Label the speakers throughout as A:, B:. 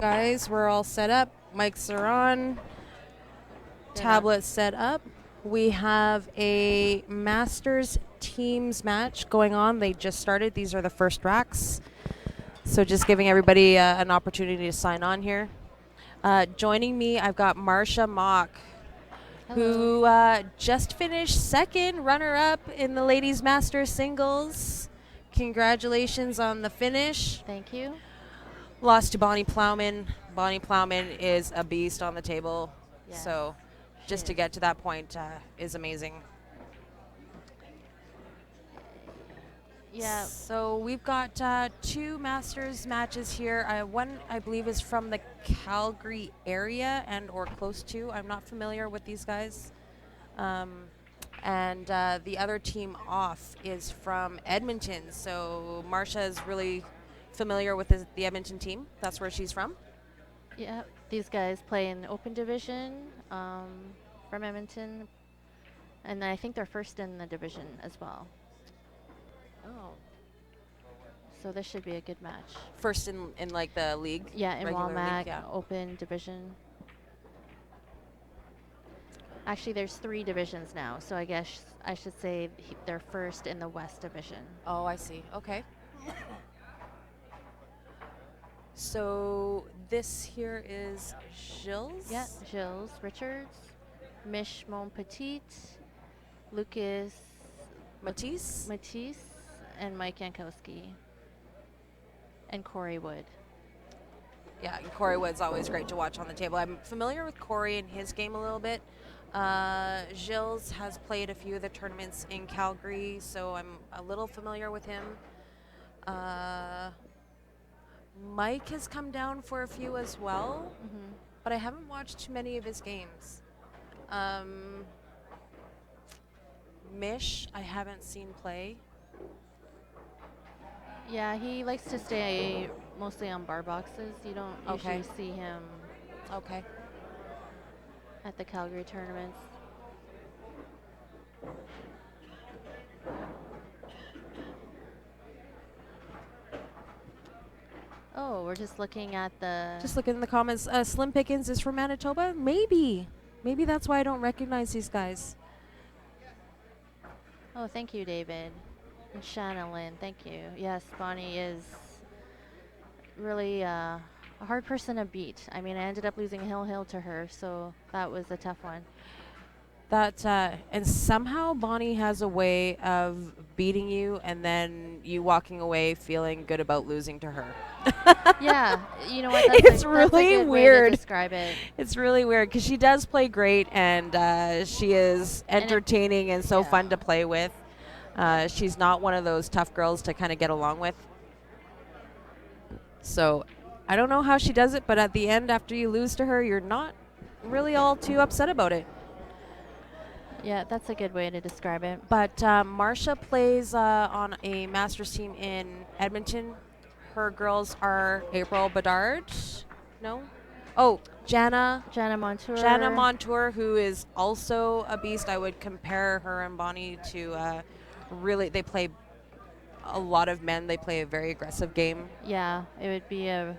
A: Guys, we're all set up. Mics are on. Tablets set up. We have a Masters teams match going on. They just started. These are the first racks. So just giving everybody an opportunity to sign on here. Joining me, I've got Marsha Mock, who just finished second runner-up in the ladies' Masters singles. Congratulations on the finish.
B: Thank you.
A: Lost to Bonnie Plowman. Bonnie Plowman is a beast on the table.
B: Yes,
A: So just to
B: is.
A: get to that point is amazing.
B: Yeah.
A: So we've got two Masters matches here. One, I believe, is from the Calgary area and or close to. I'm not familiar with these guys. And the other team off is from Edmonton. So Marsha is really familiar with the Edmonton team. That's where she's from.
B: Yeah. These guys play in open division from Edmonton, and I think they're first in the division as well.
A: Oh.
B: So this should be a good match.
A: First in like the league?
B: Yeah, in
A: regular
B: Walmart,
A: league, yeah.
B: open division. Actually, there's 3 divisions now, so I guess I should say they're first in the West Division.
A: Oh, I see. Okay. So this here is Gilles?
B: Yeah, Gilles Richards, Mish Monpetit, Lucas
A: Matisse?
B: Matisse, and Mike Yankowski, and Corey Wood.
A: Yeah, and Corey Wood's always great to watch on the table. I'm familiar with Corey and his game a little bit. Gilles has played a few of the tournaments in Calgary, so I'm a little familiar with him. Mike has come down for a few as well, but I haven't watched too many of his games. Mish, I haven't seen play.
B: Yeah, he likes to stay mostly on bar boxes. You don't usually see him
A: Okay.
B: at the Calgary tournaments. Oh, we're just looking at the...
A: Just looking in the comments. Slim Pickens is from Manitoba? Maybe. Maybe that's why I don't recognize these guys.
B: Oh, thank you, David. And Shanna Lynn, thank you. Yes, Bonnie is really a hard person to beat. I mean, I ended up losing Hill to her, so that was a tough one.
A: That and somehow Bonnie has a way of beating you and then you walking away feeling good about losing to her.
B: Yeah, you know what?
A: It's
B: that's a
A: really
B: good
A: weird.
B: way to describe it.
A: It's really weird because she does play great and she is entertaining and so fun to play with. She's not one of those tough girls to kind of get along with. So I don't know how she does it, but at the end, after you lose to her, you're not really all too upset about it.
B: Yeah, that's a good way to describe it.
A: But Marsha plays on a Masters team in Edmonton. Her girls are April Bedard. No? Oh, Jana
B: Montour.
A: Jana Montour, who is also a beast. I would compare her and Bonnie to really, they play a lot of men. They play a very aggressive game.
B: Yeah, it would be a...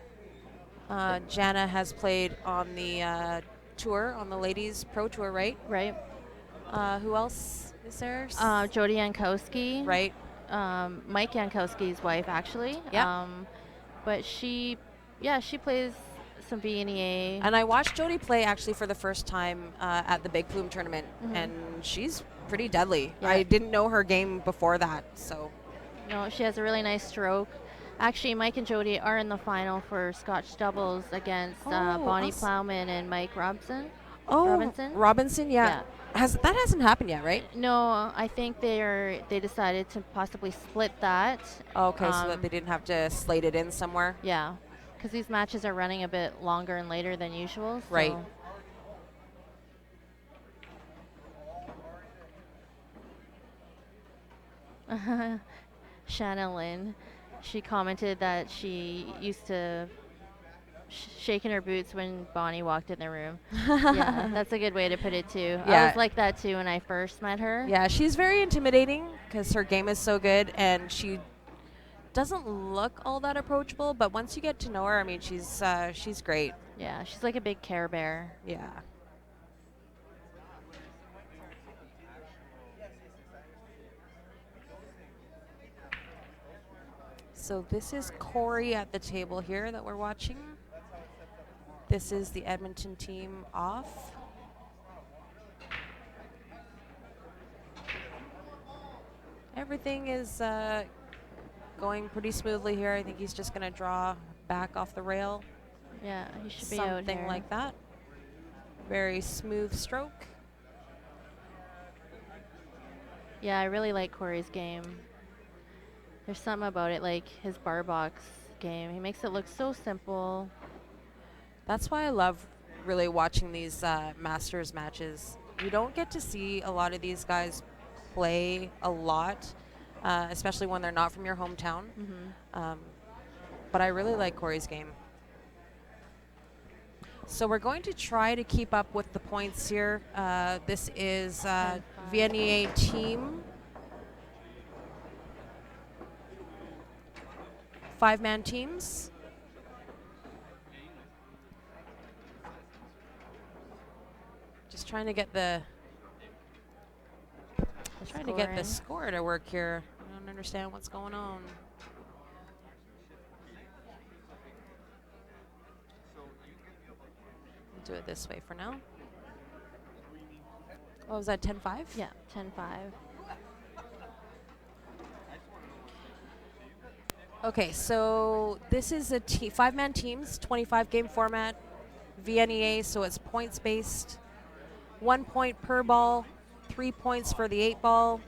A: Jana has played on the tour, on the ladies pro tour, right?
B: Right.
A: Who else is there?
B: Jody Yankowski.
A: Right.
B: Mike Yankowski's wife, actually.
A: Yeah.
B: But she plays some VNEA.
A: And I watched Jody play actually for the first time at the Big Plume tournament, and she's pretty deadly.
B: Yeah.
A: I didn't know her game before that, so.
B: No, she has a really nice stroke. Actually, Mike and Jody are in the final for Scotch doubles against Bonnie Plowman and Mike Robinson.
A: Robinson, yeah. That hasn't happened yet, right?
B: No, I think they decided to possibly split that.
A: Okay, so that they didn't have to slate it in somewhere.
B: Yeah, because these matches are running a bit longer and later than usual. So.
A: Right.
B: Shanna Lynn, she commented that she used to shaking her boots when Bonnie walked in the room. Yeah, that's a good way to put it too.
A: Yeah.
B: I was like that too when I first met her.
A: Yeah, she's very intimidating because her game is so good, and she doesn't look all that approachable, but once you get to know her, I mean, she's great.
B: Yeah, she's like a big Care Bear.
A: Yeah. So this is Corey at the table here that we're watching. This is the Edmonton team off. Everything is going pretty smoothly here. I think he's just going to draw back off the rail.
B: Yeah, he should be out
A: Something
B: here.
A: like that. Very smooth stroke.
B: Yeah, I really like Corey's game. There's something about it, like his bar box game. He makes it look so simple.
A: That's why I love really watching these Masters matches. You don't get to see a lot of these guys play a lot, especially when they're not from your hometown. But I really like Corey's game. So we're going to try to keep up with the points here. This is VNEA team. 5-man teams. Just trying to get the score to work here. I don't understand what's going on. Do it this way for now. What was that, 10-5?
B: Yeah, 10-5.
A: Okay, so this is a 5-man teams, 25-game format, VNEA, so it's points-based. 1 point per ball, 3 points for the 8 ball.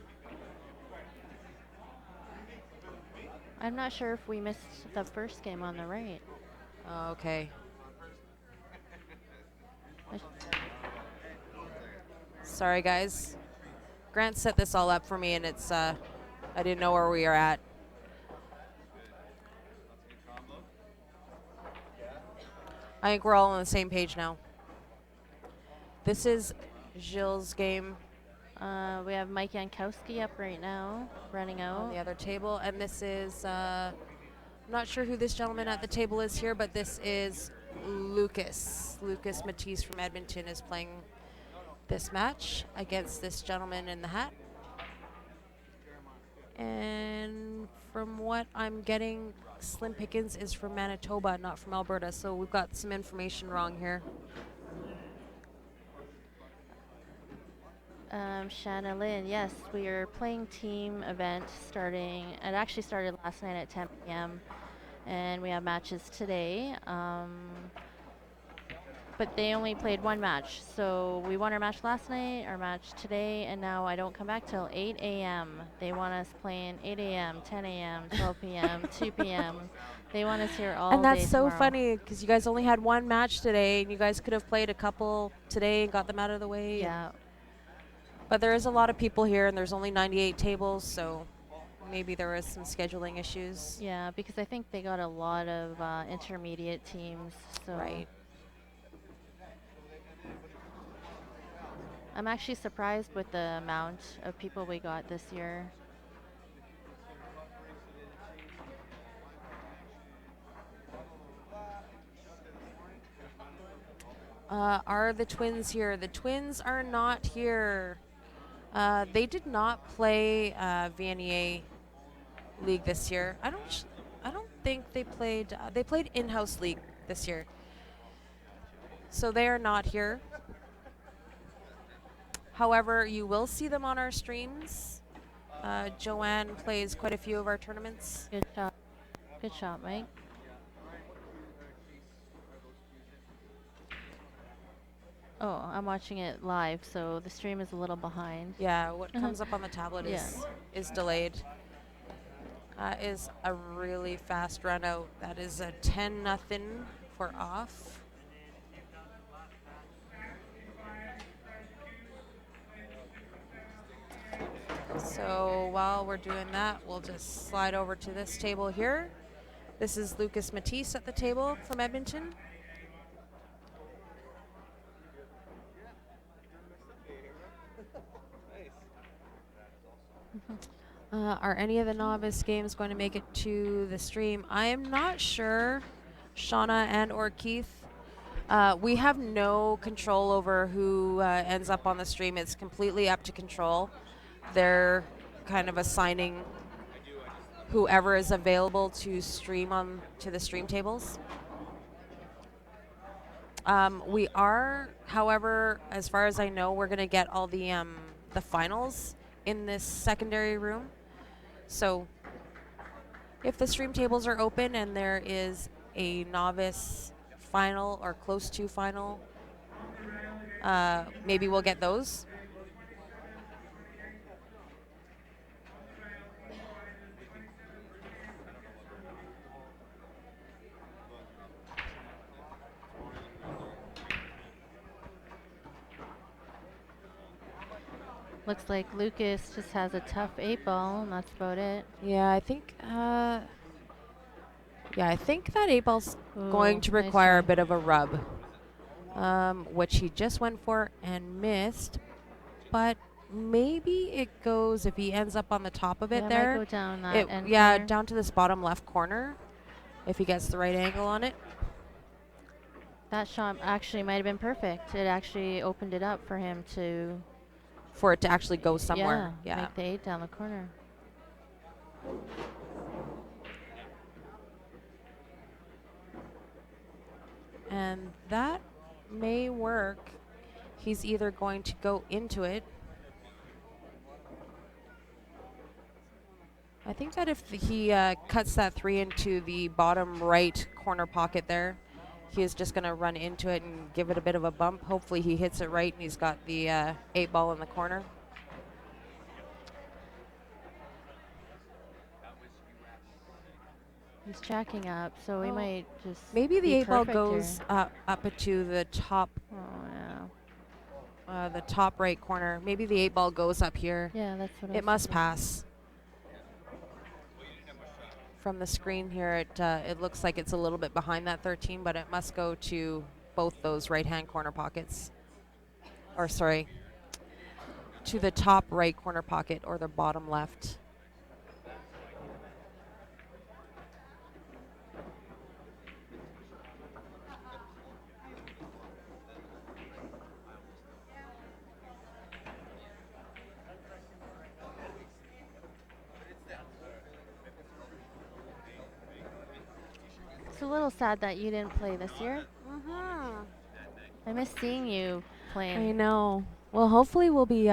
B: I'm not sure if we missed the first game on the right.
A: Okay. Sorry, guys. Grant set this all up for me, and it's I didn't know where we are at. I think we're all on the same page now. This is Gilles' game.
B: We have Mike Yankowski up right now, running out.
A: On the other table, and this is, I'm not sure who this gentleman at the table is here, but this is Lucas. Lucas Matisse from Edmonton is playing this match against this gentleman in the hat. And from what I'm getting, Slim Pickens is from Manitoba, not from Alberta, so we've got some information wrong here.
B: Shanna Lynn, yes, we are playing team event starting. It actually started last night at 10 p.m. and we have matches today. But they only played one match, so we won our match last night, our match today, and now I don't come back till 8 a.m. They want us playing 8 a.m., 10 a.m., 12 p.m., 2 p.m. They want us here all day.
A: And that's so
B: tomorrow.
A: funny because you guys only had one match today, and you guys could have played a couple today and got them out of the way.
B: Yeah.
A: But there is a lot of people here, and there's only 98 tables, so maybe there was some scheduling issues.
B: Yeah, because I think they got a lot of intermediate teams. So
A: Right.
B: I'm actually surprised with the amount of people we got this year.
A: Are the twins here? The twins are not here. They did not play VNEA League this year. I don't think they played. They played in-house league this year, so they are not here. However, you will see them on our streams. Joanne plays quite a few of our tournaments.
B: Good shot. Good shot, Mike. Oh, I'm watching it live, so the stream is a little behind.
A: Yeah, what comes up on the tablet is delayed. Is a really fast run out. That is a 10-0 for off. So while we're doing that, we'll just slide over to this table here. This is Lucas Matisse at the table from Edmonton. Are any of the novice games going to make it to the stream? I am not sure, Shauna and or Keith. We have no control over who ends up on the stream. It's completely up to control. They're kind of assigning whoever is available to stream on to the stream tables. We are, however, as far as I know, we're going to get all the finals in this secondary room. So if the stream tables are open and there is a novice final or close to final, maybe we'll get those.
B: Looks like Lucas just has a tough 8-ball, and that's about it.
A: Yeah, I think. Yeah, I think that 8-ball's going to
B: Nice
A: require a
B: try.
A: bit of a rub, which he just went for and missed. But maybe it goes if he ends up on the top of it
B: Yeah,
A: there.
B: might go down that end
A: Yeah,
B: corner.
A: down to this bottom left corner, if he gets the right angle on it.
B: That shot actually might have been perfect. It actually opened it up for him to
A: For it to actually go somewhere. Yeah.
B: make the 8 down the corner.
A: And that may work. He's either going to go into it. I think that if he cuts that 3 into the bottom right corner pocket there, he is just going to run into it and give it a bit of a bump. Hopefully he hits it right and he's got the 8-ball in the corner.
B: He's jacking up, so we might just
A: Maybe the
B: be
A: 8-ball
B: perfect
A: goes
B: here.
A: up to the top,
B: Oh, yeah.
A: the top right corner. Maybe the 8-ball goes up here.
B: Yeah, that's what I
A: It
B: was
A: must
B: thinking.
A: pass. From the screen here, it looks like it's a little bit behind that 13, but it must go to both those right-hand corner pockets. Or sorry, to the top right corner pocket or the bottom left.
B: It's a little sad that you didn't play this year. I miss seeing you playing.
A: I know. Well, hopefully we'll be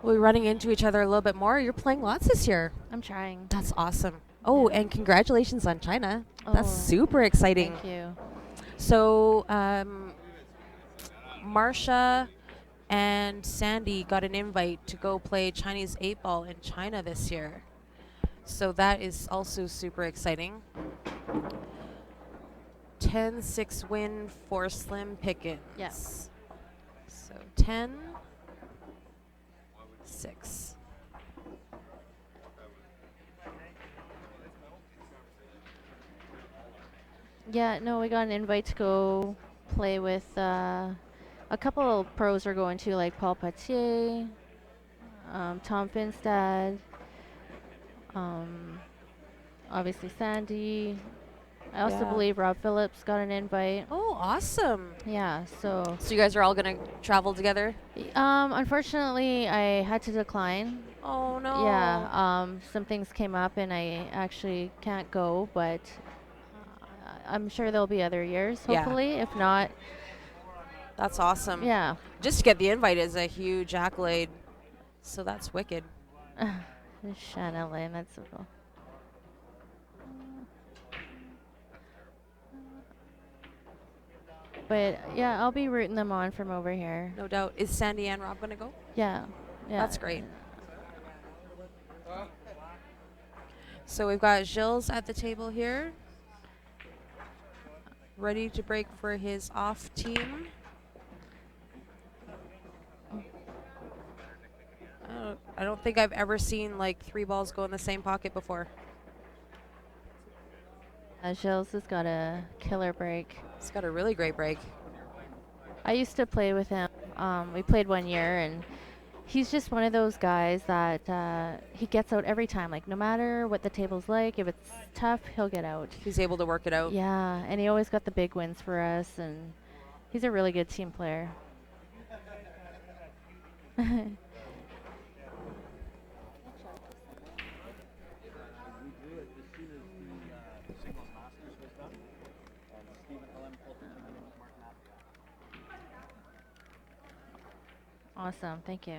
A: running into each other a little bit more. You're playing lots this year.
B: I'm trying.
A: That's awesome. Oh, and congratulations on China. That's
B: Oh,
A: super exciting.
B: Thank you.
A: So, Marsha and Sandy got an invite to go play Chinese 8-ball in China this year. So that is also super exciting. 10-6 win for Slim Pickens.
B: Yes.
A: So 10-6.
B: Yeah, no, we got an invite to go play with a couple of pros we're going to, like Paul Patier, Tom Finstad, obviously Sandy. I also
A: Yeah.
B: believe Rob Phillips got an invite.
A: Oh, awesome.
B: Yeah, so
A: So you guys are all going to travel together?
B: unfortunately I had to decline.
A: Oh, no.
B: Yeah, some things came up and I actually can't go, but I'm sure there'll be other years,
A: Yeah.
B: hopefully. If not,
A: That's awesome.
B: yeah.
A: Just to get the invite is a huge accolade. So that's wicked.
B: Shanna Lynn, that's so cool. But yeah, I'll be rooting them on from over here.
A: No doubt. Is Sandy and Rob going to go?
B: Yeah, yeah.
A: That's great. So we've got Gilles at the table here, ready to break for his off team. I don't think I've ever seen like 3 balls go in the same pocket before.
B: Gilles has got a killer break.
A: He's got a really great break.
B: I used to play with him. We played one year, and He's just one of those guys that he gets out every time. Like, no matter what the table's like, if it's tough, he'll get out.
A: He's able to work it out.
B: Yeah, and he always got the big wins for us, and he's a really good team player. Awesome, thank you.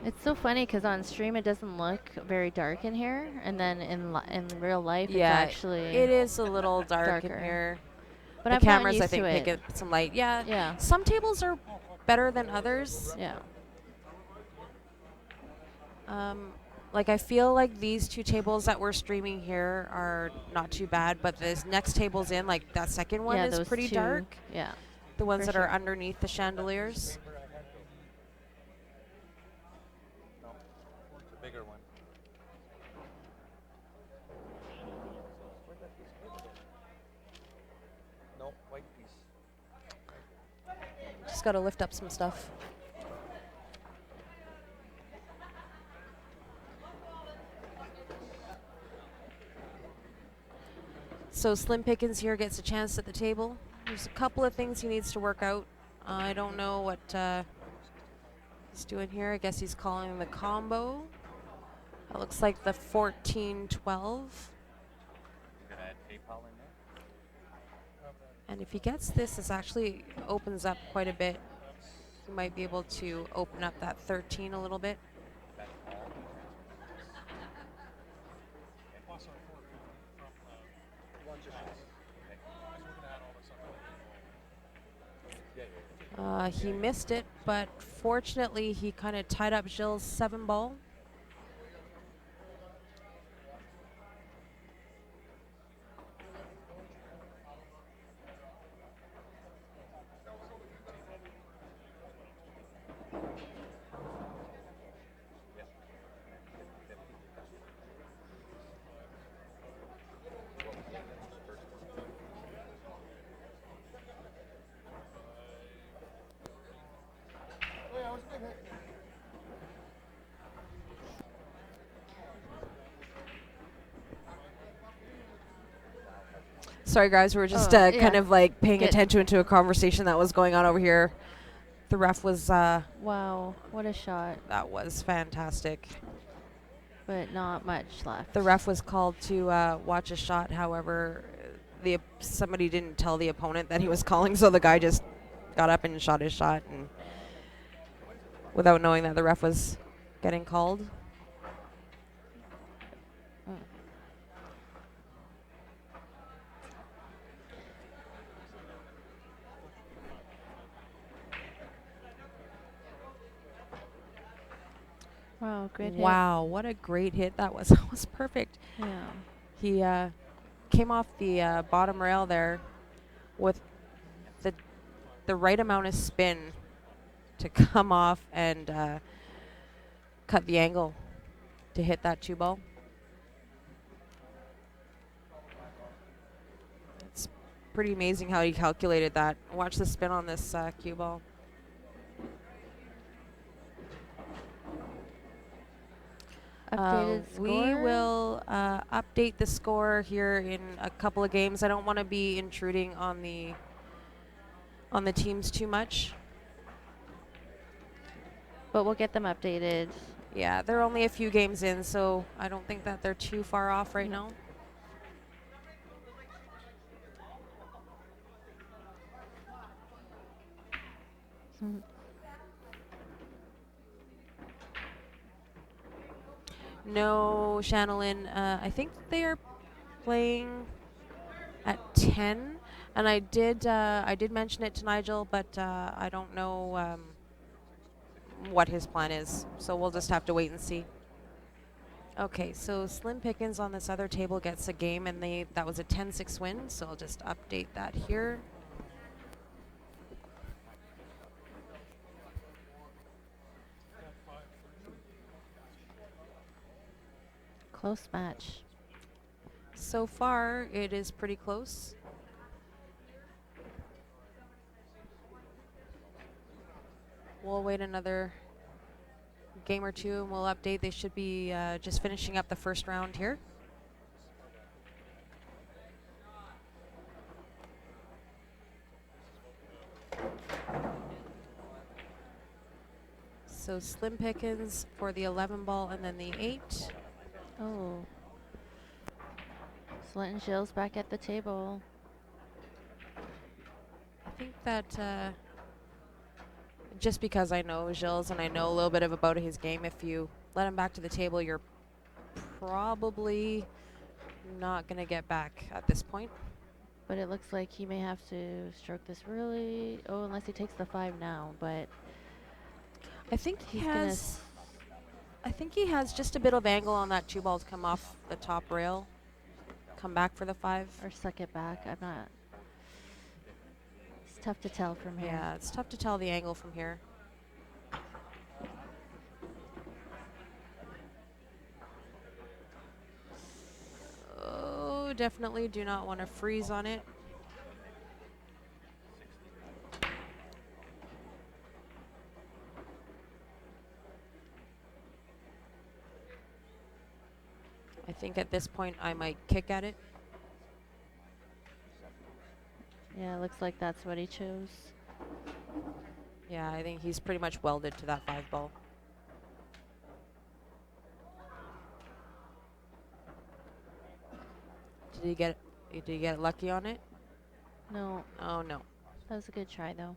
B: It's so funny because on stream it doesn't look very dark in here, and then in real life it's actually
A: it is a little dark in
B: darker.
A: here.
B: But
A: The
B: I've gotten
A: cameras, I
B: used
A: think,
B: to
A: pick
B: it.
A: up some light. Yeah.
B: Yeah.
A: Some tables are better than others.
B: Yeah.
A: Like I feel like these two tables that we're streaming here are not too bad, but this next table's in, like that second one
B: Yeah,
A: is
B: those
A: pretty
B: two.
A: dark.
B: Yeah.
A: The ones
B: For
A: that
B: sure.
A: are underneath the chandeliers.
C: The bigger one. No, white piece.
A: Just got to lift up some stuff. So Slim Pickens here gets a chance at the table. There's a couple of things he needs to work out. I don't know what he's doing here. I guess he's calling the combo. That looks like the 14-12.
C: Gonna add PayPal in there.
A: And if he gets this, this actually opens up quite a bit. He might be able to open up that 13 a little bit.
C: That's all.
A: He missed it, but fortunately he kind of tied up Gilles' 7 ball. Sorry, guys, we were just
B: yeah.
A: kind of like paying
B: Good.
A: attention to a conversation that was going on over here. The ref was,
B: Wow, what a shot.
A: that was fantastic.
B: But not much left.
A: The ref was called to watch a shot. However, somebody didn't tell the opponent that he was calling, so the guy just got up and shot his shot, and without knowing that the ref was getting called.
B: Mm. Wow, great hit.
A: Wow, what a great hit that was. That was perfect.
B: Yeah.
A: He came off the bottom rail there with the right amount of spin to come off and cut the angle to hit that 2 ball. It's pretty amazing how he calculated that. Watch the spin on this cue ball.
B: Updated
A: We
B: score?
A: will update the score here in a couple of games. I don't want to be intruding on the teams too much.
B: But we'll get them updated.
A: Yeah, they're only a few games in, so I don't think that they're too far off right now. No, Shannon. I think they are playing at 10, and I did mention it to Nigel, but I don't know what his plan is. So we'll just have to wait and see. Okay, so Slim Pickens on this other table gets a game, and that was a 10-6 win. So I'll just update that here.
B: Close match.
A: So far, it is pretty close. We'll wait another game or two and we'll update. They should be just finishing up the first round here. So slim pickings for the 11 ball and then the 8.
B: Oh. Slint and Jill's back at the table.
A: I think that just because I know Gilles and I know a little bit about his game, if you let him back to the table, you're probably not going to get back at this point.
B: But it looks like he may have to stroke this really. Oh, unless he takes the 5 now. But
A: I think he
B: he's gonna.
A: has. I think he has just a bit of angle on that 2 ball to come off the top rail, come back for the 5.
B: Or suck it back. I'm not. It's tough to tell from here.
A: Yeah, it's tough to tell the angle from here. Oh, definitely do not want to freeze on it. I think at this point I might kick at it.
B: Yeah, it looks like that's what he chose.
A: Yeah, I think he's pretty much welded to that 5 ball. Did he get lucky on it?
B: No,
A: Oh no.
B: that was a good try though.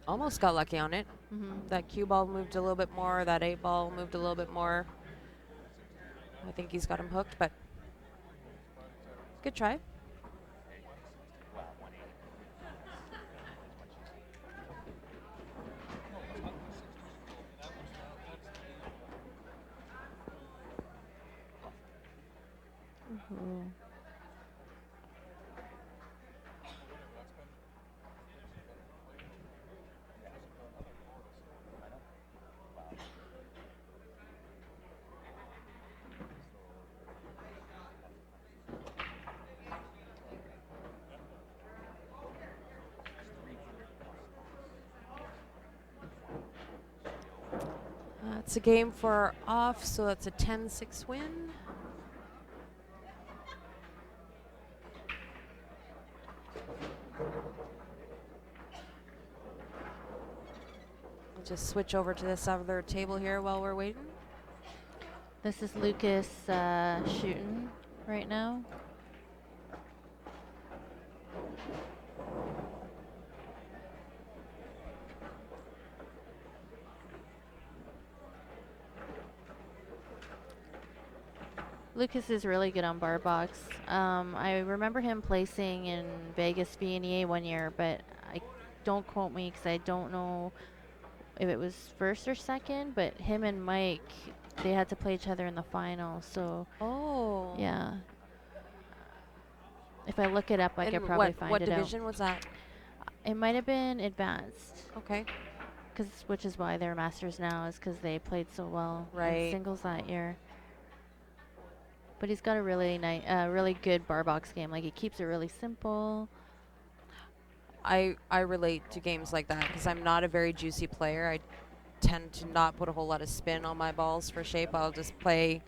A: Almost got lucky on it.
B: Mm-hmm.
A: That cue ball moved a little bit more, that 8 ball moved a little bit more. I think he's got him hooked, but good try.
B: Ooh.
A: It's a game for off, so that's a 10-6 win. We'll just switch over to this other table here while we're waiting.
B: This is Lucas shooting right now. Lucas is really good on bar box. I remember him placing in Vegas VNEA one year, but don't quote me because I don't know if it was first or second. But him and Mike, they had to play each other in the final. So
A: Oh.
B: yeah, if I look it up, I could probably find
A: what
B: it
A: division was that?
B: It might have been advanced.
A: Okay.
B: Which is why they're masters now, is because they played so well
A: Right.
B: in singles that year. But he's got a really nice, really good bar box game. Like he keeps it really simple.
A: I relate to games like that because I'm not a very juicy player. I tend to not put a whole lot of spin on my balls for shape. I'll just play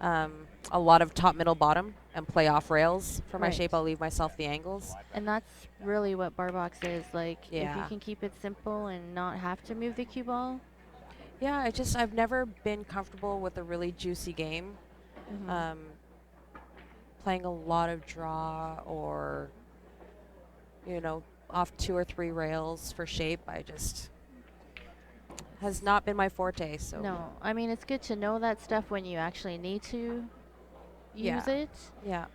A: a lot of top, middle, bottom and play off rails. For my
B: Right.
A: shape, I'll leave myself the angles.
B: And that's really what bar box is. Like if you
A: Yeah.
B: can keep it simple and not have to move the cue ball.
A: Yeah, I've never been comfortable with a really juicy game.
B: Mhm.
A: Playing a lot of draw or, off 2 or 3 rails for shape, has not been my forte. So
B: No, I mean it's good to know that stuff when you actually need to use
A: Yeah.
B: it.
A: Yeah,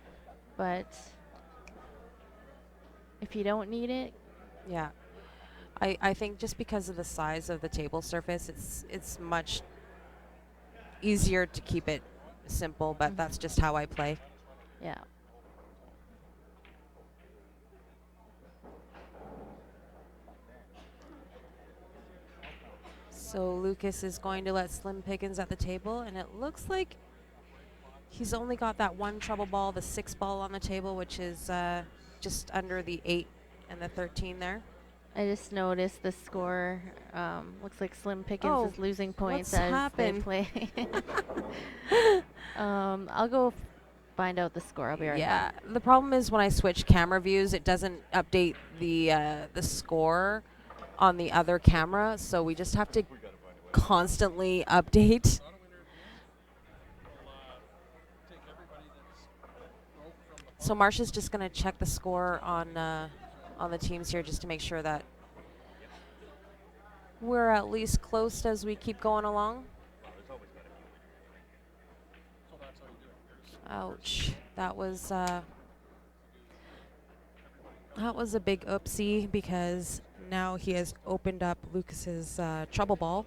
B: But if you don't need it,
A: yeah. I think just because of the size of the table surface, it's much easier to keep it simple, but
B: Mhm.
A: that's just how I play.
B: yeah.
A: So Lucas is going to let Slim Pickens at the table, and it looks like he's only got that one trouble ball, the 6 ball on the table, which is just under the 8 and the 13 there.
B: I just noticed the score. Looks like Slim Pickens
A: Oh,
B: is losing points
A: what's
B: as
A: happened?
B: they play. I'll go find out the score. I'll be right
A: Yeah,
B: back.
A: the problem is when I switch camera views, it doesn't update the score on the other camera, so we just have to constantly update. So Marsha's just going to check the score on the teams here just to make sure that we're at least close as we keep going along. Ouch. That was a big oopsie because now he has opened up Lucas's trouble ball.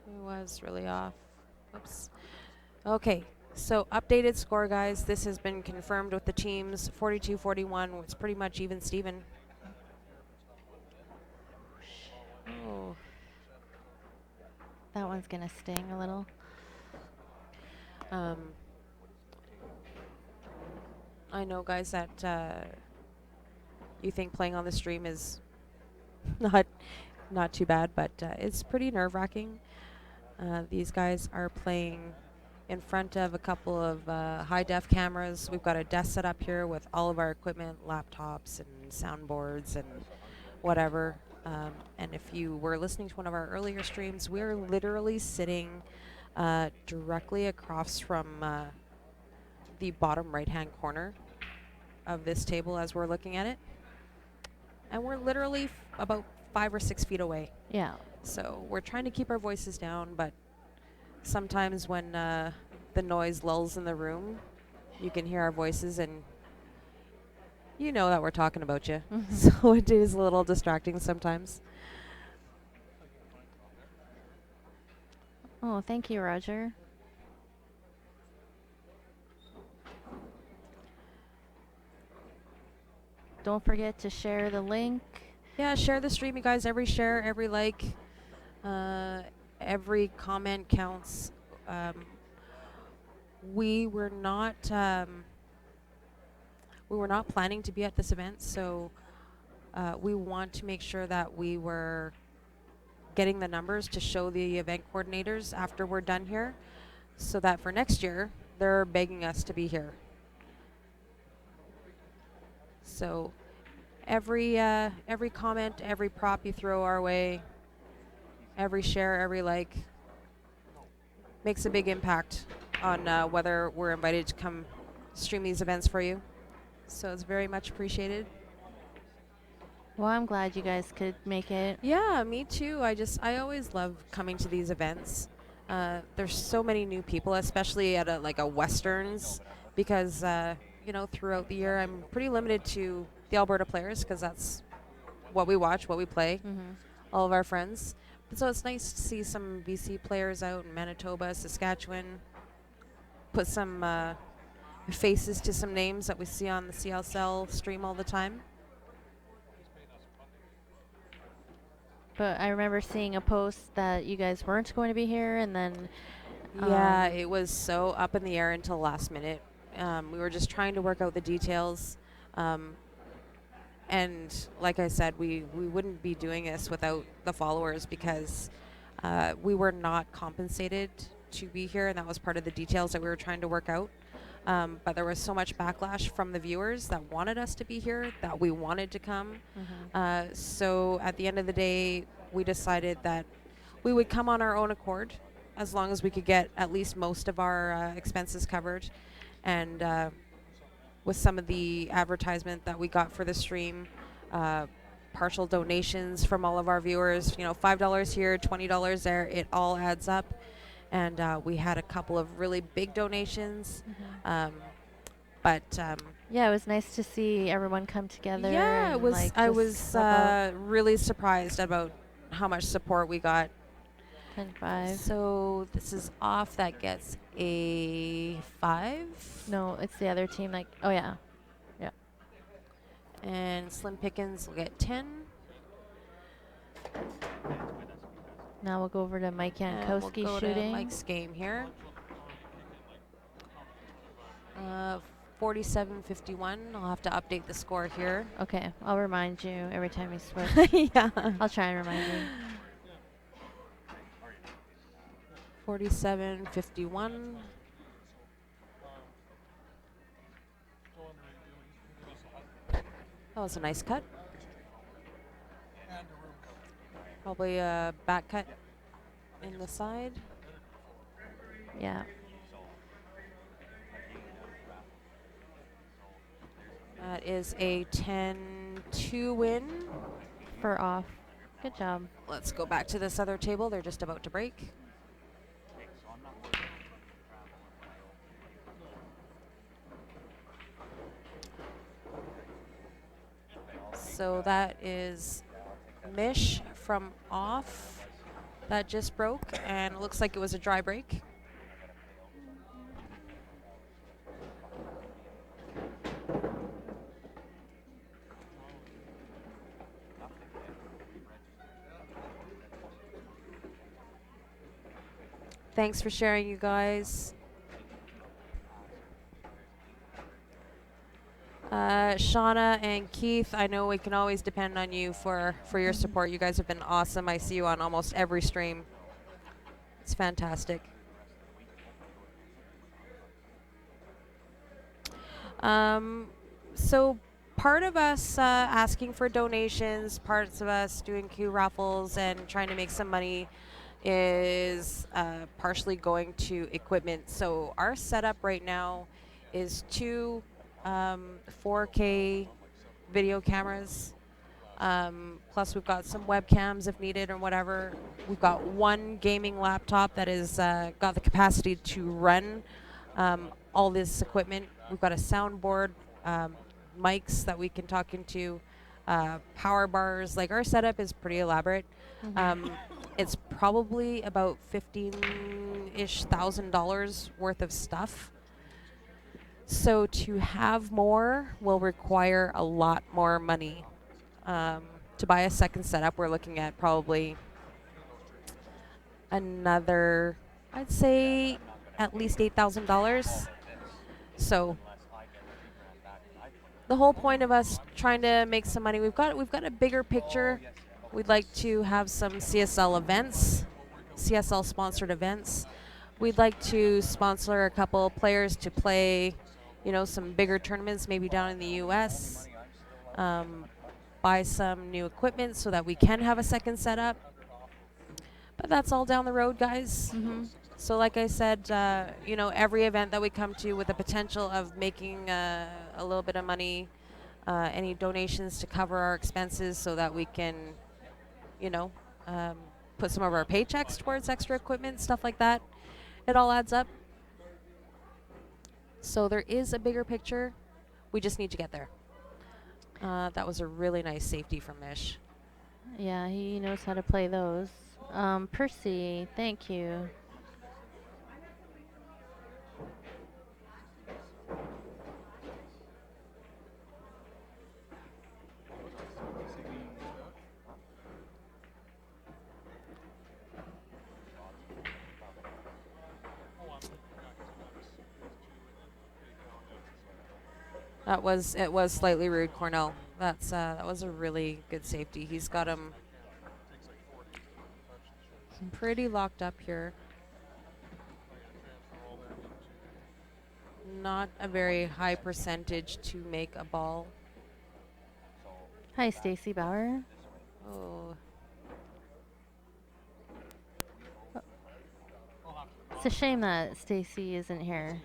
A: It was really off. Oops. Okay, so updated score, guys. This has been confirmed with the teams. 42-41. It's pretty much even Steven. Oh.
B: That one's gonna sting a little.
A: I know, guys, that you think playing on the stream is not too bad, but it's pretty nerve-wracking. These guys are playing in front of a couple of high-def cameras. We've got a desk set up here with all of our equipment, laptops and soundboards and whatever. And if you were listening to one of our earlier streams, we're literally sitting directly across from the bottom right-hand corner of this table as we're looking at it. And we're literally about 5 or 6 feet away.
B: Yeah.
A: So we're trying to keep our voices down, but sometimes when the noise lulls in the room, you can hear our voices and you know that we're talking about you.
B: Mm-hmm.
A: So it is a little distracting sometimes.
B: Oh, thank you, Roger. Don't forget to share the link.
A: Yeah, share the stream, you guys. Every share, every like, every comment counts. We were not planning to be at this event, so we want to make sure that we were getting the numbers to show the event coordinators after we're done here, so that for next year they're begging us to be here. So every comment, every prop you throw our way, every share, every like makes a big impact on whether we're invited to come stream these events for you. So it's very much appreciated.
B: Well, I'm glad you guys could make it.
A: Yeah, me too. I always love coming to these events. There's so many new people, especially at a Westerns, because throughout the year I'm pretty limited to the Alberta players because that's what we watch, what we play, all of our friends. But so it's nice to see some BC players out in Manitoba, Saskatchewan, put some faces to some names that we see on the CLSL stream all the time.
B: But I remember seeing a post that you guys weren't going to be here, and then
A: yeah, it was so up in the air until last minute. We were just trying to work out the details. And like I said, we wouldn't be doing this without the followers because we were not compensated to be here, and that was part of the details that we were trying to work out. But there was so much backlash from the viewers that wanted us to be here, that we wanted to come. So at the end of the day, we decided that we would come on our own accord as long as we could get at least most of our expenses covered. And with some of the advertisement that we got for the stream, partial donations from all of our viewers, $5 here, $20 there, it all adds up. And we had a couple of really big donations. But
B: yeah, it was nice to see everyone come together.
A: yeah,
B: and
A: it was.
B: like
A: I
B: just
A: was
B: help out.
A: really surprised about how much support we got.
B: 10-5.
A: So this is off. That gets a 5.
B: No, it's the other team. Like, oh yeah, yeah.
A: And Slim Pickens will get 10.
B: Now we'll go over to Mike
A: And we'll
B: Jankowski
A: go to
B: shooting.
A: Mike's game here. 47-51. I'll have to update the score here.
B: Okay, I'll remind you every time you switch.
A: Yeah.
B: I'll try and remind you.
A: 47-51. That was a nice cut. Probably a back cut in the side.
B: Yeah.
A: That is a 10-2 win.
B: For off. Good job.
A: Let's go back to this other table. They're just about to break. So that is Mish from off. That just broke, and it looks like it was a dry break. Thanks for sharing, you guys. Shauna and Keith, I know we can always depend on you for your support. You guys have been awesome. I see you on almost every stream. It's fantastic. So part of us asking for donations, parts of us doing Q raffles and trying to make some money is partially going to equipment. So our setup right now is 2 4K video cameras. Plus we've got some webcams if needed or whatever. We've got 1 gaming laptop that is got the capacity to run all this equipment. We've got a soundboard, mics that we can talk into, power bars. Like, our setup is pretty elaborate. It's probably about $15,000 worth of stuff. So to have more will require a lot more money. To buy a second setup, we're looking at probably another, I'd say, at least $8,000. So the whole point of us trying to make some money, we've got a bigger picture. We'd like to have some CSL events, CSL sponsored events. We'd like to sponsor a couple players to play, some bigger tournaments, maybe down in the US. Buy some new equipment so that we can have a second setup. But that's all down the road, guys. So like I said, every event that we come to with the potential of making a little bit of money, any donations to cover our expenses so that we can, put some of our paychecks towards extra equipment, stuff like that. It all adds up. So there is a bigger picture. We just need to get there. That was a really nice safety from Mish.
B: Yeah, he knows how to play those. Percy, thank you.
A: It was slightly rude, Cornell. That was a really good safety. He's got him pretty locked up here. Not a very high percentage to make a ball.
B: Hi, Stacy Bauer.
A: Oh,
B: It's a shame that Stacy isn't here.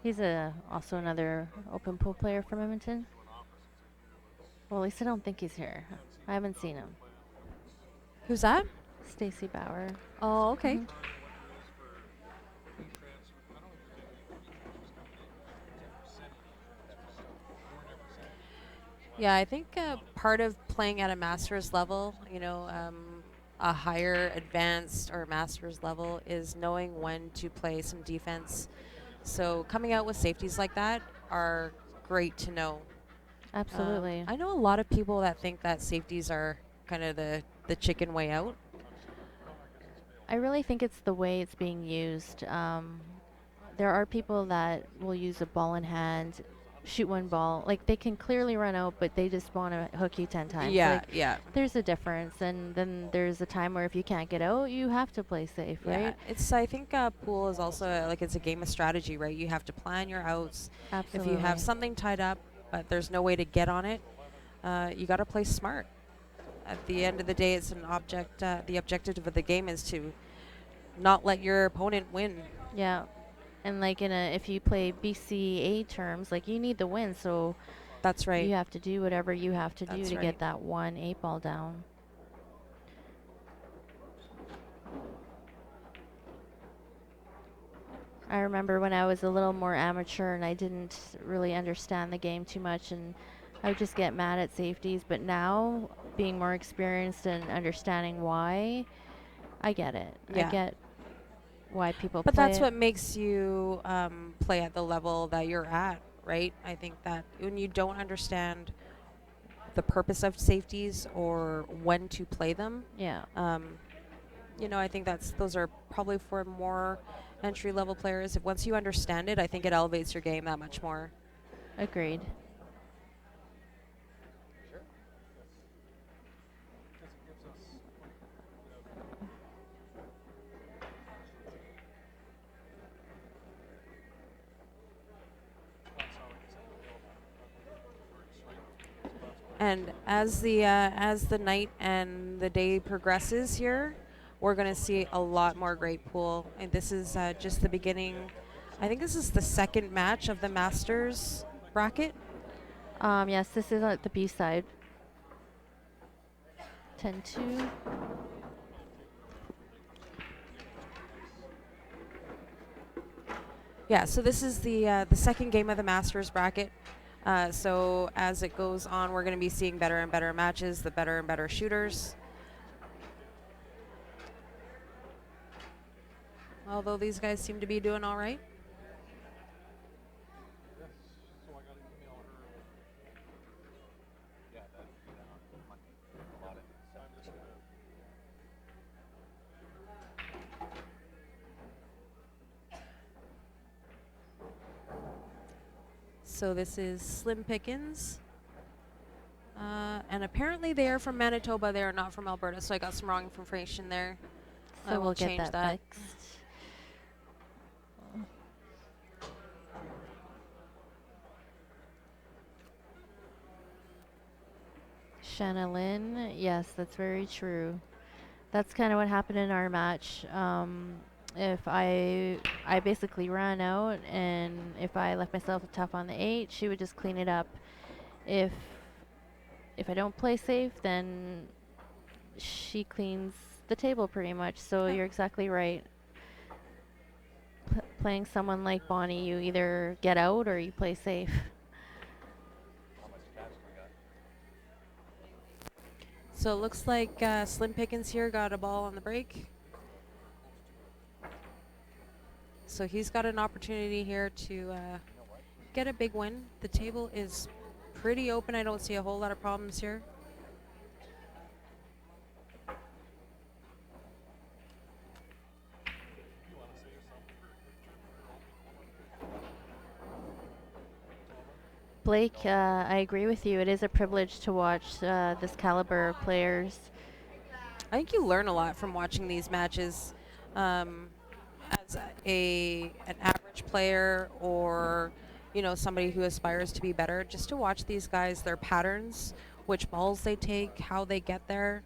B: He's also another open pool player from Edmonton. Well, at least I don't think he's here. I haven't seen him.
A: who's that?
B: Stacy Bauer.
A: Oh, okay. Yeah, I think part of playing at a master's level, a higher advanced or master's level is knowing when to play some defense. So coming out with safeties like that are great to know.
B: Absolutely.
A: I know a lot of people that think that safeties are kind of the chicken way out.
B: I really think it's the way it's being used. There are people that will use a ball in hand, shoot one ball. Like they can clearly run out, but they just want to hook you 10 times.
A: Yeah,
B: Like
A: yeah,
B: there's a difference. And then there's a time where if you can't get out, you have to play safe,
A: yeah.
B: right?
A: I think pool is also like it's a game of strategy, right? You have to plan your outs. If you have
B: Absolutely.
A: something tied up, but there's no way to get on it, you got to play smart. At the end of the day, it's an object. The objective of the game is to not let your opponent win.
B: Yeah. And like if you play BCA terms, like you need the win, so
A: That's right.
B: you have to do whatever you have to do
A: That's
B: to
A: right.
B: get that 1 8 ball down. I remember when I was a little more amateur and I didn't really understand the game too much and I would just get mad at safeties, but now being more experienced and understanding why, I get it. I
A: Yeah.
B: get why people
A: But
B: play
A: that's
B: it.
A: what makes you play at the level that you're at, right? I think that when you don't understand the purpose of safeties or when to play them,
B: Yeah,
A: um, I think those are probably for more entry level players. Once you understand it, I think it elevates your game that much more.
B: agreed.
A: And as the night and the day progresses here, we're going to see a lot more great pool. And this is just the beginning. I think this is the second match of the Masters bracket.
B: Yes, this is at the B side. 10-2.
A: Yeah, so this is the second game of the Masters bracket. So as it goes on, we're going to be seeing better and better matches, the better and better shooters. Although these guys seem to be doing all right.
C: Yeah, that'd be on Monday. A lot of 7%.
A: So this is Slim Pickens. And apparently they are from Manitoba. They are not from Alberta. So I got some wrong information there. I
B: So
A: will
B: we'll get
A: change
B: that
A: that.
B: fixed. Shanna Lynn, yes, that's very true. That's kind of what happened in our match. If I basically ran out, and if I left myself tough on the 8, she would just clean it up. If if I don't play safe, then she cleans the table pretty much. So
A: Yeah.
B: you're exactly right. Playing someone like Bonnie, you either get out or you play safe.
C: How much cash we got?
A: So it looks like Slim Pickens here got a ball on the break. So he's got an opportunity here to get a big win. The table is pretty open. I don't see a whole lot of problems here.
B: Blake, I agree with you. It is a privilege to watch this caliber of players.
A: I think you learn a lot from watching these matches. As an average player or somebody who aspires to be better, just to watch these guys, their patterns, which balls they take, how they get there.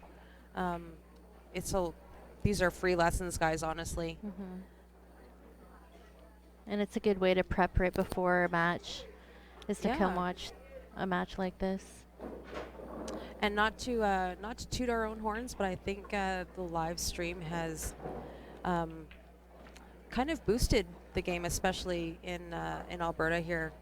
A: Um, these are free lessons, guys, honestly.
B: And it's a good way to prep right before a match, is to come
A: Yeah.
B: watch a match like this.
A: And not to toot our own horns, but I think the live stream has kind of boosted the game, especially in Alberta here.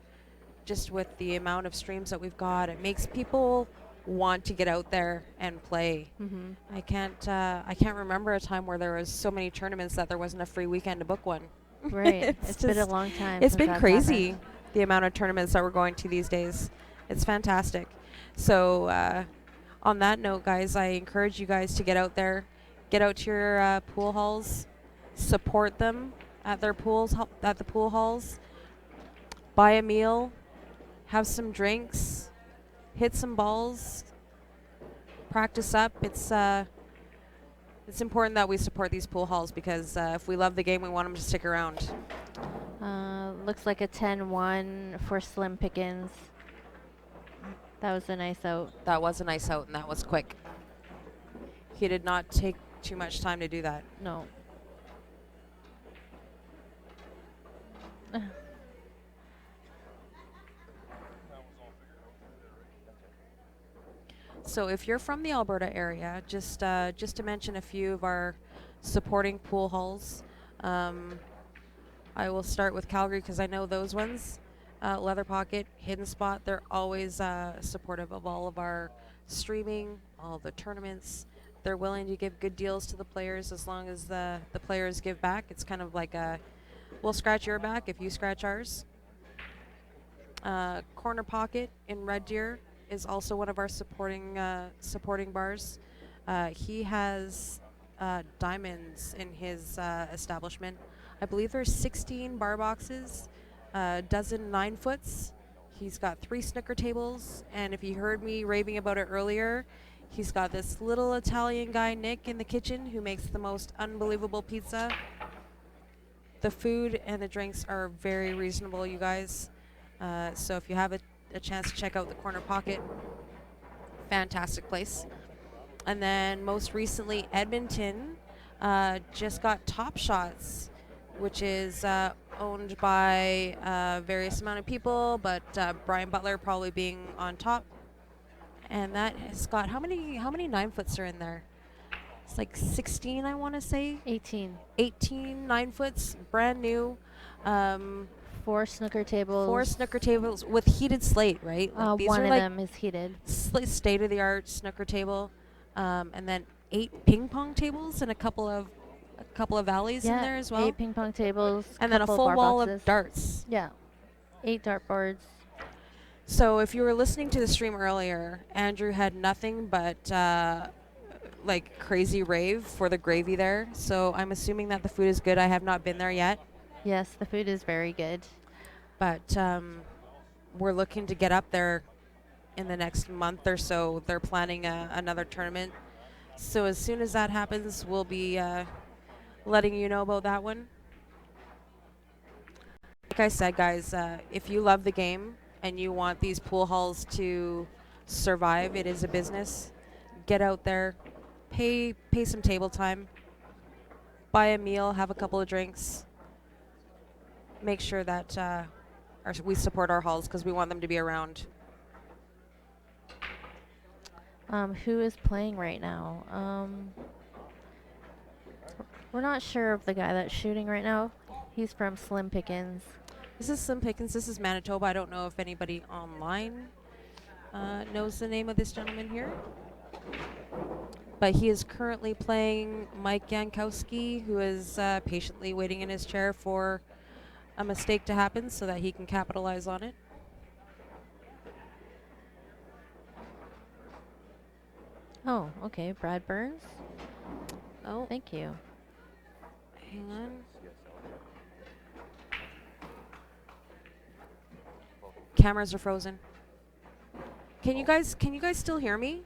A: Just with the amount of streams that we've got, it makes people want to get out there and play.
B: Mm-hmm.
A: I can't remember a time where there was so many tournaments that there wasn't a free weekend to book one.
B: Right. It's been a
A: just
B: long time.
A: it's
B: since
A: been
B: that's
A: crazy
B: happened.
A: the amount of tournaments that we're going to these days. It's fantastic. So on that note, guys, I encourage you guys to get out there, get out to your pool halls, support them at their pools at the pool halls, buy a meal, have some drinks, hit some balls, practice up. It's important that we support these pool halls because if we love the game, we want them to stick around.
B: Looks like a 10-1 for Slim Pickens. That was a nice out.
A: That was a nice out, and that was quick. He did not take too much time to do that.
B: No.
A: So if you're from the Alberta area, just to mention a few of our supporting pool halls, I will start with Calgary because I know those ones. Leather Pocket, Hidden Spot, they're always supportive of all of our streaming, all the tournaments. They're willing to give good deals to the players as long as the players give back. It's kind of like we'll scratch your back if you scratch ours. Corner Pocket in Red Deer is also one of our supporting bars. He has diamonds in his establishment. I believe there's 16 bar boxes, a dozen 9-foots. He's got 3 snooker tables, and if you heard me raving about it earlier, he's got this little Italian guy, Nick, in the kitchen who makes the most unbelievable pizza. The food and the drinks are very reasonable, you guys. So if you have a chance to check out the Corner Pocket, fantastic place. And then most recently, Edmonton just got Top Shots, which is owned by various amount of people, but Brian Butler probably being on top. And that has got how many 9-foots are in there? It's like 16, I want to say.
B: 18.
A: 18 9-foots, brand new.
B: 4 snooker tables.
A: 4 snooker tables with heated slate, right? Like these
B: one
A: are
B: of
A: like
B: them is heated.
A: State-of-the-art snooker table, and then 8 ping pong tables and a couple of alleys in there as well.
B: 8 ping pong tables.
A: And then a
B: couple
A: full
B: bar
A: wall
B: boxes.
A: of darts.
B: Yeah. 8 dartboards.
A: So if you were listening to the stream earlier, Andrew had nothing but like crazy rave for the gravy there. So I'm assuming that the food is good. I have not been there yet,
B: Yes, the food is very good.
A: but we're looking to get up there in the next month or so. They're planning another tournament. So as soon as that happens, we'll be letting you know about that one. Like I said, guys, if you love the game and you want these pool halls to survive, it is a business. Get out there, pay some table time, buy a meal, have a couple of drinks. Make sure that we support our halls because we want them to be around.
B: Who is playing right now? We're not sure of the guy that's shooting right now. He's from Slim Pickens.
A: This is Slim Pickens. This is Manitoba. I don't know if anybody online knows the name of this gentleman here. But he is currently playing Mike Yankowski, who is patiently waiting in his chair for a mistake to happen so that he can capitalize on it.
B: Oh, okay. Brad Burns.
A: Oh,
B: Thank you.
A: hang on. Cameras are frozen. Can you guys still hear me?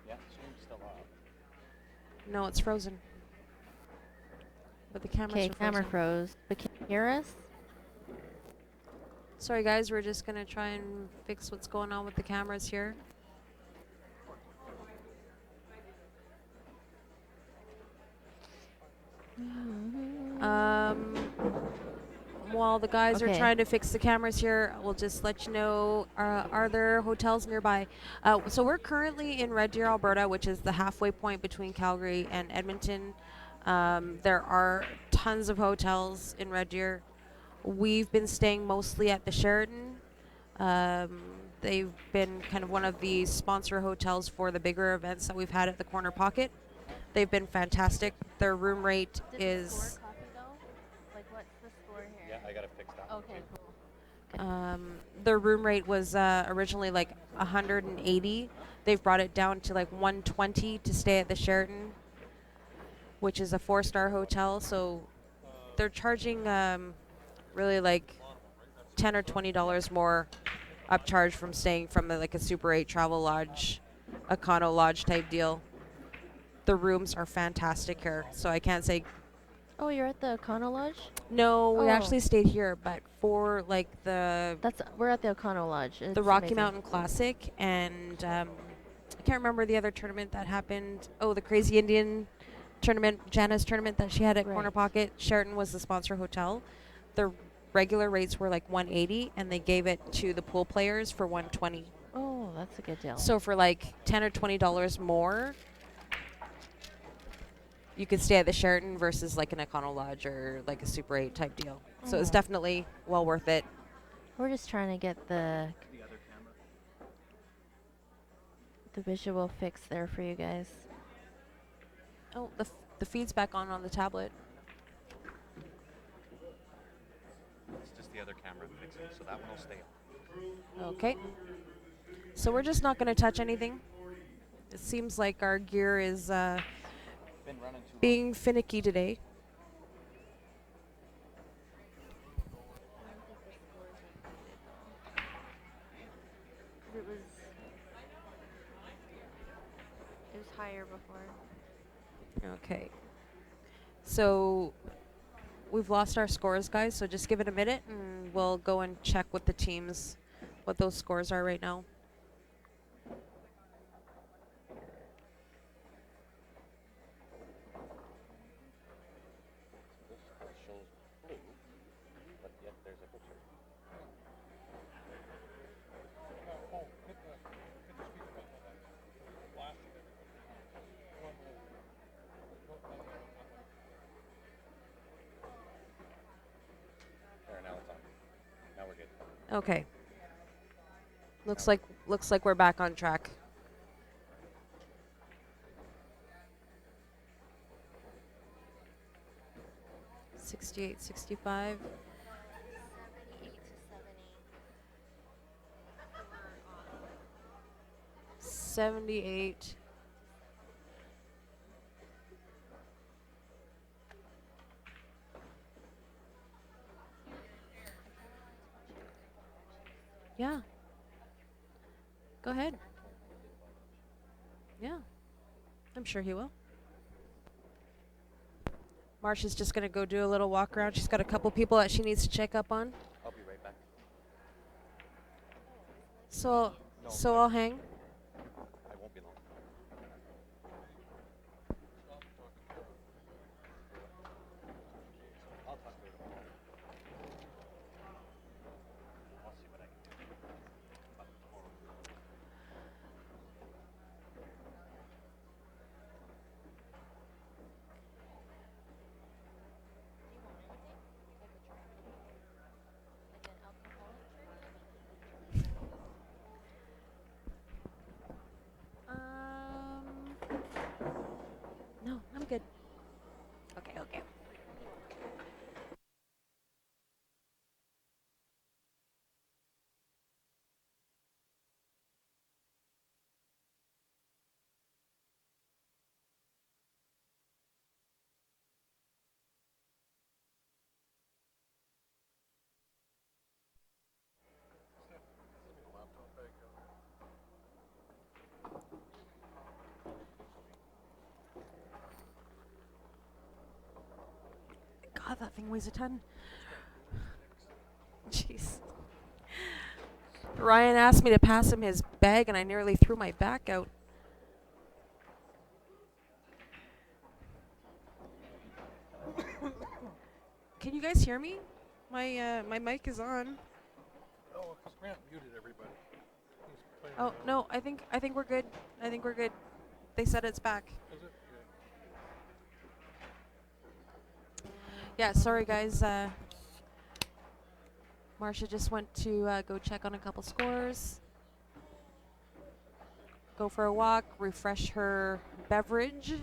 C: Yeah, the stream's still up.
A: No, it's frozen. But the cameras
B: Okay,
A: are frozen.
B: camera froze. But can you hear us?
A: Sorry guys, we're just gonna try and fix what's going on with the cameras here. While the guys are
B: Okay.
A: trying to fix the cameras here, we'll just let you know, are there hotels nearby? So we're currently in Red Deer, Alberta, which is the halfway point between Calgary and Edmonton. There are tons of hotels in Red Deer. We've been staying mostly at the Sheraton. They've been kind of one of the sponsor hotels for the bigger events that we've had at the Corner Pocket. They've been fantastic. Their room rate
B: Did the
A: is
B: score copy though? Like what's the score here?
C: Yeah, I gotta fix that one
B: Okay,
C: too.
B: cool.
A: their room rate was originally like 180. They've brought it down to like 120 to stay at the Sheraton, which is a 4-star hotel. So they're charging really like $10 or $20 more upcharge from staying from like a Super 8 travel lodge, Econo Lodge type deal. The rooms are fantastic here, so I can't say
B: Oh, you're at the Econo Lodge?
A: no. We
B: Oh.
A: actually stayed here, but for like
B: We're at the Econo Lodge. It's
A: the Rocky
B: amazing.
A: Mountain Classic, and I can't remember the other tournament that happened. Oh, the Crazy Indian tournament, Jana's tournament that she had at Corner
B: Right.
A: Pocket. Sheraton was the sponsor hotel. The regular rates were like 180, and they gave it to the pool players for 120.
B: Oh, that's a good deal.
A: So for like $10 or $20 more, you could stay at the Sheraton versus like an Econo Lodge or like a Super 8 type deal. So it's
B: Oh.
A: definitely well worth it.
B: We're just trying to get the visual fix there for you guys.
A: Oh, the feed's back on the tablet.
C: It's just the other camera fixing, so that one will stay on.
A: Okay. So we're just not going to touch anything. It seems like our gear is
C: Been running too long.
A: being finicky today.
B: It was higher before.
A: Okay. So we've lost our scores, guys, so just give it a minute and we'll go and check with the teams what those scores are right now.
C: This shows blue, but yet there's a picture. There, now it's on. Now we're good.
A: Okay. Looks like we're back on track. $68, $65. 78. Yeah. Go ahead. Yeah. I'm sure he will. Marsha's just going to go do a little walk around. She's got a couple people that she needs to check up on.
C: I'll be right back.
A: So
C: No,
A: so I'll hang.
C: I won't be long. I'll talk to her tomorrow. I'll see what I can do. Tomorrow.
A: No, I'm good. Okay, okay. God, that thing weighs a ton. Jeez. Ryan asked me to pass him his bag, and I nearly threw my back out. Can you guys hear me? My mic is on.
D: Oh, Grant muted everybody. He's playing
A: Oh
D: around.
A: no, I think we're good. I think we're good. They said it's back.
D: Is it? Good.
A: Yeah, sorry guys. Marsha just went to go check on a couple scores. go for a walk, refresh her beverage.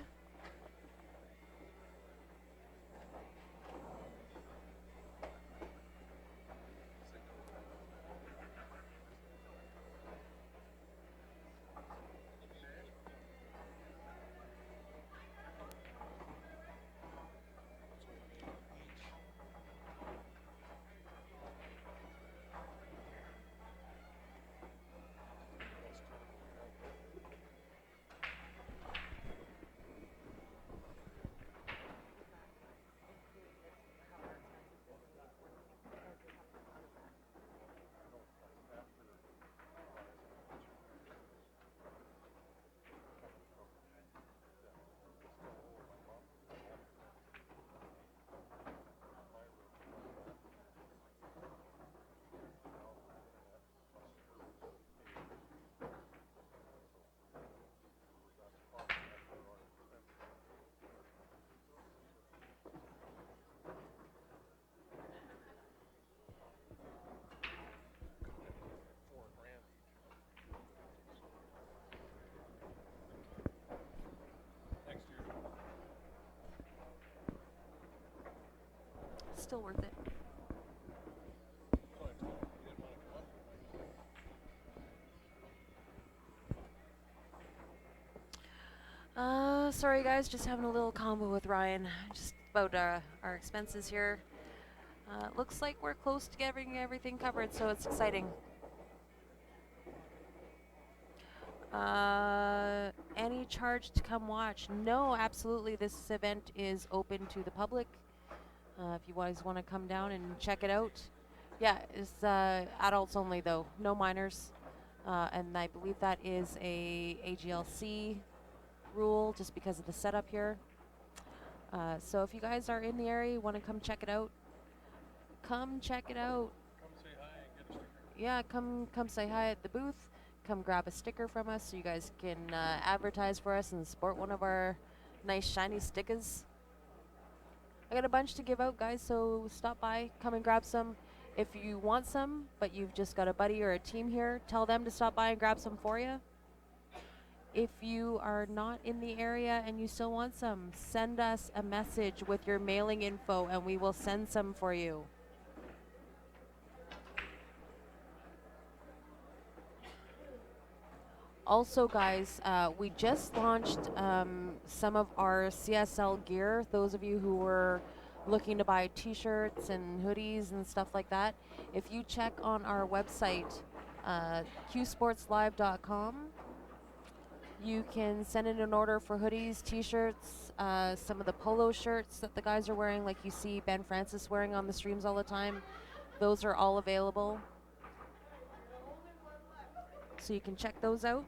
A: Still worth it. Sorry guys, just having a little combo with Ryan, just about our expenses here. Looks like we're close to getting everything covered, so it's exciting. Any charge to come watch? No, absolutely. This event is open to the public. If you guys want to come down and check it out. Yeah, it's adults only though, no minors. And I believe that is a AGLC rule just because of the setup here. So if you guys are in the area, want to come check it out, come check it out.
D: Come say hi and get a sticker.
A: Yeah, come say hi at the booth. Come grab a sticker from us so you guys can advertise for us and sport one of our nice shiny stickers. I got a bunch to give out, guys, so stop by, come and grab some. If you want some, but you've just got a buddy or a team here, tell them to stop by and grab some for you. If you are not in the area and you still want some, send us a message with your mailing info and we will send some for you. Also, guys, we just launched some of our CSL gear. Those of you who were looking to buy t-shirts and hoodies and stuff like that, if you check on our website, qsportslive.com, you can send in an order for hoodies, t-shirts, some of the polo shirts that the guys are wearing, like you see Ben Francis wearing on the streams all the time. Those are all available. So you can check those out.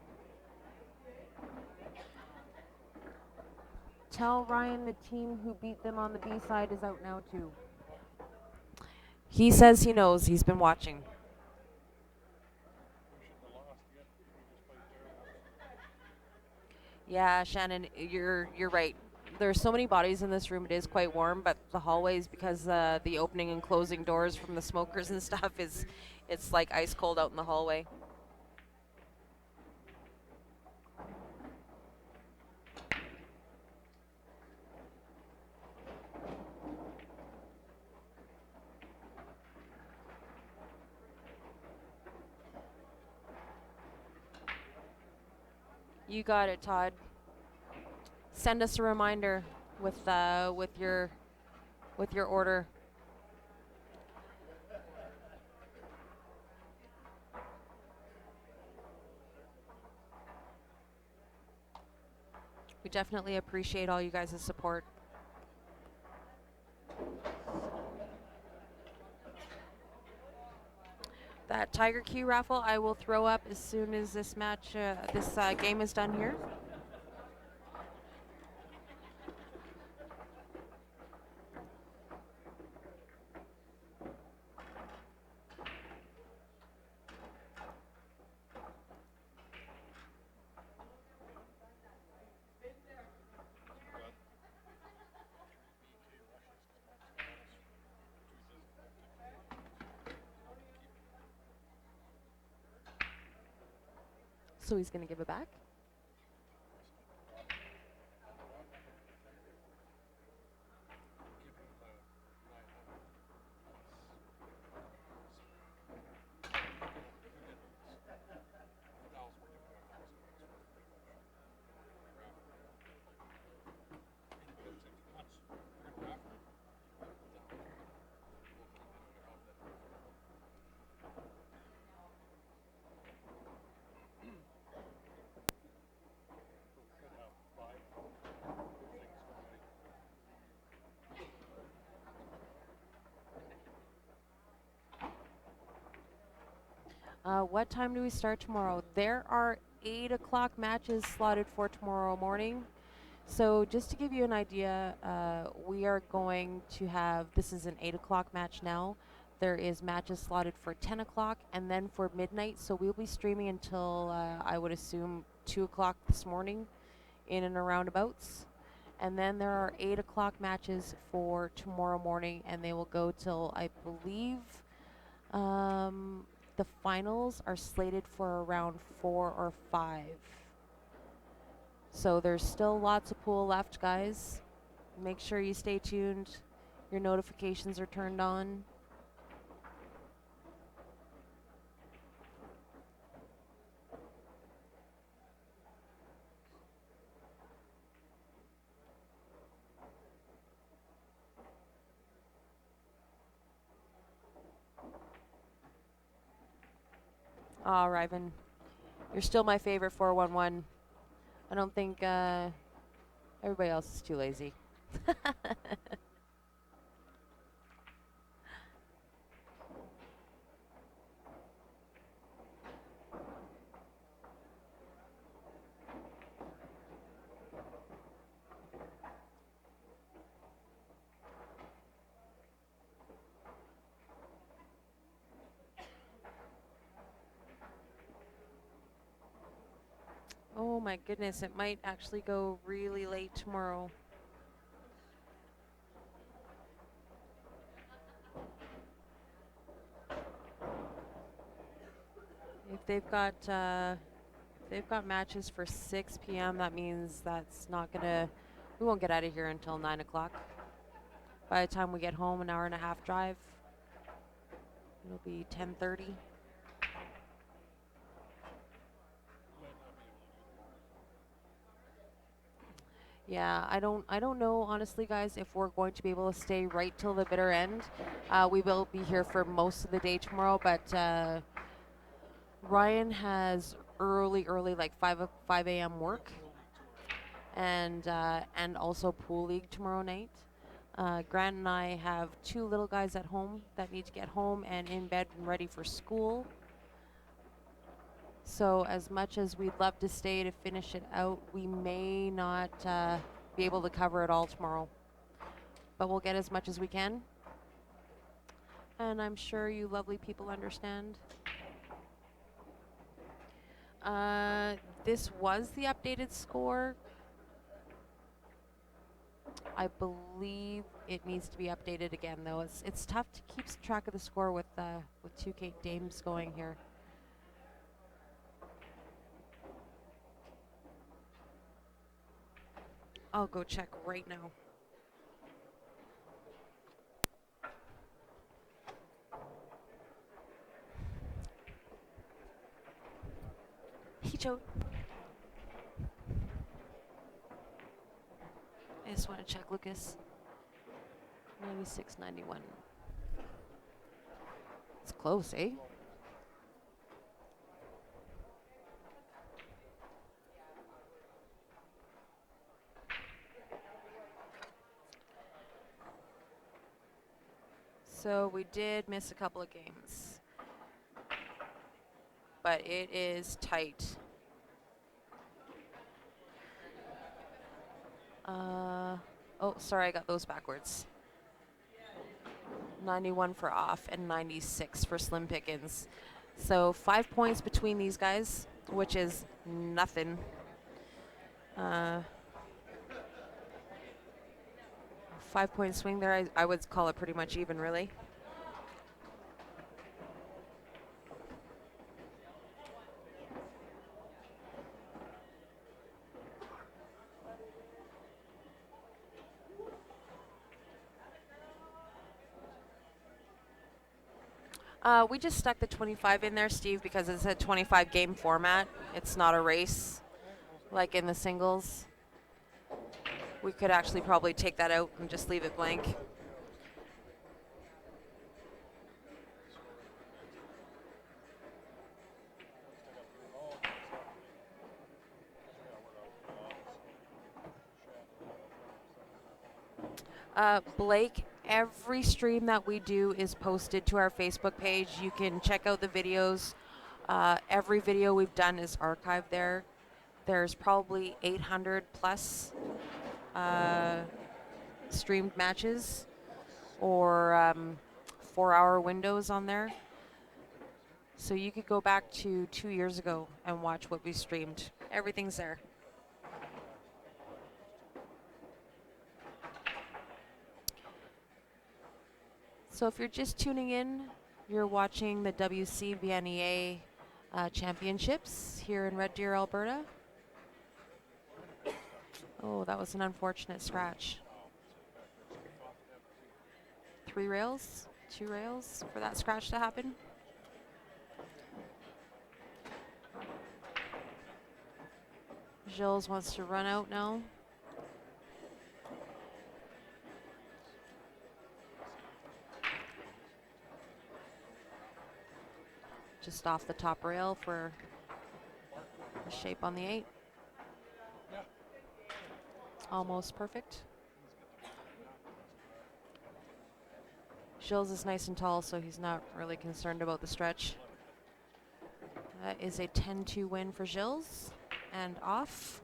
A: Tell Ryan the team who beat them on the B side is out now too. He says he knows. He's been watching.
D: We shouldn't have lost yet. We just played terrible.
A: Yeah, Shannon, you're right. There's so many bodies in this room. It is quite warm, but the hallways, because the opening and closing doors from the smokers and stuff it's like ice cold out in the hallway. You got it, Todd. Send us a reminder with your order. We definitely appreciate all you guys' support. That Tiger Key raffle I will throw up as soon as this match, this game is done here. So he's gonna give it back? What time do we start tomorrow? There are 8 o'clock matches slotted for tomorrow morning. So just to give you an idea, we are going to have, this is an 8 o'clock match now. There is matches slotted for 10 o'clock and then for midnight. So we'll be streaming until, I would assume, 2 o'clock this morning in and around abouts. And then there are 8 o'clock matches for tomorrow morning, and they will go till, I believe, the finals are slated for around 4 or 5. So there's still lots of pool left, guys. Make sure you stay tuned. Your notifications are turned on. Aw, Ryvan, you're still my favorite 411. I don't think everybody else is too lazy. Oh my goodness, it might actually go really late tomorrow. If they've got matches for 6 p.m., that means that's not gonna. We won't get out of here until 9 o'clock. By the time we get home, an hour and a half drive. It'll be 10:30. Yeah, I don't know honestly, guys, if we're going to be able to stay right till the bitter end. We will be here for most of the day tomorrow, but Ryan has early, like 5 a.m. work, and also pool league tomorrow night. Grant and I have 2 little guys at home that need to get home and in bed and ready for school. So as much as we'd love to stay to finish it out, we may not be able to cover it all tomorrow. But we'll get as much as we can. And I'm sure you lovely people understand. This was the updated score. I believe it needs to be updated again, though. It's tough to keep track of the score with 2K Dames going here. I'll go check right now. Hey, Joe. I just want to check, Lucas. 96-91. It's close, eh? So we did miss a couple of games, but it is tight. Oh, sorry, I got those backwards. 91 for Off and 96 for Slim Pickens. So 5 points between these guys, which is nothing. 5-point swing there. I would call it pretty much even, really. We just stuck the 25 in there, Steve, because it's a 25 game format. It's not a race like in the singles. We could actually probably take that out and just leave it blank. Blake, every stream that we do is posted to our Facebook page. You can check out the videos Every video we've done is archived there. There's probably 800 plus streamed matches or 4-hour windows on there. So you could go back to 2 years ago and watch what we streamed. Everything's there. So if you're just tuning in, you're watching the WC VNEA Championships here in Red Deer, Alberta. Oh, that was an unfortunate scratch. 3 rails, 2 rails for that scratch to happen. Gilles wants to run out now. Just off the top rail for the shape on the 8. Almost perfect. Gilles is nice and tall, so he's not really concerned about the stretch. That is a 10-2 win for Gilles. And off.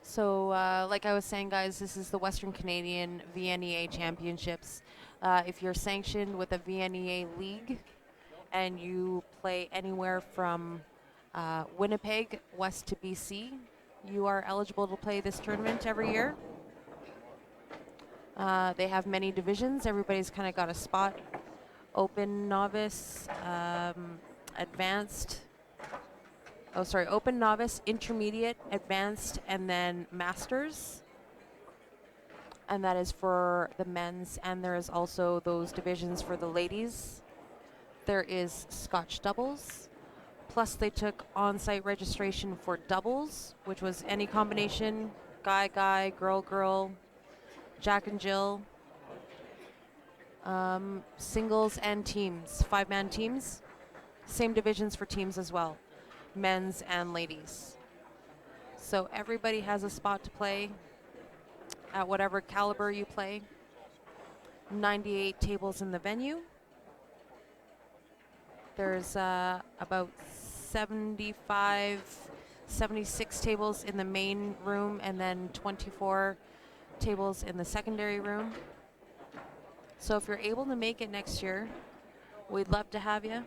A: So, like I was saying, guys, this is the Western Canadian VNEA Championships. If you're sanctioned with a VNEA league and you play anywhere from Winnipeg west to BC, you are eligible to play this tournament every year. They have many divisions. Everybody's kind of got a spot. Open, novice, advanced. Oh, sorry, open, novice, intermediate, advanced, and then masters. And that is for the men's, and there is also those divisions for the ladies. There is Scotch doubles, plus they took on-site registration for doubles, which was any combination, guy, girl, Jack and Jill. Singles and teams, 5-man teams. Same divisions for teams as well, men's and ladies. So everybody has a spot to play at whatever caliber you play. 98 tables in the venue. There's about 75, 76 tables in the main room, and then 24 tables in the secondary room. So if you're able to make it next year, we'd love to have you.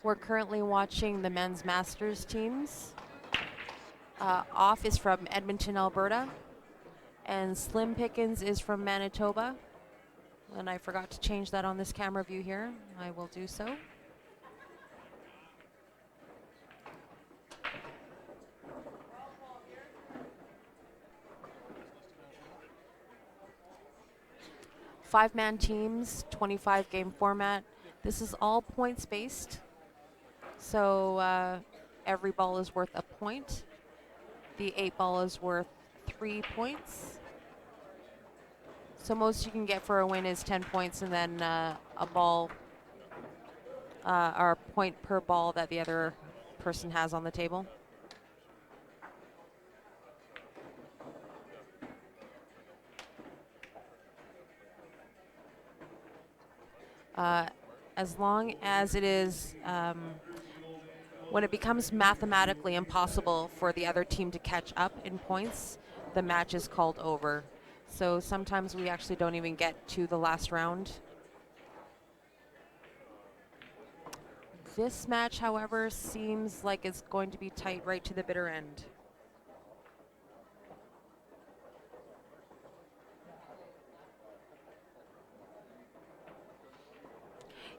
A: We're currently watching the men's masters teams. Off is from Edmonton, Alberta, and Slim Pickens is from Manitoba. And I forgot to change that on this camera view here. I will do so. Five-man teams, 25 game format. This is all points based. So every ball is worth a point. The 8 ball is worth 3 points. So most you can get for a win is 10 points, and then a ball, or a point per ball that the other person has on the table. As long as it is, when it becomes mathematically impossible for the other team to catch up in points, the match is called over. So sometimes we actually don't even get to the last round. This match, however, seems like it's going to be tight right to the bitter end.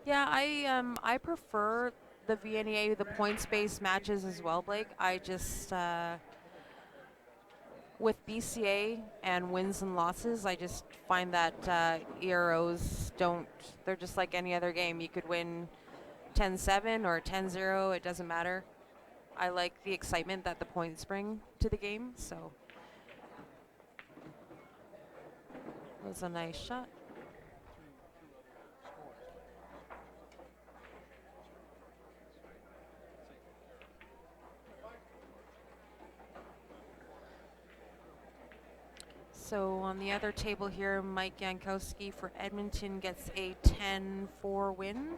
A: Yeah, I prefer the VNEA, the points-based matches as well, Blake. I just with BCA and wins and losses, I just find that EROs don't, they're just like any other game. You could win 10-7 or 10-0, it doesn't matter. I like the excitement that the points bring to the game, so it was a nice shot. So on the other table here, Mike Yankowski for Edmonton gets a 10-4 win.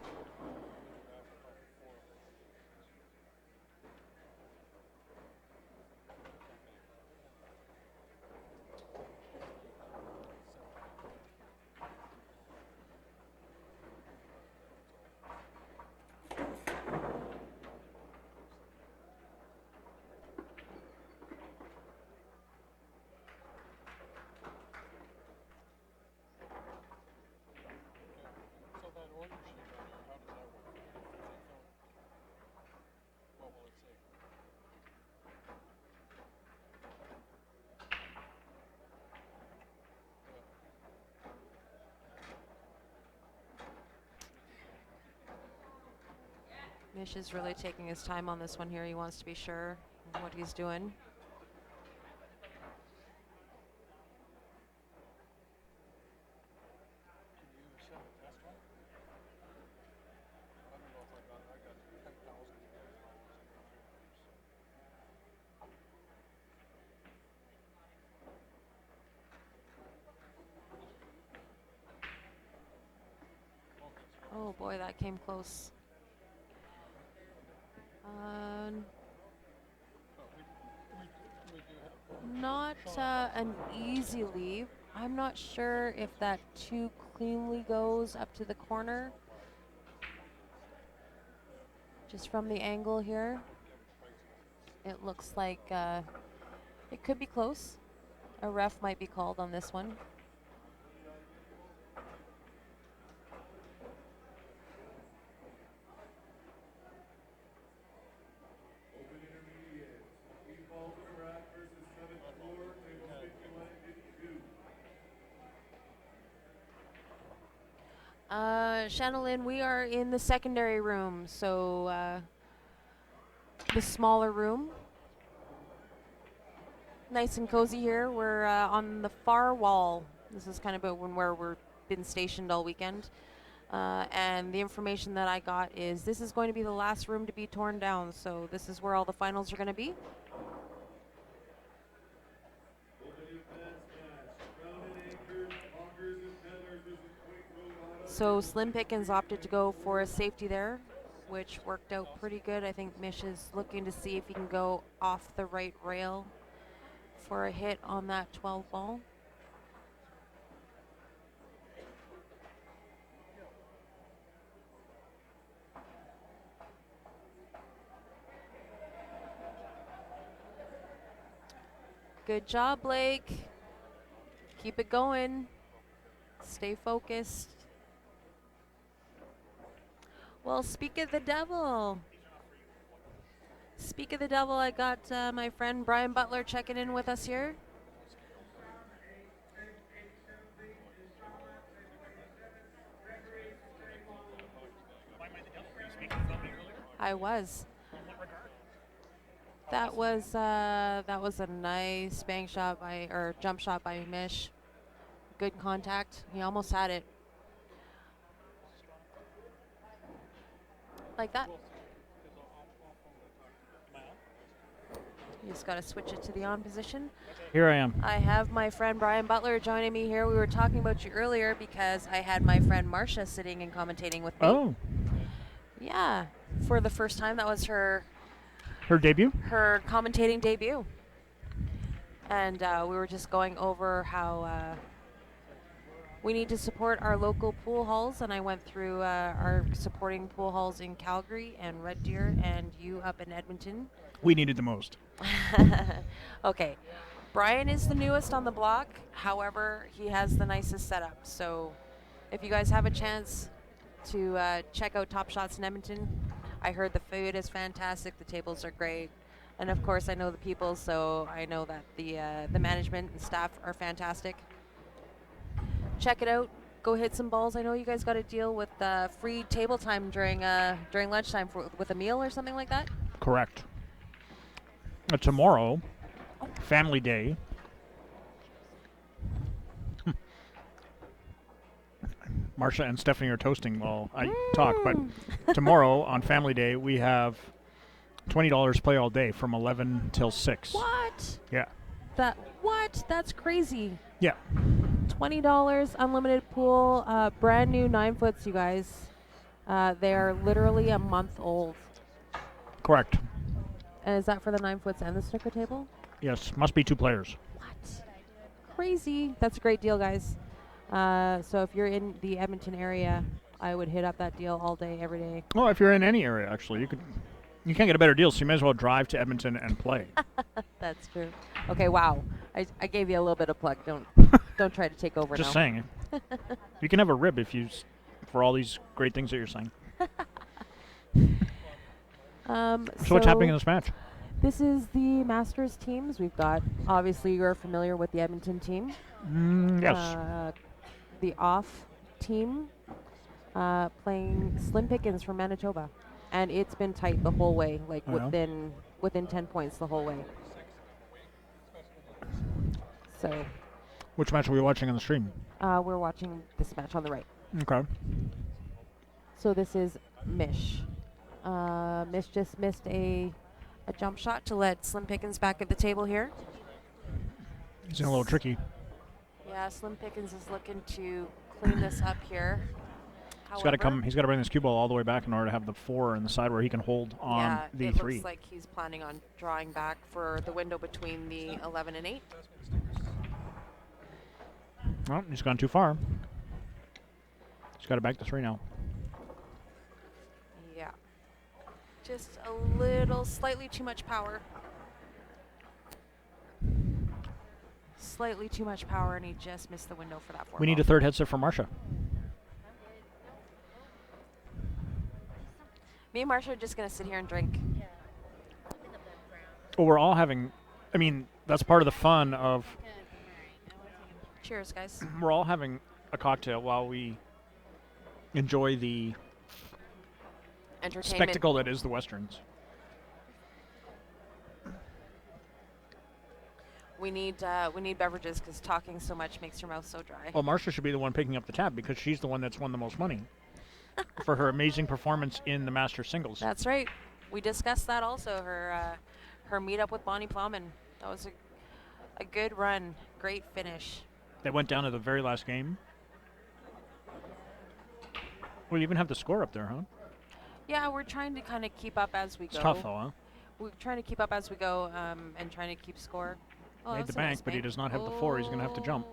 D: So that order sheet on here, how does that work? What will it say?
A: Mish is really taking his time on this one here. He wants to be sure what he's doing.
D: Can you send a test one? I don't know if I got 10,000 emails when I was in the
A: Oh boy, that came close. Not an easy leave. I'm not sure if that too cleanly goes up to the corner. Just from the angle here, it looks like it could be close. A ref might be called on this one. Chanelin, we are in the secondary room, so the smaller room. Nice and cozy here. We're on the far wall. This is kind of where we've been stationed all weekend. And the information that I got is this is going to be the last room to be torn down, so this is where all the finals are going to be. So Slim Pickens opted to go for a safety there, which worked out pretty good. I think Mish is looking to see if he can go off the right rail for a hit on that 12 ball. Good job, Blake. Keep it going. Stay focused. Well, speak of the devil. Speak of the devil, I got my friend Brian Butler checking in with us here. I was. That was a nice bang shot or jump shot by Mish. Good contact. He almost had it. Like that. You just got to switch it to the on position.
E: Here I am.
A: I have my friend Brian Butler joining me here. We were talking about you earlier because I had my friend Marcia sitting and commentating with me.
E: Oh.
A: Yeah, for the first time. That was her
E: debut?
A: Her commentating debut. And we were just going over how we need to support our local pool halls, and I went through our supporting pool halls in Calgary and Red Deer and you up in Edmonton.
E: We needed the most.
A: Okay. Brian is the newest on the block. However, he has the nicest setup. So if you guys have a chance to check out Top Shots in Edmonton, I heard the food is fantastic. The tables are great. And of course, I know the people, so I know that the management and staff are fantastic. Check it out. Go hit some balls. I know you guys got a deal with free table time during lunchtime with a meal or something like that.
E: Correct. Tomorrow, Family Day. Marsha and Stephanie are toasting while I talk, but tomorrow on Family Day we have $20 play all day from 11 till 6.
A: What?
E: Yeah.
A: What? That's crazy.
E: Yeah.
A: $20 unlimited pool, brand new 9-foots, you guys. They are literally a month old.
E: Correct.
A: And is that for the 9-foots and the snooker table?
E: Yes. Must be 2 players.
A: What? Crazy. That's a great deal, guys. So if you're in the Edmonton area, I would hit up that deal all day, every day.
E: Well, if you're in any area, actually, you can't get a better deal, so you may as well drive to Edmonton and play.
A: That's true. Okay, wow. I gave you a little bit of plug. Don't try to take over
E: Just
A: now.
E: saying. You can have a rib for all these great things that you're saying. So what's happening in this match?
A: This is the Masters teams. We've got, obviously, you're familiar with the Edmonton team.
E: Yes.
A: The off team playing Slim Pickens from Manitoba. And it's been tight the whole way, like within 10 points the whole way. So
E: Which match are we watching on the stream?
A: we're watching this match on the right.
E: Okay.
A: So this is Mish. Mish just missed a jump shot to let Slim Pickens back at the table here.
E: He's in a little tricky.
A: Yeah, Slim Pickens is looking to clean this up here.
E: He's got to come. He's got to bring this cue ball all the way back in order to have the 4 in the side where he can hold on the
A: it
E: 3.
A: looks like he's planning on drawing back for the window between the 11 and 8.
E: Well, he's gone too far. He's got to back to 3 now.
A: Yeah. Just a little, slightly too much power. Slightly too much power, and he just missed the window for that 4
E: We need a third headset for Marsha.
A: Me and Marsha are just going to sit here and drink.
E: Well, we're all having. I mean, that's part of the fun of.
A: Cheers, guys.
E: We're all having a cocktail while we enjoy the
A: Entertainment.
E: spectacle that is the Westerns.
A: We need beverages because talking so much makes your mouth so dry.
E: Well, Marsha should be the one picking up the tab because she's the one that's won the most money for her amazing performance in the Masters singles.
A: That's right. We discussed that also. Her meetup with Bonnie Plowman. That was a good run. Great finish.
E: They went down to the very last game. We even have the score up there, huh?
A: Yeah, we're trying to kind of keep up as we
E: It's
A: go.
E: tough, though, huh?
A: We're trying to keep up as we go and trying to keep score. Oh,
E: Made
A: that's
E: the
A: a
E: bank,
A: nice
E: but he
A: bank.
E: does not have the 4. He's going to have to jump.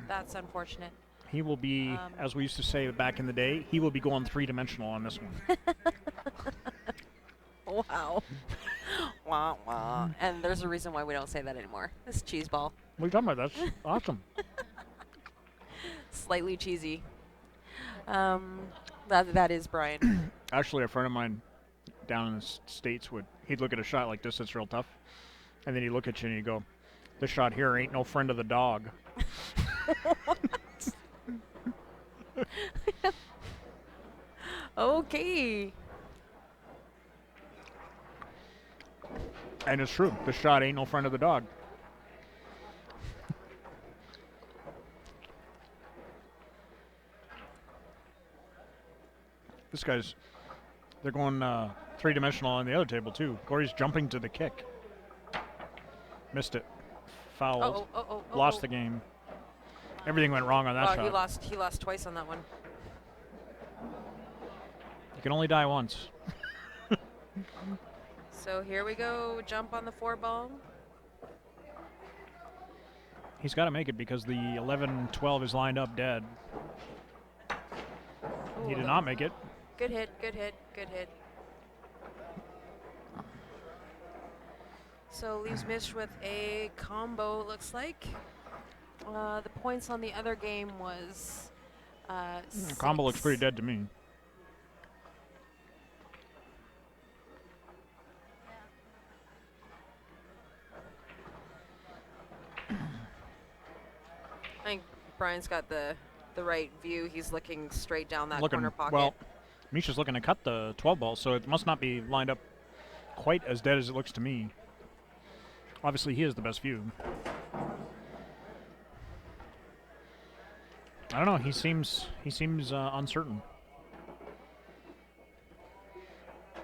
A: That's unfortunate.
E: He will be, as we used to say back in the day, he will be going 3-dimensional on this one.
A: Wow. Wah, wah. And there's a reason why we don't say that anymore. This cheese ball.
E: What are you talking about? That's awesome.
A: Slightly cheesy. That is Brian.
E: Actually, a friend of mine down in the States he'd look at a shot like this that's real tough, and then he'd look at you and he'd go, "This shot here ain't no friend of the dog."
A: Okay.
E: And it's true. This shot ain't no friend of the dog. They're going 3-dimensional on the other table, too. Corey's jumping to the kick. Missed it. Fouled. Lost the game. Everything went wrong on that shot.
A: He lost twice on that one.
E: You can only die once.
A: So here we go. Jump on the 4 ball.
E: He's got to make it because the 11-12 is lined up dead. He did not make it.
A: Good hit, good hit, good hit. So leaves Mish with a combo, it looks like. The points on the other game was
E: Combo looks pretty dead to me.
A: Brian's got the right view. He's looking straight down that
E: looking
A: corner pocket.
E: well. Misha's looking to cut the 12 ball, so it must not be lined up quite as dead as it looks to me. Obviously, he has the best view. I don't know. He seems uncertain.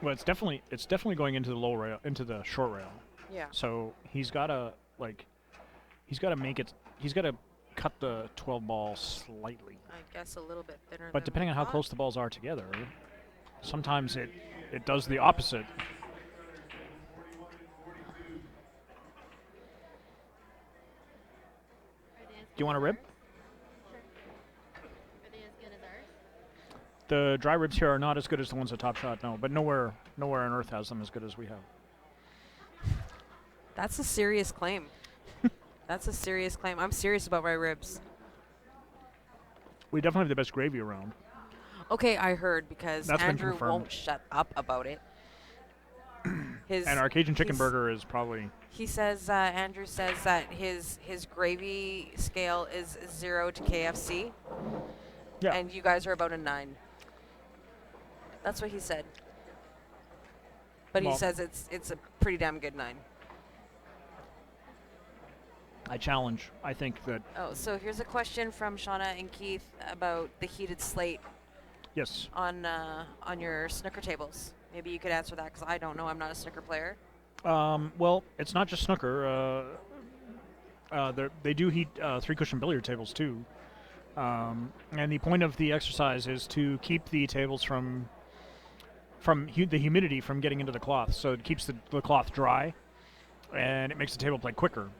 E: Well, it's definitely going into the low rail, into the short rail.
A: Yeah.
E: So he's got to make it. He's got to cut the 12 ball slightly.
A: I guess a little bit thinner.
E: But
A: than
E: depending
A: we
E: on how
A: thought.
E: close the balls are together, sometimes it does the opposite. Do you want a rib?
B: Are they as good as ours?
E: The dry ribs here are not as good as the ones at Top Shot, no. But nowhere on earth has them as good as we have.
A: That's a serious claim. That's a serious claim. I'm serious about my ribs.
E: We definitely have the best gravy around.
A: Okay, I heard because
E: That's been
A: Andrew
E: confirmed.
A: won't shut up about it.
E: And our Cajun chicken
A: his-
E: burger is probably...
A: He says, Andrew says that his gravy scale is 0 to KFC,
E: Yeah.
A: and you guys are about a 9. That's what he said. But
E: Well-
A: he says it's a pretty damn good 9.
E: I challenge. I think that...
A: Oh, so here's a question from Shauna and Keith about the heated slate
E: Yes.
A: on your snooker tables. Maybe you could answer that because I don't know. I'm not a snooker player.
E: Well, it's not just snooker. They do heat 3-cushion billiard tables, too. And the point of the exercise is to keep the tables from the humidity from getting into the cloth. So it keeps the cloth dry, and it makes the table play quicker.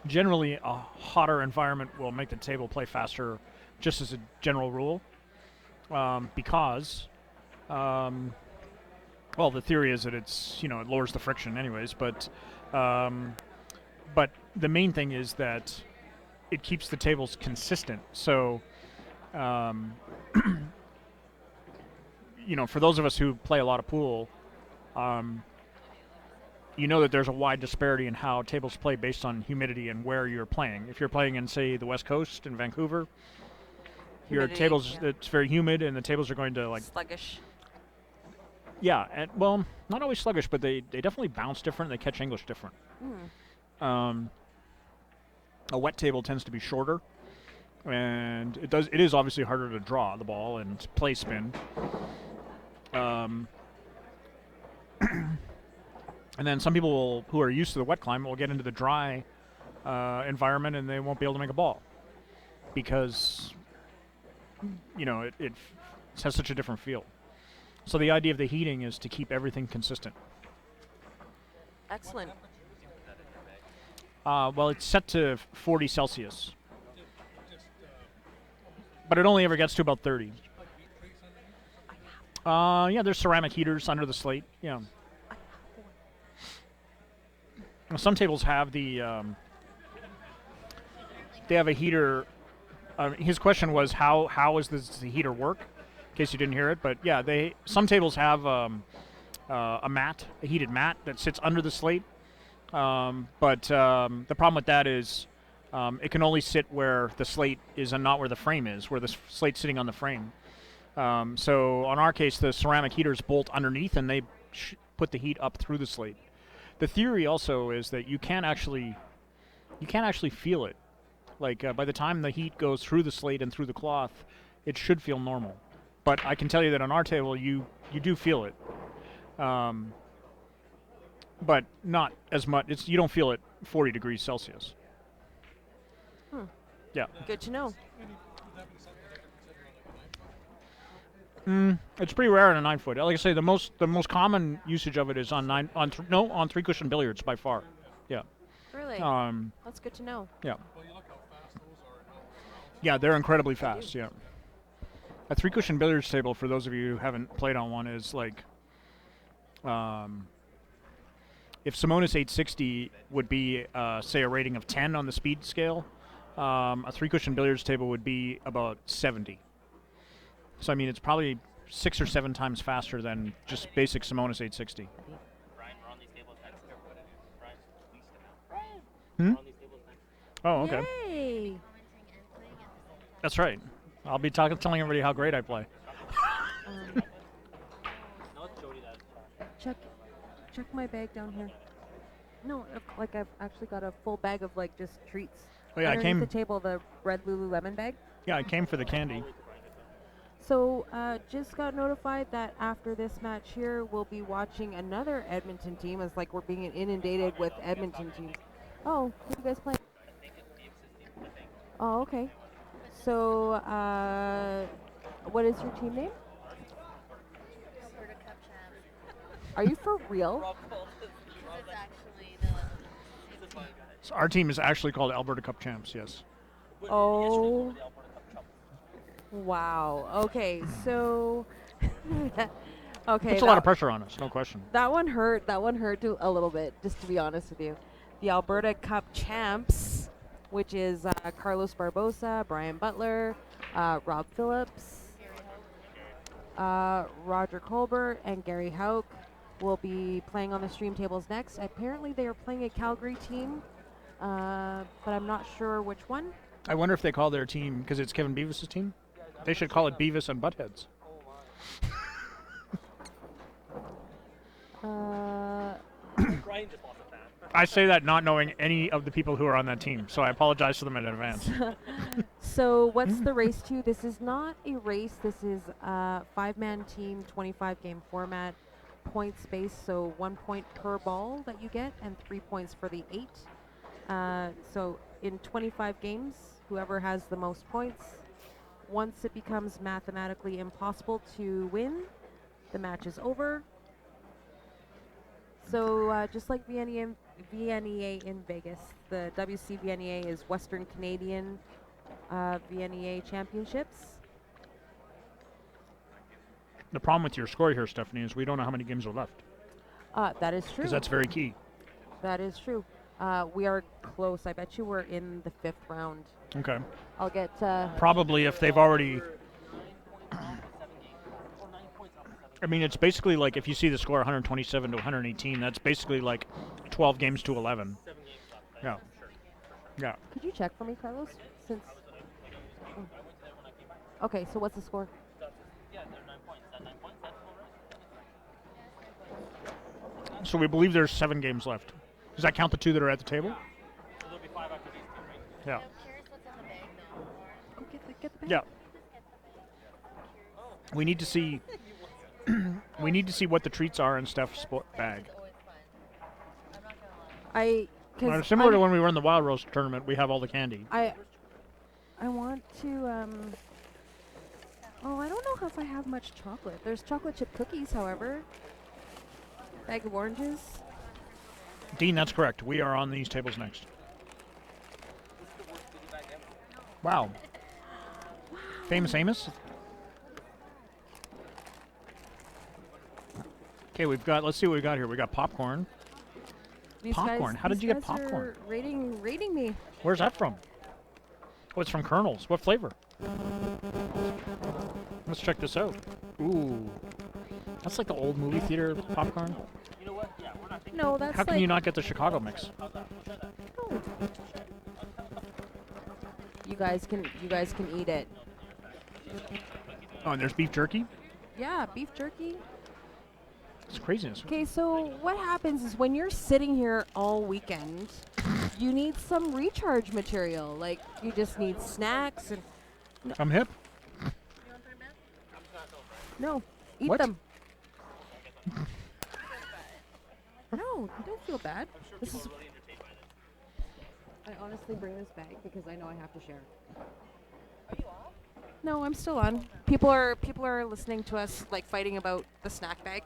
E: Generally, a hotter environment will make the table play faster, just as a general rule, because, well, the theory is that it lowers the friction, anyways. But the main thing is that it keeps the tables consistent. So, for those of us who play a lot of pool, you know that there's a wide disparity in how tables play based on humidity and where you're playing. If you're playing in, say, the West Coast in Vancouver, your
A: Humidity,
E: tables,
A: yeah.
E: it's very humid, and the tables are going to,
A: Sluggish.
E: yeah, and, well, not always sluggish, but they definitely bounce different, they catch English different. A wet table tends to be shorter, and it is obviously harder to draw the ball and play spin. And then some people who are used to the wet climate will get into the dry environment and they won't be able to make a ball because, it has such a different feel. So the idea of the heating is to keep everything consistent.
A: Excellent.
E: Well, it's set to 40 Celsius. But it only ever gets to about 30. Yeah, there's ceramic heaters under the slate. Yeah. Some tables have they have a heater. His question was how does the heater work? In case you didn't hear it, but yeah, some tables have a heated mat that sits under the slate. But the problem with that is it can only sit where the slate is and not where the frame is, where the slate's sitting on the frame. So on our case, the ceramic heaters bolt underneath and they put the heat up through the slate. The theory also is that you can't actually feel it. Like by the time the heat goes through the slate and through the cloth, it should feel normal. But I can tell you that on our table, you do feel it, but not as much. You don't feel it 40 degrees Celsius. Yeah.
A: Good to know.
E: It's pretty rare on a 9-foot. Like I say, the most common usage of it is on 3-cushion billiards by far. Yeah.
A: Really? That's good to know.
E: Yeah.
D: Well, you look how fast those are now.
E: Yeah, they're incredibly fast. Yeah. A 3-cushion billiards table, for those of you who haven't played on one, is like, if Simonis 860 would be, say, a rating of 10 on the speed scale, a 3-cushion billiards table would be about 70. So, I mean, it's probably 6 or 7 times faster than just basic Simonis 860.
C: Brian, we're on these tables next year. Brian's leased them out.
E: Hmm?
C: We're on these tables next year.
E: Oh, okay.
A: Yay!
E: That's right. I'll be telling everybody how great I play.
A: Check my bag down here. No, like I've actually got a full bag of like just treats.
E: Oh yeah,
A: Underneath the table, the red Lululemon bag.
E: I came for the candy.
A: So, just got notified that after this match here, we'll be watching another Edmonton team. It's like we're being inundated with Edmonton teams. Oh, who you guys playing? Oh, okay. So, what is your team name?
B: Alberta Cup champs.
A: Are you for real?
B: It's actually the
E: So our team is actually called Alberta Cup Champs. Yes.
A: Oh. Wow. Okay, so. Okay.
E: Puts a lot of pressure on us, no question.
A: That one hurt. That one hurt a little bit, just to be honest with you. The Alberta Cup champs, which is Carlos Barbosa, Brian Butler, Rob Phillips, Roger Colbert, and Gary Hauk will be playing on the stream tables next. Apparently, they are playing a Calgary team, but I'm not sure which one.
E: I wonder if they call their team, because it's Kevin Beavis' team, they should call it Beavis and Buttheads. I say that not knowing any of the people who are on that team, so I apologize to them in advance.
A: So what's the race to? This is not a race. This is a 5-man team, 25-game format, points based, so 1 point per ball that you get, and 3 points for the 8. So in 25 games, whoever has the most points, once it becomes mathematically impossible to win, the match is over. So just like VNEA in Vegas, the WC VNEA is Western Canadian VNEA Championships.
E: The problem with your score here, Stephanie, is we don't know how many games are left.
A: That is true.
E: Because that's very key.
A: That is true. We are close. I bet you we're in the 5th round.
E: Okay.
A: I'll get...
E: Probably if they've already... I mean, it's basically like if you see the score 127 to 118, that's basically like 12 games to 11. Yeah. Yeah.
A: Could you check for me, Carlos? Since... Okay, so what's the score?
E: So we believe there's 7 games left. Does that count the 2 that are at the table? Yeah.
A: Go get the bag.
E: Yeah. We need to see. We need to see what the treats are in Steph's bag. Similar to when we were in the Wild Roast tournament, we have all the candy.
A: I want to. Oh, I don't know if I have much chocolate. There's chocolate chip cookies, however. Bag of oranges.
E: Dean, that's correct. We are on these tables next. Wow. Famous Amos? Okay, let's see what we got here. We got popcorn. Popcorn? How did you get popcorn?
A: Rating me.
E: Where's that from? Oh, it's from Colonel's. What flavor? Let's check this out. Ooh. That's like the old movie theater popcorn.
A: No, that's
E: How can you not get the Chicago mix?
A: Oh. You guys can eat it.
E: Oh, and there's beef jerky?
A: Yeah, beef jerky.
E: It's craziness.
A: Okay, so what happens is when you're sitting here all weekend, you need some recharge material. Like, you just need snacks and...
E: I'm hip.
A: No, eat
E: What?
A: them. No, don't feel bad. This is... I honestly bring this bag because I know I have to share. Are you off? No, I'm still on. People are listening to us like fighting about the snack bag.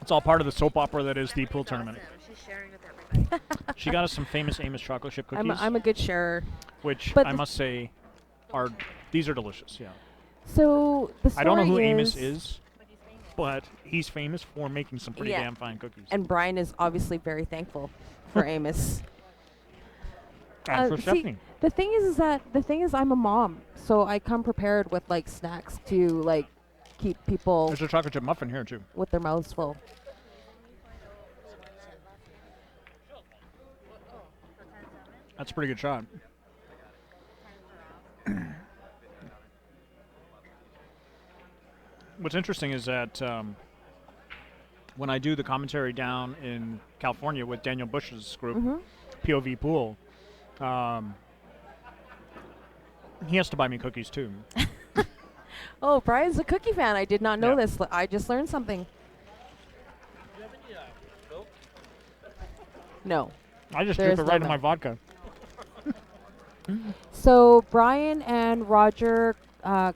E: It's all part of the soap opera that is the pool tournament.
B: She's sharing with everybody.
E: She got us some famous Amos chocolate chip cookies,
A: I'm a good sharer.
E: which
A: but
E: I must say these are delicious. Yeah.
A: So the story
E: I don't know who
A: is,
E: Amos is, but he's famous for making some pretty damn fine cookies.
A: and Brian is obviously very thankful for Amos.
E: And for
A: See,
E: Stephanie.
A: the thing is I'm a mom, so I come prepared with like snacks to like keep people
E: There's a chocolate chip muffin here too.
A: with their mouths full.
E: That's a pretty good shot. What's interesting is that when I do the commentary down in California with Daniel Bush's group, POV Pool, he has to buy me cookies too.
A: Oh, Brian's a cookie fan. I did not know
E: Yeah.
A: this. I just learned something.
D: Do you have any milk?
A: No.
E: I just
A: There's
E: drip it right
A: no
E: in my
A: milk.
E: vodka.
A: So Brian and Roger,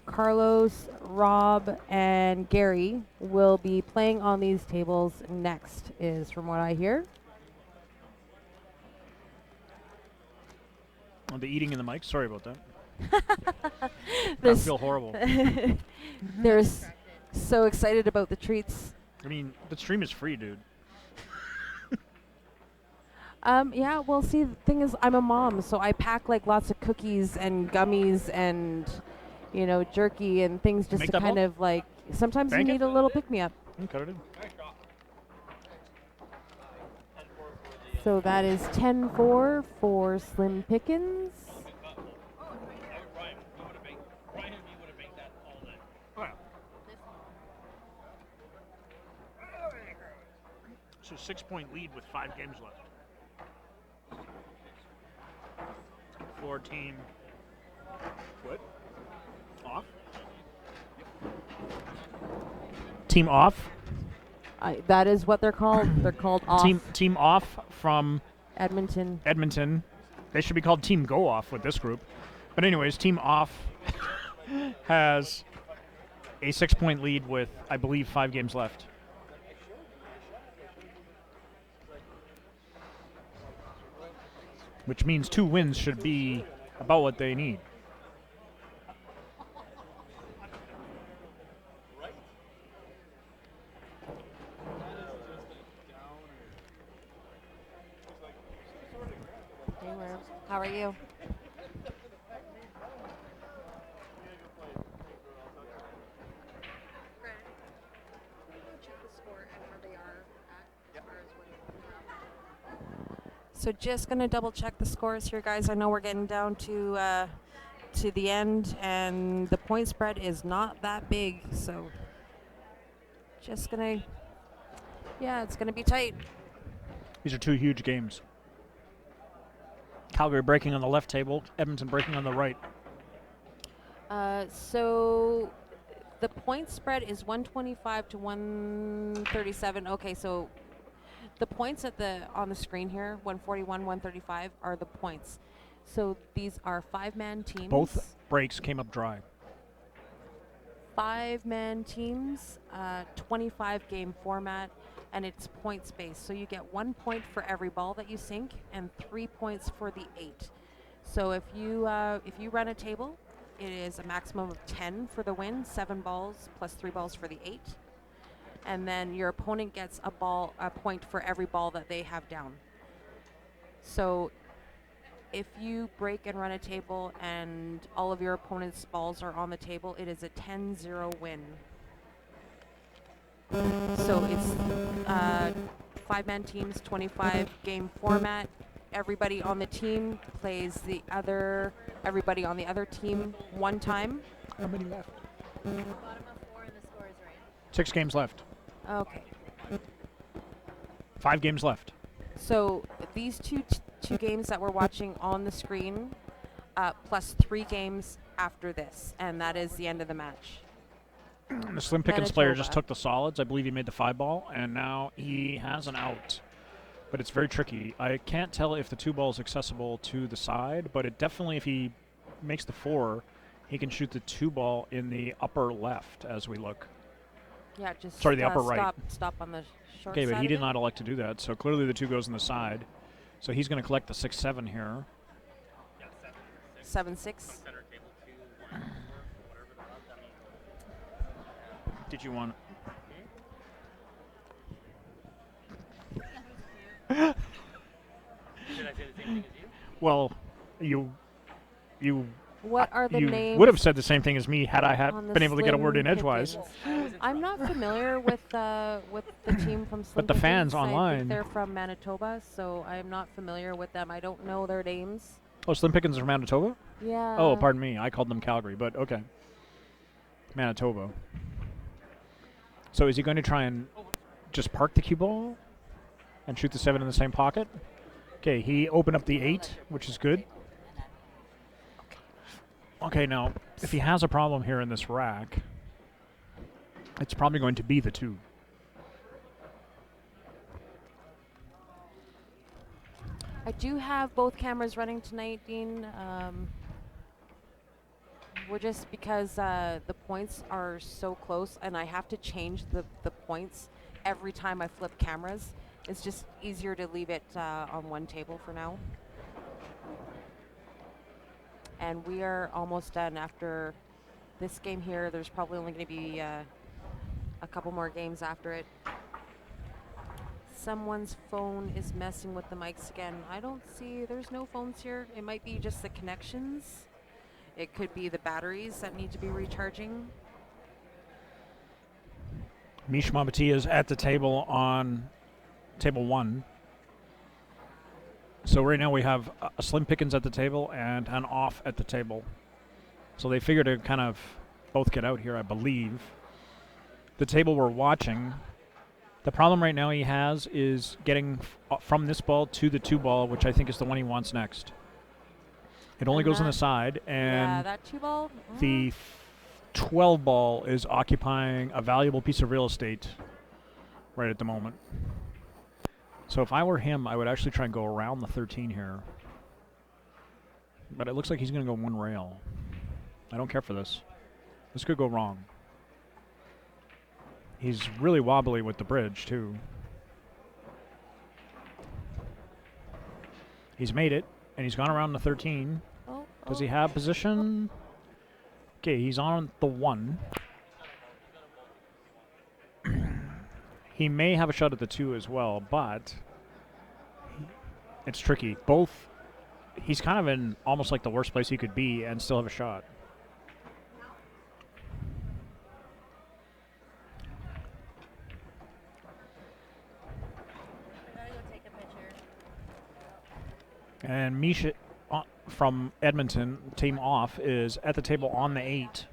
A: Carlos, Rob, and Gary will be playing on these tables next, is from what I hear.
E: Oh, the eating in the mic. Sorry about that. I
A: This-
E: feel horrible.
A: They're so excited about the treats.
E: I mean, the stream is free, dude.
A: Yeah, well, see, the thing is, I'm a mom, so I pack like lots of cookies and gummies and, jerky and things just
E: Make
A: to
E: that
A: kind
E: bulk?
A: of like. Sometimes
E: Bank
A: you
E: it?
A: need a little pick me up.
E: Cut it in.
A: So that is 10-4 for Slim Pickens.
E: So 6-point lead with 5 games left. For team. What? Off? Team off.
A: That is what they're called. They're called off.
E: Team off from
A: Edmonton.
E: Edmonton. They should be called Team Go Off with this group. But anyways, Team Off has a 6-point lead with, I believe, 5 games left. Which means 2 wins should be about what they need.
A: Hey, Merv. How are you? So just gonna double check the scores here, guys. I know we're getting down to the end, and the point spread is not that big. So just gonna, it's gonna be tight.
E: These are 2 huge games. Calgary breaking on the left table, Edmonton breaking on the right.
A: So the point spread is 125 to 137. Okay, so the points on the screen here, 141, 135, are the points. So these are 5-man teams.
E: Both breaks came up dry.
A: 5-man teams, 25-game format, and it's points based. So you get 1 point for every ball that you sink, and 3 points for the 8. So if you run a table, it is a maximum of 10 for the win, 7 balls plus 3 balls for the 8. And then your opponent gets a point for every ball that they have down. So if you break and run a table and all of your opponent's balls are on the table, it is a 10-0 win. So it's 5-man teams, 25-game format. Everybody on the team plays everybody on the other team 1 time.
E: How many left?
B: Bottom of 4 and the score is right.
E: 6 games left.
A: Okay.
E: 5 games left.
A: So these two games that we're watching on the screen, plus 3 games after this, and that is the end of the match.
E: The Slim Pickens player just
A: Manitoba.
E: took the solids. I believe he made the 5 ball, and now he has an out. But it's very tricky. I can't tell if the 2 ball is accessible to the side, but it definitely, if he makes the 4, he can shoot the 2 ball in the upper left as we look.
A: Yeah, just
E: Sorry, the upper right.
A: Stop on the short
E: Okay,
A: side
E: but he
A: of
E: did
A: it.
E: not elect to do that, so clearly the 2 goes in the side. So he's going to collect the 6-7 here.
A: 7-6.
E: Did you want?
F: Did I say the same thing as you?
E: Well, you
A: What are the
E: you
A: names?
E: would have said the same thing as me had I
A: on the
E: been able to get a word in
A: Slim
E: edgewise.
A: Pickens. I'm not familiar with the team from Slim
E: But the fans
A: Pickens. I
E: online-
A: think they're from Manitoba, so I'm not familiar with them. I don't know their names.
E: Oh, Slim Pickens is from Manitoba?
A: Yeah.
E: Oh, pardon me. I called them Calgary, but okay. Manitoba. So is he going to try and just park the cue ball and shoot the 7 in the same pocket? Okay, he opened up the 8, which is good. Okay, now, if he has a problem here in this rack, it's probably going to be the 2.
A: I do have both cameras running tonight, Dean. We're just because the points are so close, and I have to change the points every time I flip cameras. It's just easier to leave it on one table for now. And we are almost done after this game here. There's probably only going to be a couple more games after it. Someone's phone is messing with the mics again. I don't see, there's no phones here. It might be just the connections. It could be the batteries that need to be recharging.
E: Mish Mabati is at the table on table 1. So right now we have a Slim Pickens at the table and an Off at the table. So they figure to kind of both get out here, I believe. The table we're watching, the problem right now he has is getting from this ball to the 2 ball, which I think is the one he wants next. It only goes on the side, and
A: yeah, that 2 ball.
E: the 12 ball is occupying a valuable piece of real estate right at the moment. So if I were him, I would actually try and go around the 13 here. But it looks like he's going to go 1 rail. I don't care for this. This could go wrong. He's really wobbly with the bridge, too. He's made it, and he's gone around the 13. Does he have position? Okay, he's on the 1. He may have a shot at the 2 as well, but it's tricky. Both, he's kind of in almost like the worst place he could be and still have a shot. And Misha from Edmonton, team Off, is at the table on the 8.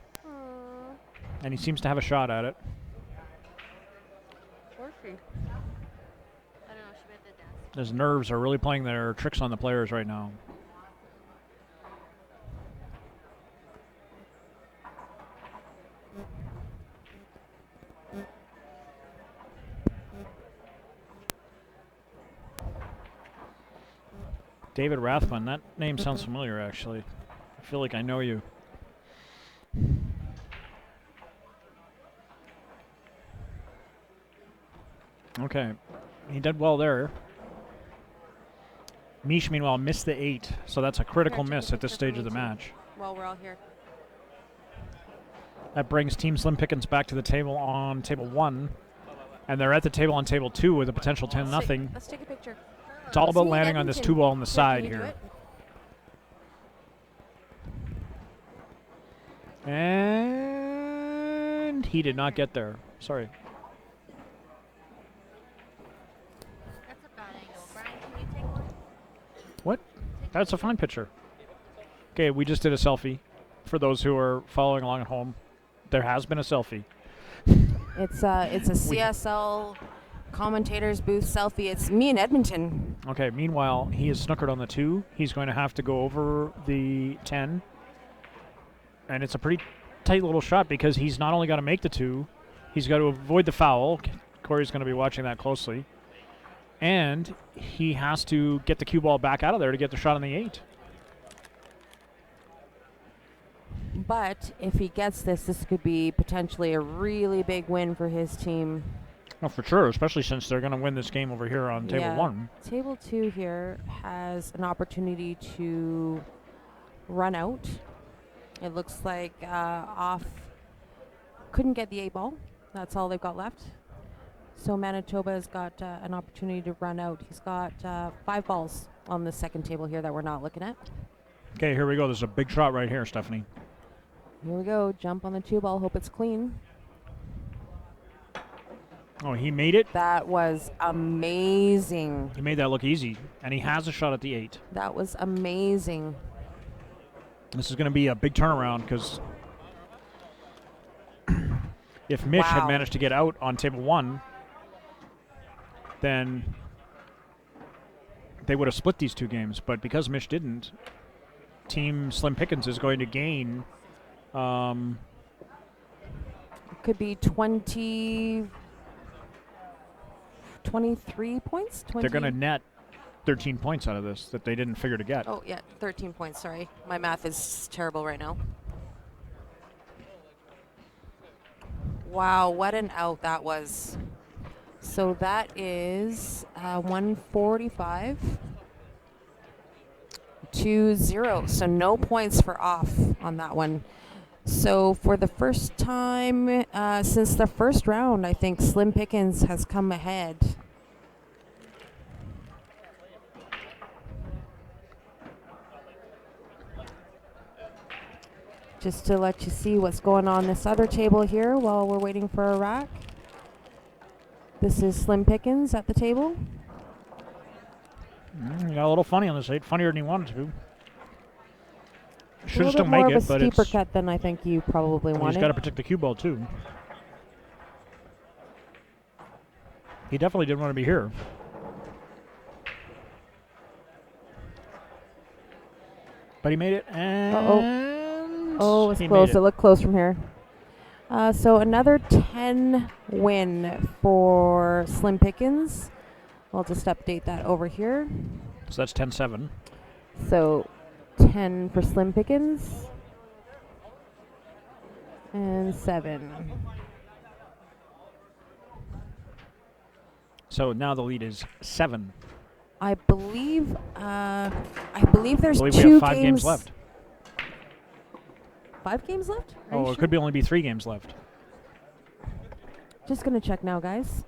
E: And he seems to have a shot at it.
B: Or free. I don't know. She made the dance.
E: His nerves are really playing their tricks on the players right now. David Rathbun, that name sounds familiar, actually. I feel like I know you. Okay, he did well there. Mish, meanwhile, missed the 8, so that's a critical miss at this stage of the match.
A: Well, we're all here.
E: That brings Team Slim Pickens back to the table on table 1, and they're at the table on table 2 with a potential 10-0.
A: Let's take a picture.
E: It's all about
A: See,
E: landing on this
A: Edmonton.
E: 2 ball on the side
A: Can you do
E: here.
A: it?
E: And he did not get there. Sorry.
B: That's a bad angle. Brian, can you take one?
E: What? That's a fine picture. Okay, we just did a selfie. For those who are following along at home, there has been a selfie.
A: It's a CSL commentators booth selfie. It's me in Edmonton.
E: Okay, meanwhile, he is snookered on the 2. He's going to have to go over the 10. And it's a pretty tight little shot because he's not only got to make the 2, he's got to avoid the foul. Corey's going to be watching that closely. And he has to get the cue ball back out of there to get the shot on the 8.
A: But if he gets this could be potentially a really big win for his team.
E: Oh, for sure, especially since they're going to win this game over here on table 1.
A: Table 2 here has an opportunity to run out. It looks like Off couldn't get the 8 ball. That's all they've got left. So Manitoba has got an opportunity to run out. He's got 5 balls on the second table here that we're not looking at.
E: Okay, here we go. There's a big shot right here, Stephanie.
A: Here we go. Jump on the 2 ball. Hope it's clean.
E: Oh, he made it.
A: That was amazing.
E: He made that look easy, and he has a shot at the 8.
A: That was amazing.
E: This is going to be a big turnaround because If Mish had
A: Wow.
E: managed to get out on table 1, then they would have split these 2 games. But because Mish didn't, Team Slim Pickens is going to gain.
A: Could be 23 points?
E: They're going to net 13 points out of this that they didn't figure to get.
A: Oh, yeah, 13 points. Sorry. My math is terrible right now. Wow, what an out that was. So that is 145 to 0. So no points for off on that one. So for the first time since the first round, I think Slim Pickens has come ahead. Just to let you see what's going on this other table here while we're waiting for a rack. This is Slim Pickens at the table.
E: He got a little funny on this 8, funnier than he wanted to. Should
A: A little
E: still
A: bit
E: make
A: more
E: it,
A: of a
E: but
A: steeper
E: it's
A: cut than I think you probably
E: he's
A: wanted.
E: got to protect the cue ball too. He definitely didn't want to be here. But he made it, and
A: Oh, it was
E: he
A: close.
E: made
A: It looked close from here. So another 10 win for Slim Pickens. I'll just update that over here.
E: So that's 10-7.
A: So 10 for Slim Pickens. And 7.
E: So now the lead is 7.
A: I believe there's
E: I believe
A: two
E: we have 5 games left.
A: 5 games left? Are you
E: Oh, it
A: sure?
E: could be only be 3 games left.
A: Just gonna check now, guys.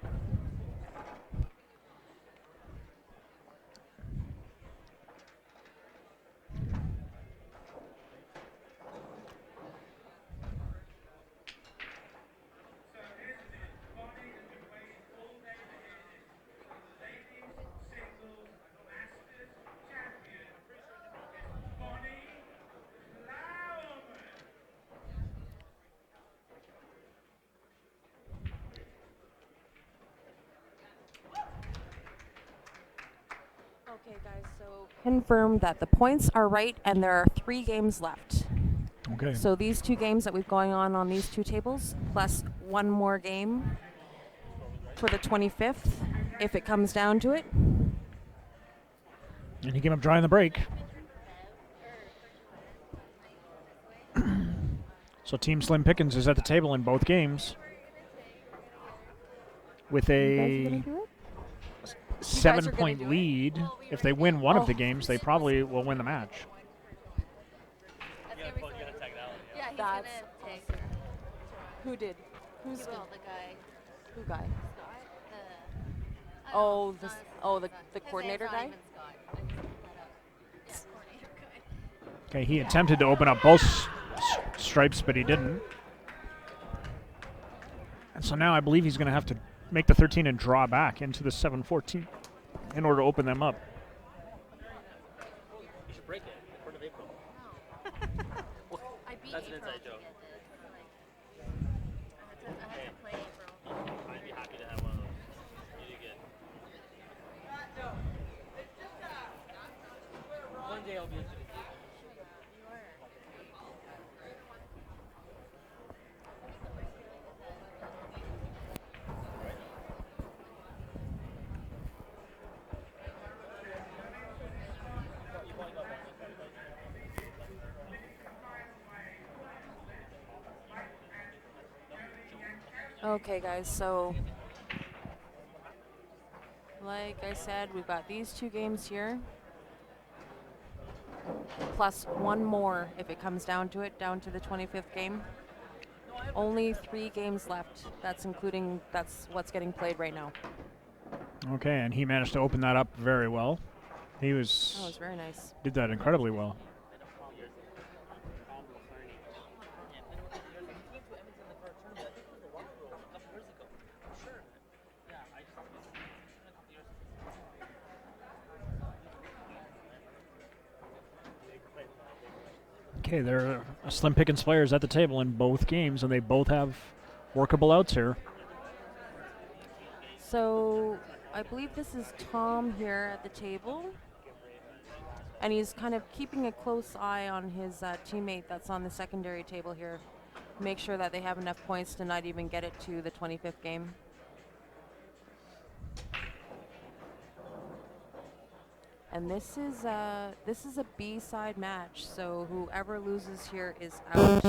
A: Okay, guys, so confirmed that the points are right and there are 3 games left.
E: Okay.
A: So these 2 games that we've going on these 2 tables, plus 1 more game for the 25th, if it comes down to it.
E: And he came up dry in the break. So Team Slim Pickens is at the table in both games with
A: You guys are
E: a
A: gonna do it?
E: 7-point lead. If they win one of the games, they probably will win the match.
F: You gotta tag that one.
B: Yeah, he's
A: That's
B: gonna take.
A: Who did? Who's
B: He will, the guy.
A: who guy?
B: Scott? I don't
A: Oh,
B: know,
A: this.
B: Scott.
A: Oh, the
B: His name's
A: coordinator
B: not
A: guy.
B: even Scott. I just looked that up. Yeah, coordinator guy.
E: Okay, he attempted to open up both stripes, but he didn't. And so now I believe he's going to have to make the 13 and draw back into the 7-14 in order to open them up.
F: You should break it. 4th of April.
B: I beat
F: That's an
B: April
F: inside
B: to
F: joke.
B: get this. I had to play April.
F: I'd be happy to have one of those. You did good. One day I'll be into it.
A: Okay, guys, so like I said, we've got these 2 games here, plus 1 more if it comes down to it, down to the 25th game. Only 3 games left. That's what's getting played right now.
E: Okay, and he managed to open that up very well. He
A: That was very nice.
E: did that incredibly well. Okay, there are Slim Pickens players at the table in both games, and they both have workable outs here.
A: So I believe this is Tom here at the table. And he's kind of keeping a close eye on his teammate that's on the secondary table here. Make sure that they have enough points to not even get it to the 25th game. And this is a B-side match, so whoever loses here is out.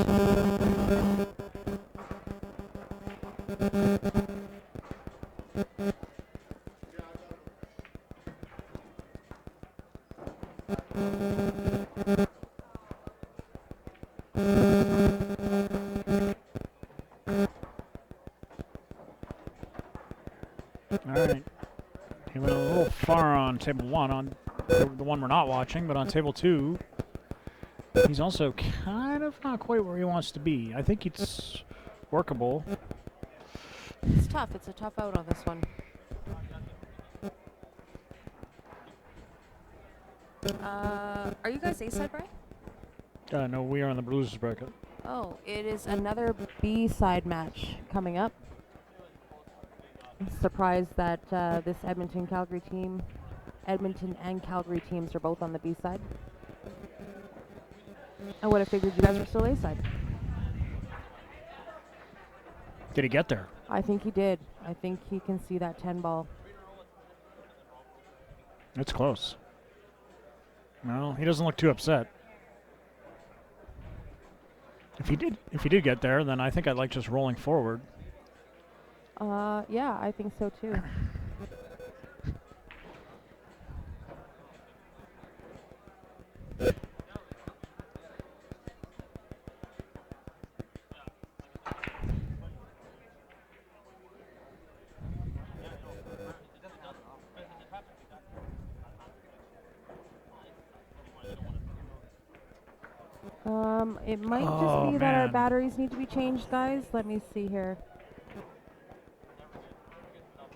E: All right. He went a little far on table 1, on the one we're not watching, but on table 2, he's also kind of not quite where he wants to be. I think it's workable.
A: It's tough. It's a tough out on this one. Are you guys A-side, Brian?
E: No, we are on the losers bracket.
A: Oh, it is another B-side match coming up. Surprised that this Edmonton and Calgary teams are both on the B side. I would have figured you guys were still A side.
E: Did he get there?
A: I think he did. I think he can see that 10 ball.
E: It's close. Well, he doesn't look too upset. If he did get there, then I think I'd like just rolling forward.
A: Yeah, I think so too. It might just be that our batteries need to be changed, guys. Let me see here.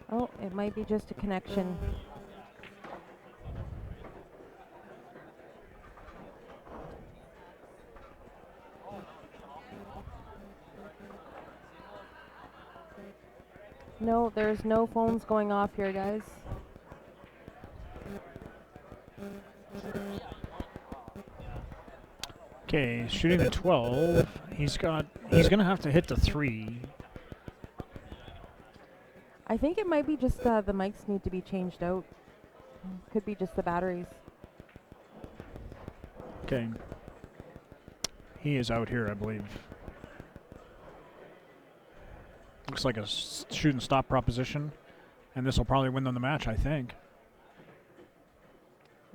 A: Oh, it might be just a connection. No, there's no phones going off here, guys.
E: Okay, shooting the 12. He's gonna have to hit the 3.
A: I think it might be just the mics need to be changed out. Could be just the batteries.
E: Okay. He is out here, I believe. Looks like a shoot and stop proposition, and this will probably win them the match, I think.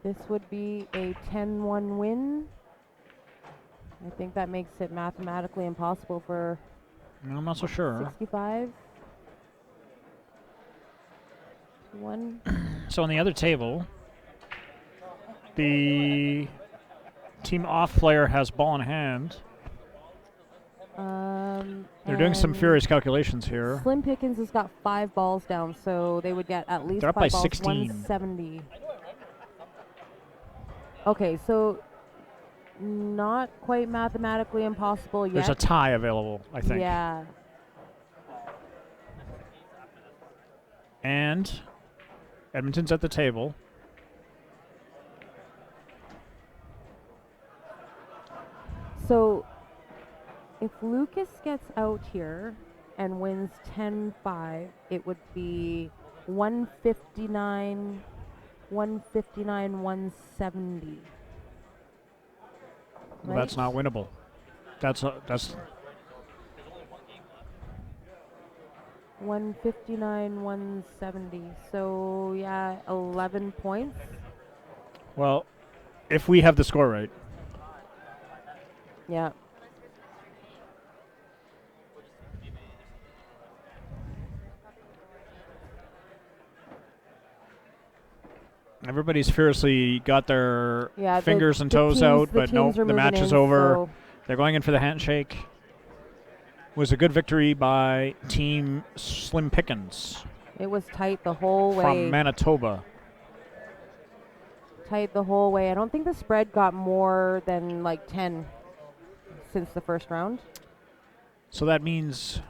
A: This would be a 10-1 win. I think that makes it mathematically impossible for
E: I'm not so sure.
A: 65. 1.
E: So on the other table, the team off player has ball in hand. They're doing some furious calculations here.
A: Slim Pickens has got 5 balls down, so they would get at least
E: They're up
A: 5
E: by
A: balls,
E: 16.
A: 170. Okay, so not quite mathematically impossible yet.
E: There's a tie available, I think.
A: Yeah.
E: And Edmonton's at the table.
A: So if Lucas gets out here and wins 10-5, it would be 159, 170.
E: Well, that's not winnable. That's
A: 159, 170. So yeah, 11 points.
E: well, if we have the score right.
A: Yeah.
E: Everybody's fiercely got their
A: Yeah,
E: fingers and
A: the
E: toes
A: teams-
E: out,
A: the
E: but nope,
A: teams are
E: the
A: moving
E: match is
A: in,
E: over.
A: so
E: They're going in for the handshake. It was a good victory by Team Slim Pickens
A: it was tight the whole way.
E: from Manitoba.
A: Tight the whole way. I don't think the spread got more than like 10 since the first round.
E: So that means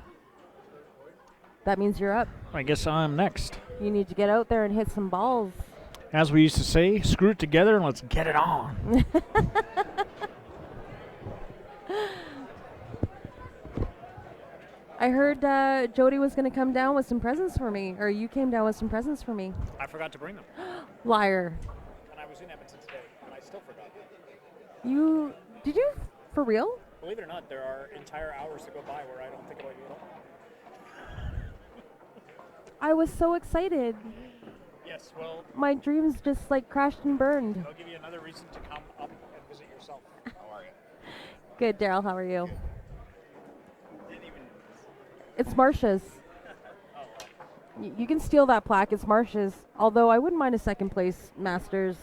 A: That means you're up.
E: I guess I'm next.
A: You need to get out there and hit some balls.
E: As we used to say, screw it together and let's get it on.
A: I heard Jody was going to come down with some presents for me, or you came down with some presents for me.
E: I forgot to bring them.
A: Liar.
E: And I was in Edmonton today, and I still forgot.
A: You did you for real?
E: Believe it or not, there are entire hours to go by where I don't think about you at all.
A: I was so excited.
E: Yes, well,
A: My dreams just like crashed and burned.
E: I'll give you another reason to come up and visit yourself. How are you?
A: Good, Daryl. How are you? It's Marsha's. You can steal that plaque. It's Marsha's. Although I wouldn't mind a second place Masters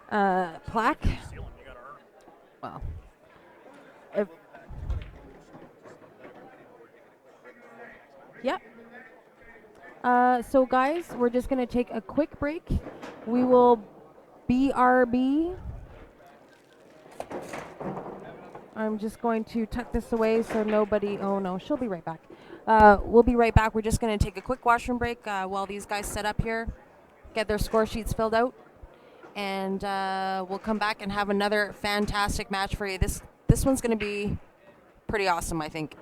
A: plaque. Well, if yep. So guys, we're just gonna take a quick break. We will BRB. I'm just going to tuck this away so nobody. Oh no, she'll be right back. We'll be right back. We're just going to take a quick washroom break while these guys set up here, get their score sheets filled out, and we'll come back and have another fantastic match for you. This one's going to be pretty awesome, I think.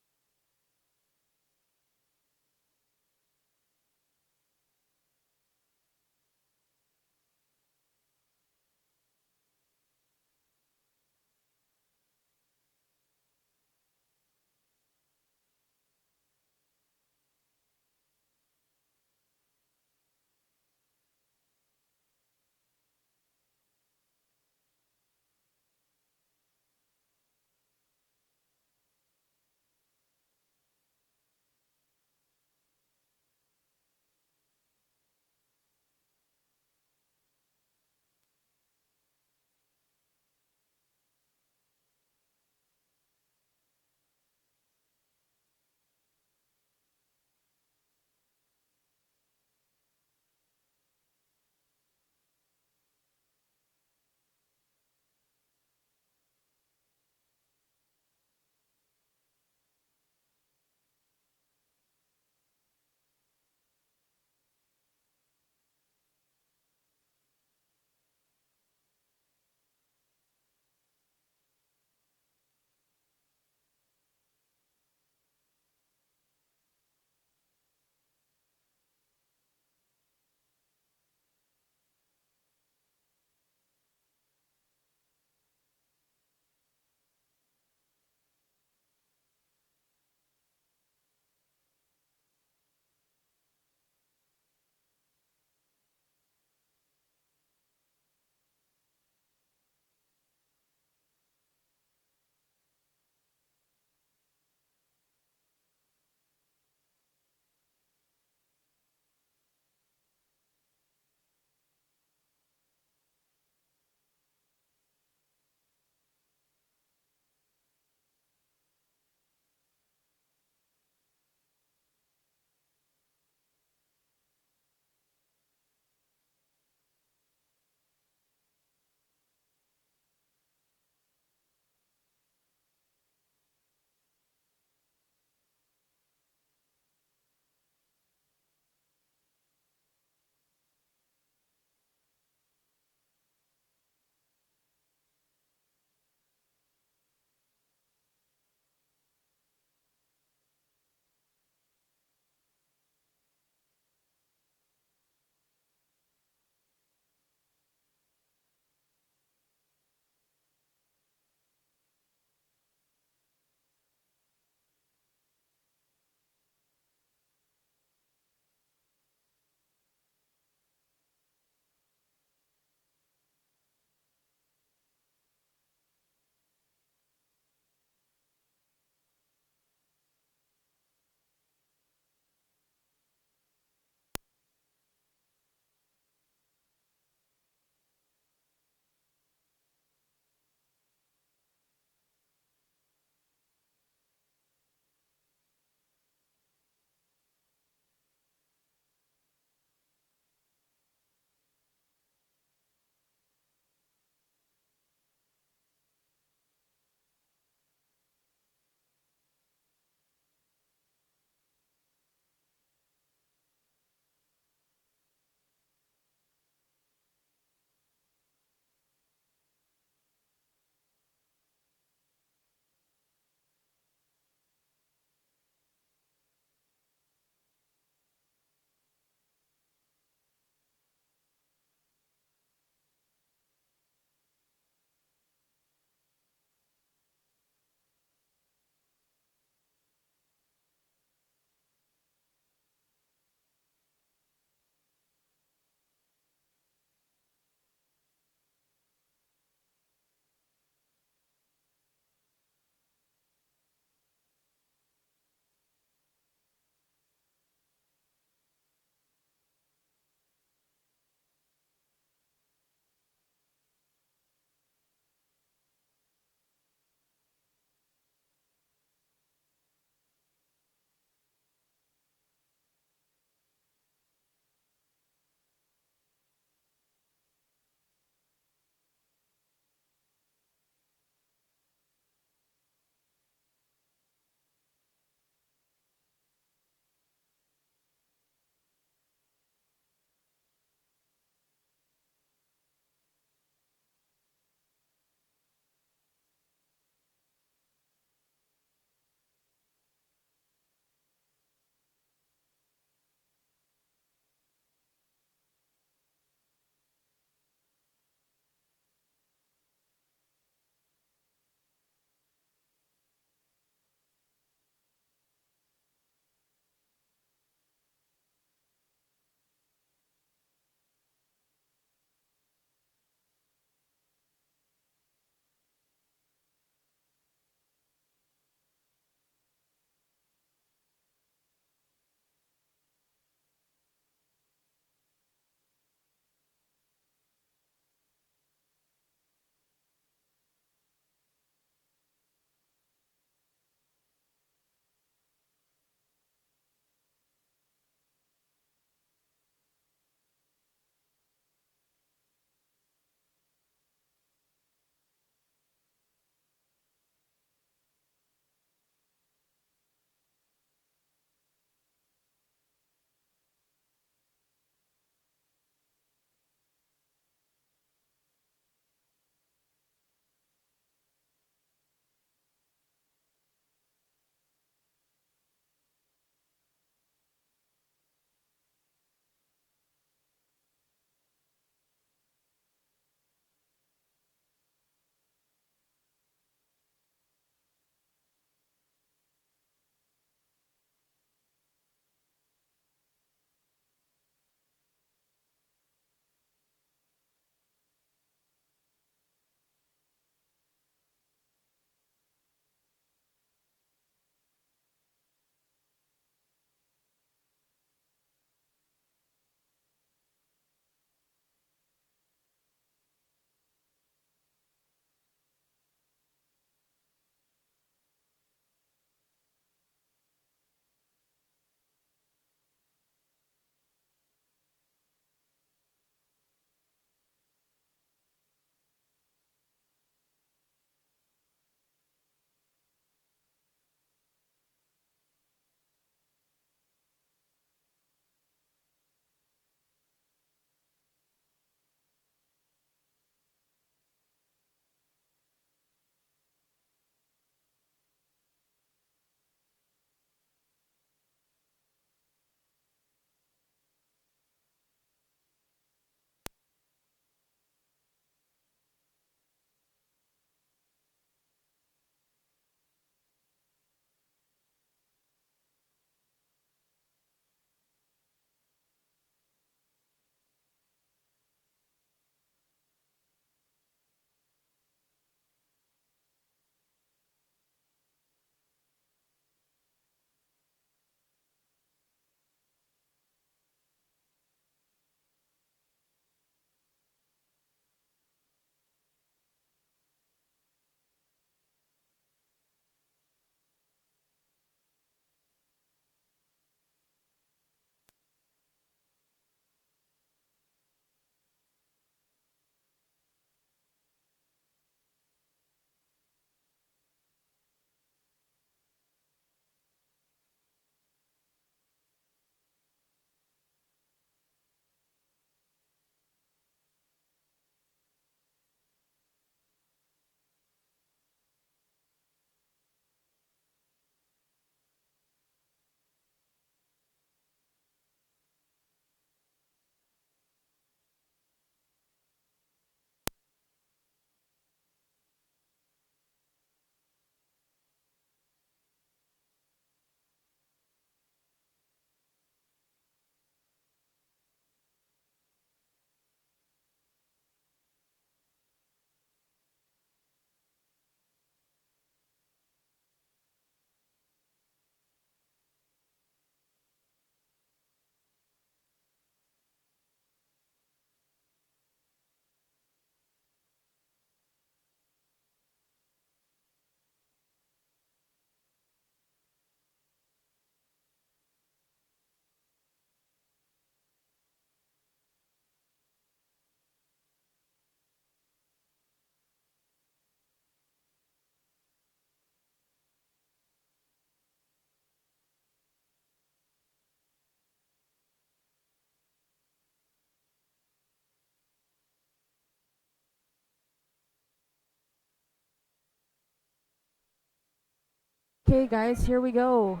A: Okay, guys, here we go.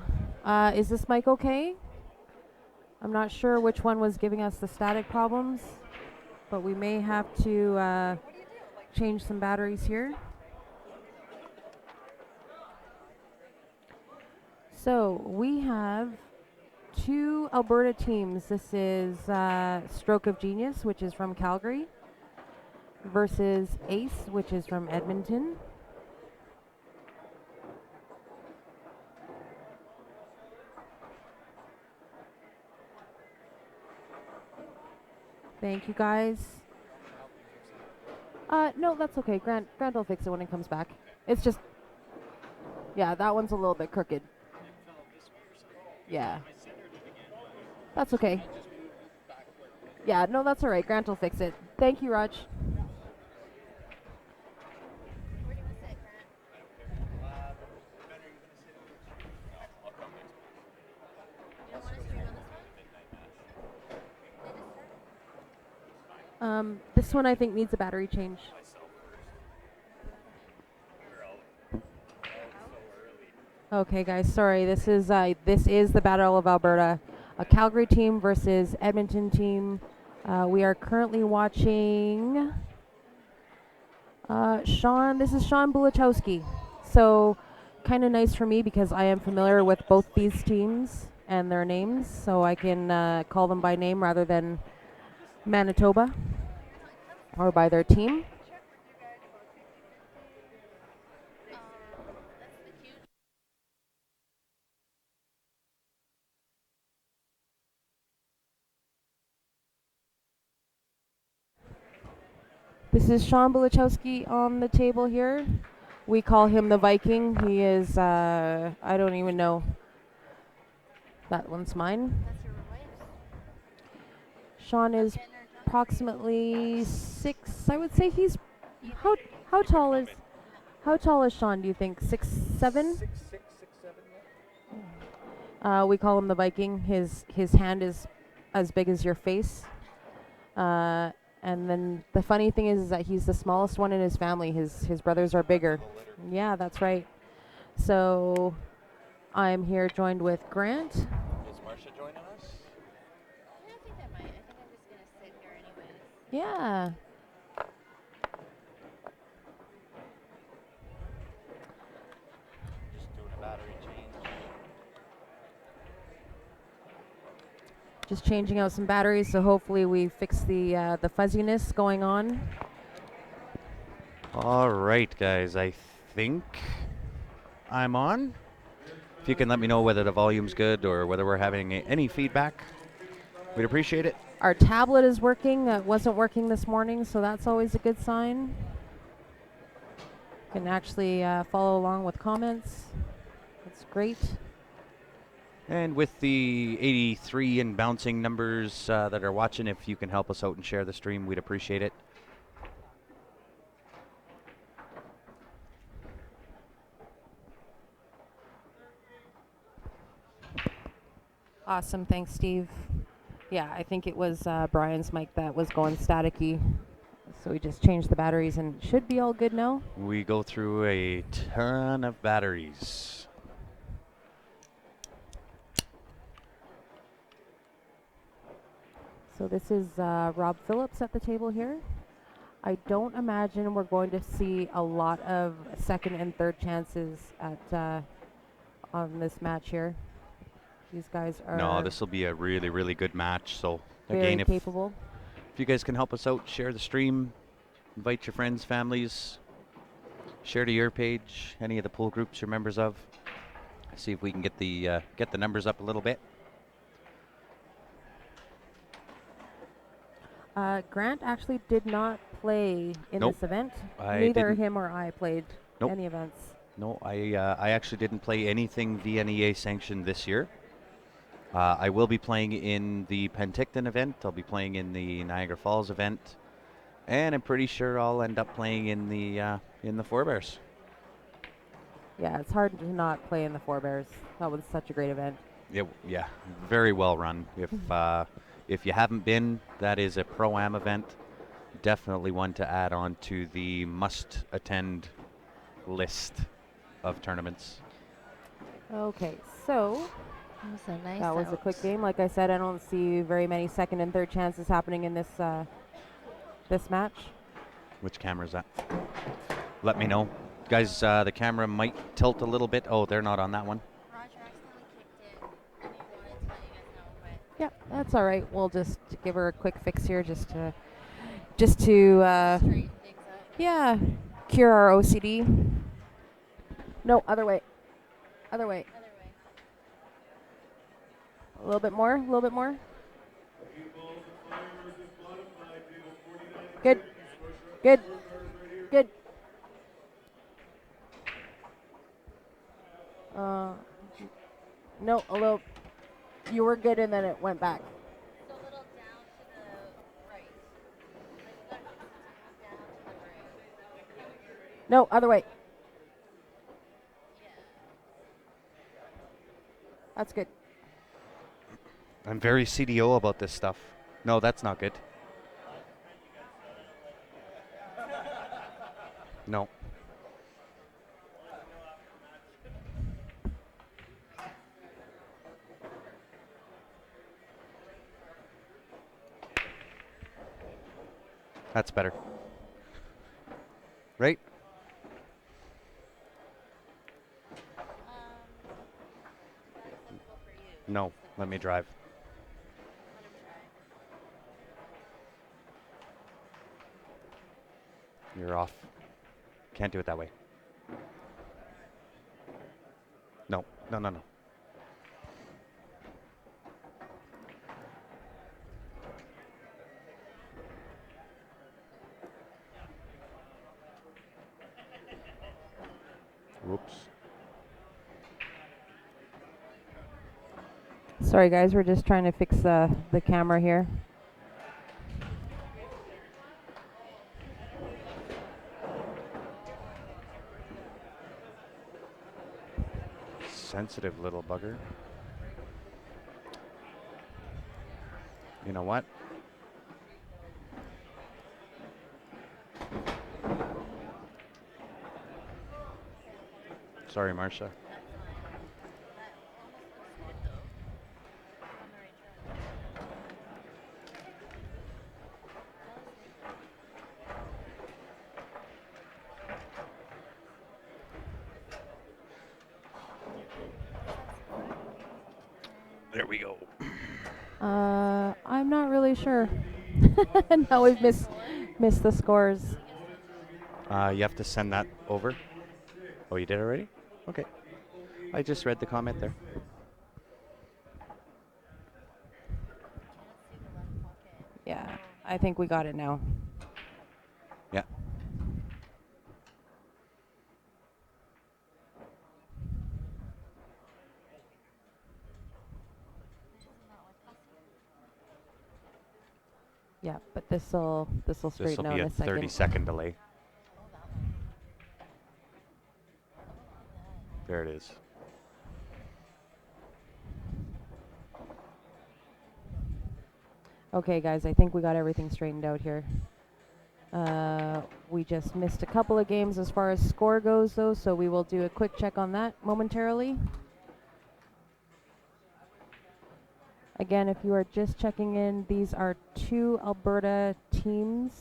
A: Is this mic okay? I'm not sure which one was giving us the static problems, but we may have to change some batteries here. So we have two Alberta teams. This is Stroke of Genius, which is from Calgary, versus Ace, which is from Edmonton. Thank you, guys. No, that's okay. Grant will fix it when it comes back. It's just, yeah, that one's a little bit crooked. Yeah. That's okay. Yeah, no, that's all right. Grant will fix it. Thank you, Raj. This one I think needs a battery change. Okay, guys, sorry. This is the Battle of Alberta, a Calgary team versus Edmonton team. We are currently watching Sean. This is Sean Bulichowski. So, kind of nice for me because I am familiar with both these teams and their names, so I can call them by name rather than Manitoba or by their team. This is Sean Bulichowski on the table here. We call him the Viking. He is, I don't even know. That one's mine. Sean is approximately 6. I would say he's, how tall is Sean, do you think? 6'7"?
D: 6'6", 6'7",
A: We call him the Viking. His hand is as big as your face. And then the funny thing is that he's the smallest one in his family. His brothers are bigger. Yeah, that's right. So I'm here joined with Grant.
C: Is Marcia joining us?
B: I don't think that might. I think I'm just going to sit here anyways.
A: Yeah.
C: Just doing a battery change.
A: Just changing out some batteries, so hopefully we fix the fuzziness going on.
C: All right, guys. I think I'm on. If you can let me know whether the volume's good or whether we're having any feedback, we'd appreciate it.
A: Our tablet is working. It wasn't working this morning, so that's always a good sign. You can actually follow along with comments. That's great.
C: And with the 83 and bouncing numbers that are watching, if you can help us out and share the stream, we'd appreciate it.
A: Awesome. Thanks, Steve. Yeah, I think it was Brian's mic that was going staticky. So we just changed the batteries and it should be all good now.
C: We go through a ton of batteries.
A: So this is Rob Phillips at the table here. I don't imagine we're going to see a lot of second and third chances at on this match here. These guys are
C: No, this will be a really, really good match. So
A: very
C: again, if
A: capable.
C: you guys can help us out, share the stream, invite your friends, families, share to your page, any of the pool groups you're members of. See if we can get the numbers up a little bit.
A: Grant actually did not play in
C: Nope.
A: this event.
C: I
A: Neither
C: didn't.
A: him or I played
C: Nope.
A: any events.
C: No, I actually didn't play anything VNEA sanctioned this year. I will be playing in the Penticton event. I'll be playing in the Niagara Falls event, and I'm pretty sure I'll end up playing in the Forebears.
A: Yeah, it's hard to not play in the Four Bears. That was such a great event.
C: Yeah, very well run. If you haven't been, that is a pro-am event. Definitely one to add on to the must-attend list of tournaments.
A: Okay, so
B: That was a nice
A: that was a
B: out.
A: quick game. Like I said, I don't see very many second and third chances happening in this this match.
C: Which camera is that? Let me know. Guys, the camera might tilt a little bit. Oh, they're not on that one.
B: Roger accidentally kicked in, and he wanted to let you guys know, but
A: Yeah, that's all right. We'll just give her a quick fix here, just to
B: straighten things up.
A: yeah, cure our OCD. No, other way, other way.
B: Other way.
A: A little bit more, a little bit more. Good, good, good. No, a little. You were good, and then it went back.
B: It's a little down to the right. Like you gotta down to the right.
A: No, other way.
B: Yeah.
A: That's good.
C: I'm very CDO about this stuff. No, that's not good. No. That's better. Right?
B: That's acceptable for you.
C: No. Let me drive.
B: Let him try.
C: You're off. Can't do it that way. No. No, no, no. Whoops.
A: Sorry, guys. We're just trying to fix the camera here.
C: Sensitive little bugger. You know what? Sorry, Marcia. There we go.
A: I'm not really sure. Now we've missed the scores.
C: You have to send that over. Oh, you did already? Okay. I just read the comment there.
A: Yeah, I think we got it now.
C: Yeah.
A: Yeah, but this'll
C: This will
A: straighten out
C: be
A: in
C: a
A: a second.
C: 30-second delay. There it is.
A: Okay, guys, I think we got everything straightened out here. We just missed a couple of games as far as score goes, though, so we will do a quick check on that momentarily. Again, if you are just checking in, these are two Alberta teams.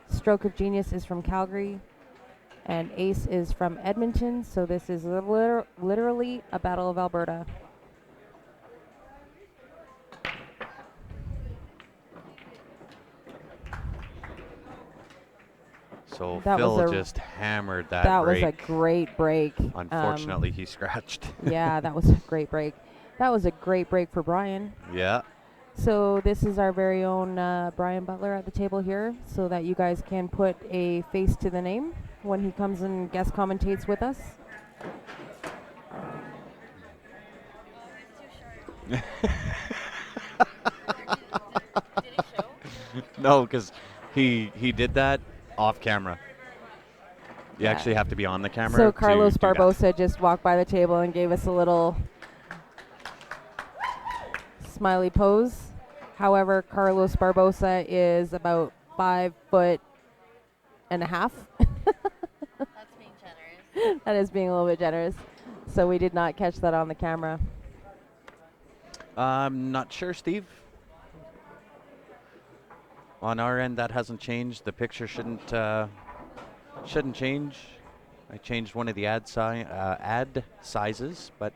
A: Stroke of Genius is from Calgary, and Ace is from Edmonton, so this is literally a Battle of Alberta.
C: So
A: That was
C: Phil
A: a-
C: just hammered that
A: That
C: break.
A: was a great break.
C: Unfortunately, he scratched.
A: Yeah, that was a great break. That was a great break for Brian.
C: Yeah.
A: So this is our very own Brian Butler at the table here, so that you guys can put a face to the name when he comes and guest commentates with us.
B: Did he show?
C: No, because he did that off camera. You
A: Yeah.
C: actually have to be on the camera.
A: So
C: to
A: Carlos
C: do that.
A: Barbosa just walked by the table and gave us a little smiley pose. However, Carlos Barbosa is about 5'1.5".
B: That's being generous.
A: That is being a little bit generous. So we did not catch that on the camera.
C: I'm not sure, Steve. On our end, that hasn't changed. The picture shouldn't change. I changed one of the ad sizes, but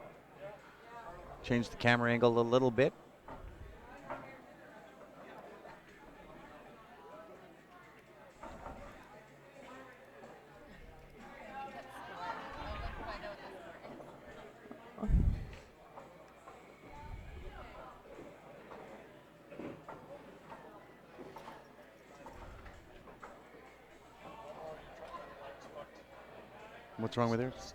C: changed the camera angle a little bit. What's wrong with yours?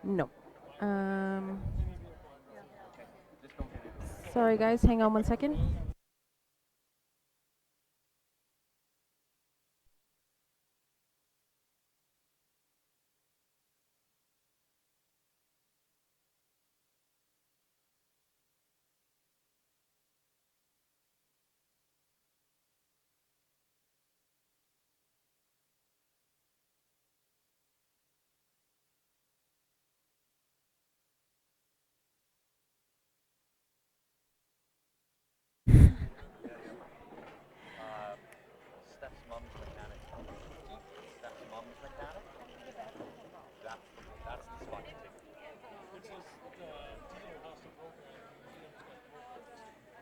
A: No. Sorry, guys. Hang on 1 second.
C: Steph's mom's mechanic. Steph's mom's mechanic? That's the spot to take.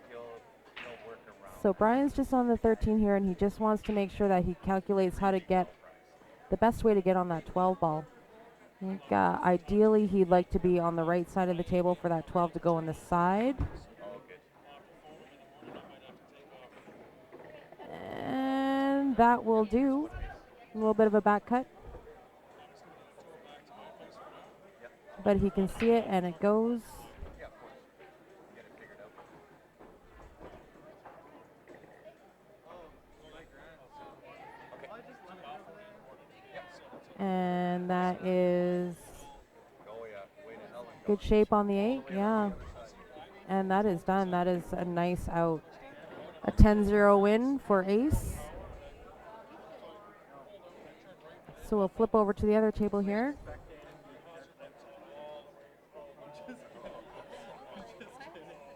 C: He'll work around.
A: So Brian's just on the 13 here, and he just wants to make sure that he calculates how to get the best way to get on that 12 ball. I think ideally he'd like to be on the right side of the table for that 12 to go on the side. And that will do. A little bit of a back cut. But he can see it, and it goes. And that is good shape on the 8, yeah. And that is done. That is a nice out. A 10-0 win for Ace. So we'll flip over to the other table here.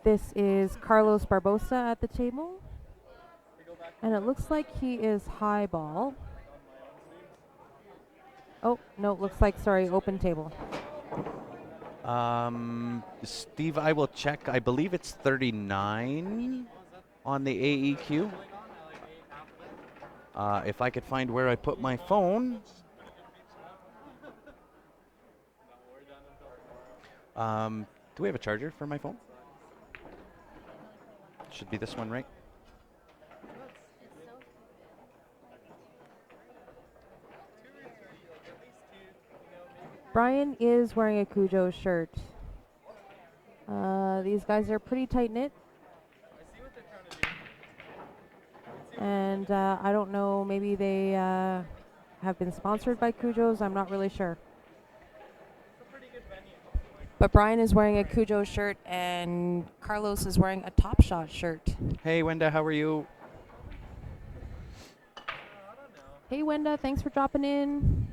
A: This is Carlos Barbosa at the table. And it looks like he is high ball. Oh, no, it looks like, sorry, open table.
C: Steve, I will check. I believe it's 39 on the AEQ. If I could find where I put my phone. Do we have a charger for my phone? Should be this one, right?
A: Brian is wearing a Cujo shirt. These guys are pretty tight knit. And I don't know, maybe they have been sponsored by Cujo's. I'm not really sure. But Brian is wearing a Cujo shirt, and Carlos is wearing a Top Shot shirt.
C: Hey, Wenda, how are you?
A: Hey, Wenda, thanks for dropping in.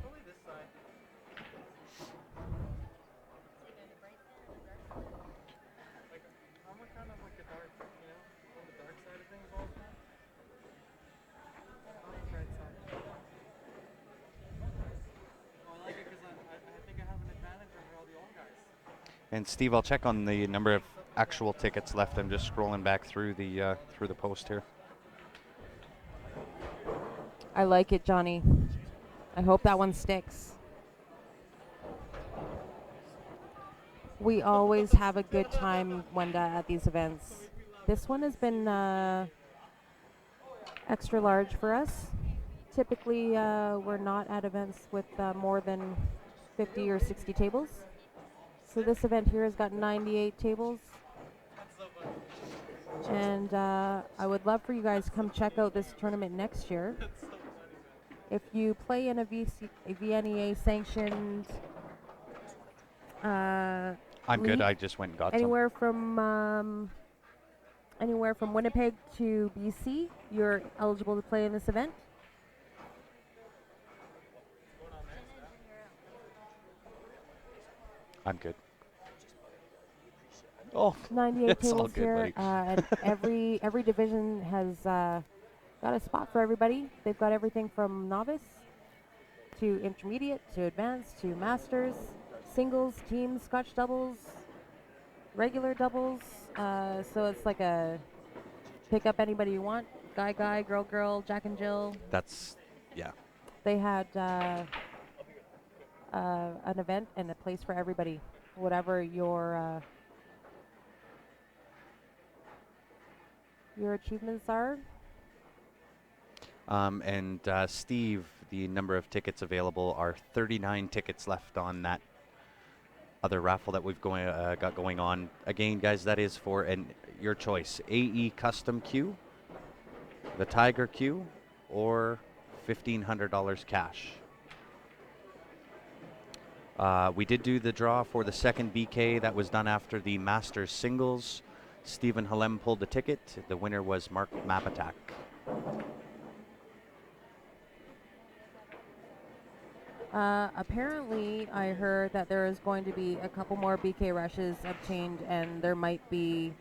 C: And Steve, I'll check on the number of actual tickets left. I'm just scrolling back through the post here.
A: I like it, Johnny. I hope that one sticks. We always have a good time, Wenda, at these events. This one has been extra large for us. Typically, we're not at events with more than 50 or 60 tables. So this event here has got 98 tables. And I would love for you guys to come check out this tournament next year. If you play in a VNEA sanctioned
C: I'm
A: league,
C: good. I just went and got some.
A: anywhere from Winnipeg to BC, you're eligible to play in this event.
C: I'm good. Oh,
A: 98
C: it's all
A: tables
C: good,
A: here.
C: buddy.
A: And every division has got a spot for everybody. They've got everything from novice to intermediate to advanced to masters, singles, teams, scotch doubles, regular doubles. So it's like a pick up anybody you want. Guy, girl, Jack and Jill.
C: That's, yeah.
A: They had an event and a place for everybody, whatever your achievements are.
C: And Steve, the number of tickets available are 39 tickets left on that other raffle that we've got going on. Again, guys, that is for your choice: AE Custom Queue, the Tiger Queue, or $1,500 cash. We did do the draw for the second BK. That was done after the Masters singles. Stephen Halem pulled the ticket. The winner was Mark Mapatak.
A: Apparently, I heard that there is going to be a couple more BK rushes obtained, and there might be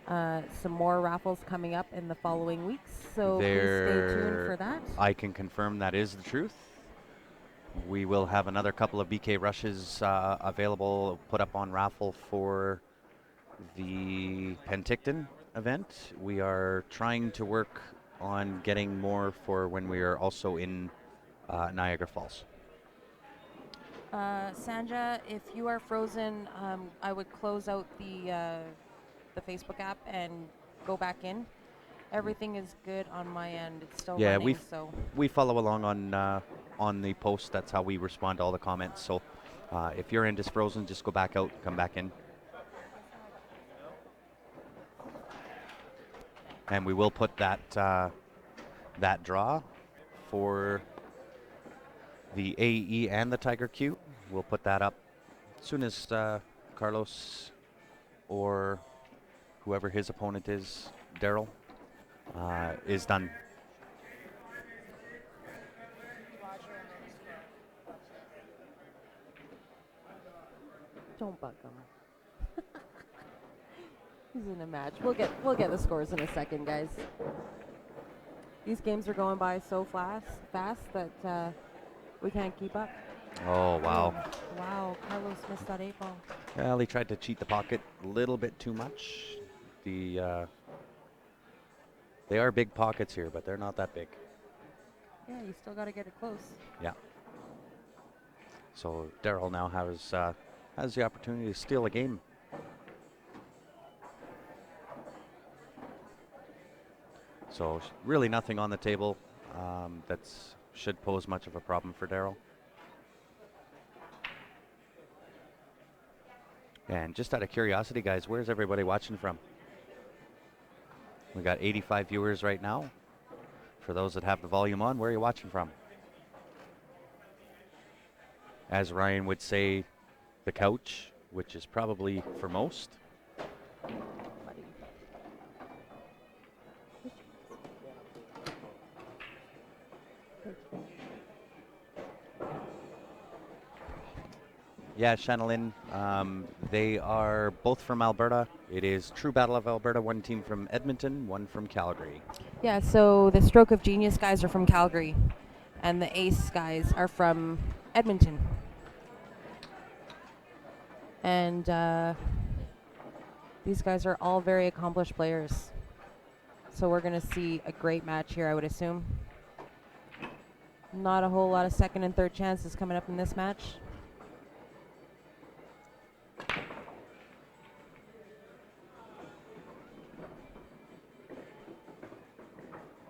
A: some more raffles coming up in the following weeks. So please stay tuned for that.
C: I can confirm that is the truth. We will have another couple of BK rushes available, put up on raffle for the Penticton event. We are trying to work on getting more for when we are also in Niagara Falls.
A: Sanja, if you are frozen, I would close out the Facebook app and go back in. Everything is good on my end. It's still running.
C: We follow along on the post. That's how we respond to all the comments. So if your end is frozen, just go back out, come back in. And we will put that that draw for the AE and the Tiger Q. We'll put that up as soon as Carlos or whoever his opponent is, Daryl, is done.
A: Don't bug him. He's in a match. We'll get the scores in a second, guys. These games are going by so fast that we can't keep up.
C: Oh, wow.
A: Wow, Carlos missed that 8-ball.
C: Well, he tried to cheat the pocket a little bit too much. They are big pockets here, but they're not that big.
A: Yeah, you still got to get it close.
C: Yeah. So Daryl now has the opportunity to steal a game. So really nothing on the table that should pose much of a problem for Daryl. And just out of curiosity, guys, where's everybody watching from? We got 85 viewers right now. For those that have the volume on, where are you watching from? As Ryan would say, the couch, which is probably for most. Yeah, Chanelin, they are both from Alberta. It is True Battle of Alberta, one team from Edmonton, one from Calgary.
A: Yeah, so the Stroke of Genius guys are from Calgary, and the Ace guys are from Edmonton. And these guys are all very accomplished players. So we're going to see a great match here, I would assume. Not a whole lot of second and third chances coming up in this match.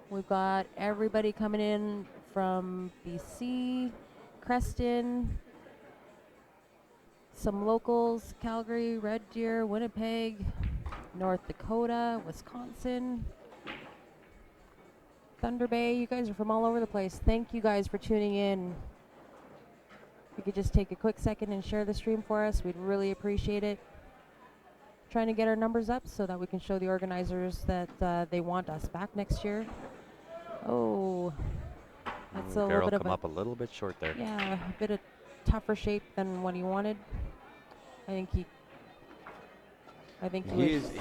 A: We've got everybody coming in from BC, Creston, some locals: Calgary, Red Deer, Winnipeg, North Dakota, Wisconsin, Thunder Bay. You guys are from all over the place. Thank you guys for tuning in. If you could just take a quick second and share the stream for us, we'd really appreciate it. Trying to get our numbers up so that we can show the organizers that they want us back next year. Oh, that's a little
C: Darrell
A: bit of
C: come up a little bit short there.
A: yeah, a bit of tougher shape than what he wanted. I think he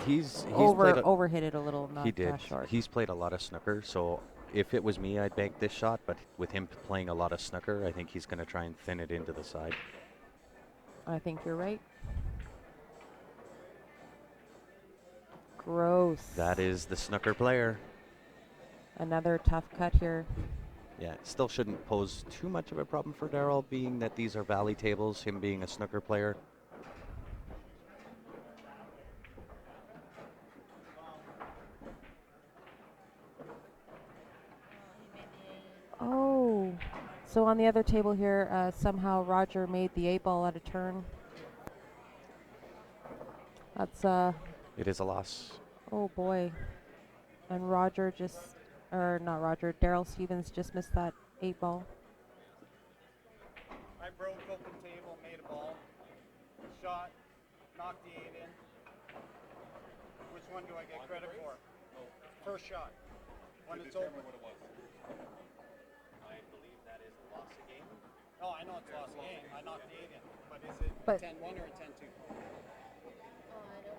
C: He's
A: overhit it a little, not
C: he did.
A: short.
C: He's played a lot of snooker, so if it was me, I'd bank this shot. But with him playing a lot of snooker, I think he's going to try and thin it into the side.
A: I think you're right. Gross.
C: That is the snooker player.
A: Another tough cut here.
C: Yeah, it still shouldn't pose too much of a problem for Darrell, being that these are valley tables, him being a snooker player.
A: Oh, so on the other table here, somehow Roger made the 8-ball at a turn. That's
C: It is a loss.
A: oh boy. And Roger just, or not Roger, Darrell Stevens just missed that 8-ball.
G: I broke open table, made a ball, shot, knocked the 8 in. Which one do I get credit for? First shot. When it's open. What it was.
C: I believe that is a loss of game.
G: No, I know it's lost game. I knocked the 8 in. But is it
A: But
G: 10-1 or a 10-2?
C: Did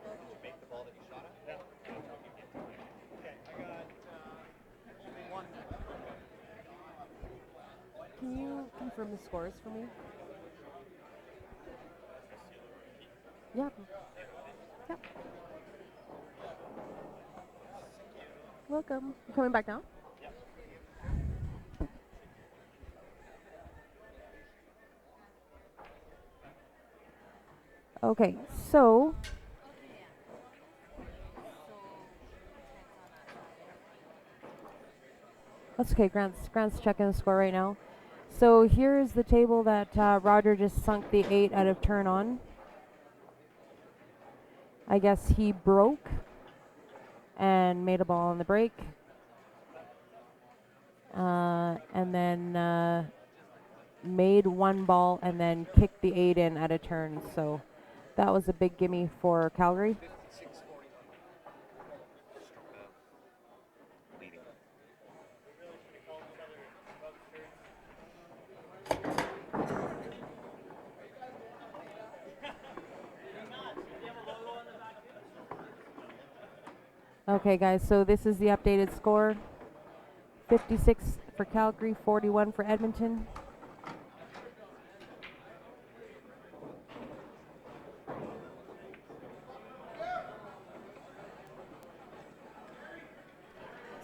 C: you make the ball that you shot at?
G: Yeah. Okay, I got one.
A: can you confirm the scores for me? Yep. Yep. Welcome. You coming back now? Okay, so that's okay. Grant's checking the score right now. So here's the table that Roger just sunk the 8 out of turn on. I guess he broke and made a ball on the break. And then made 1 ball and then kicked the 8 in at a turn. So that was a big gimme for Calgary. Okay, guys, so this is the updated score. 56 for Calgary, 41 for Edmonton.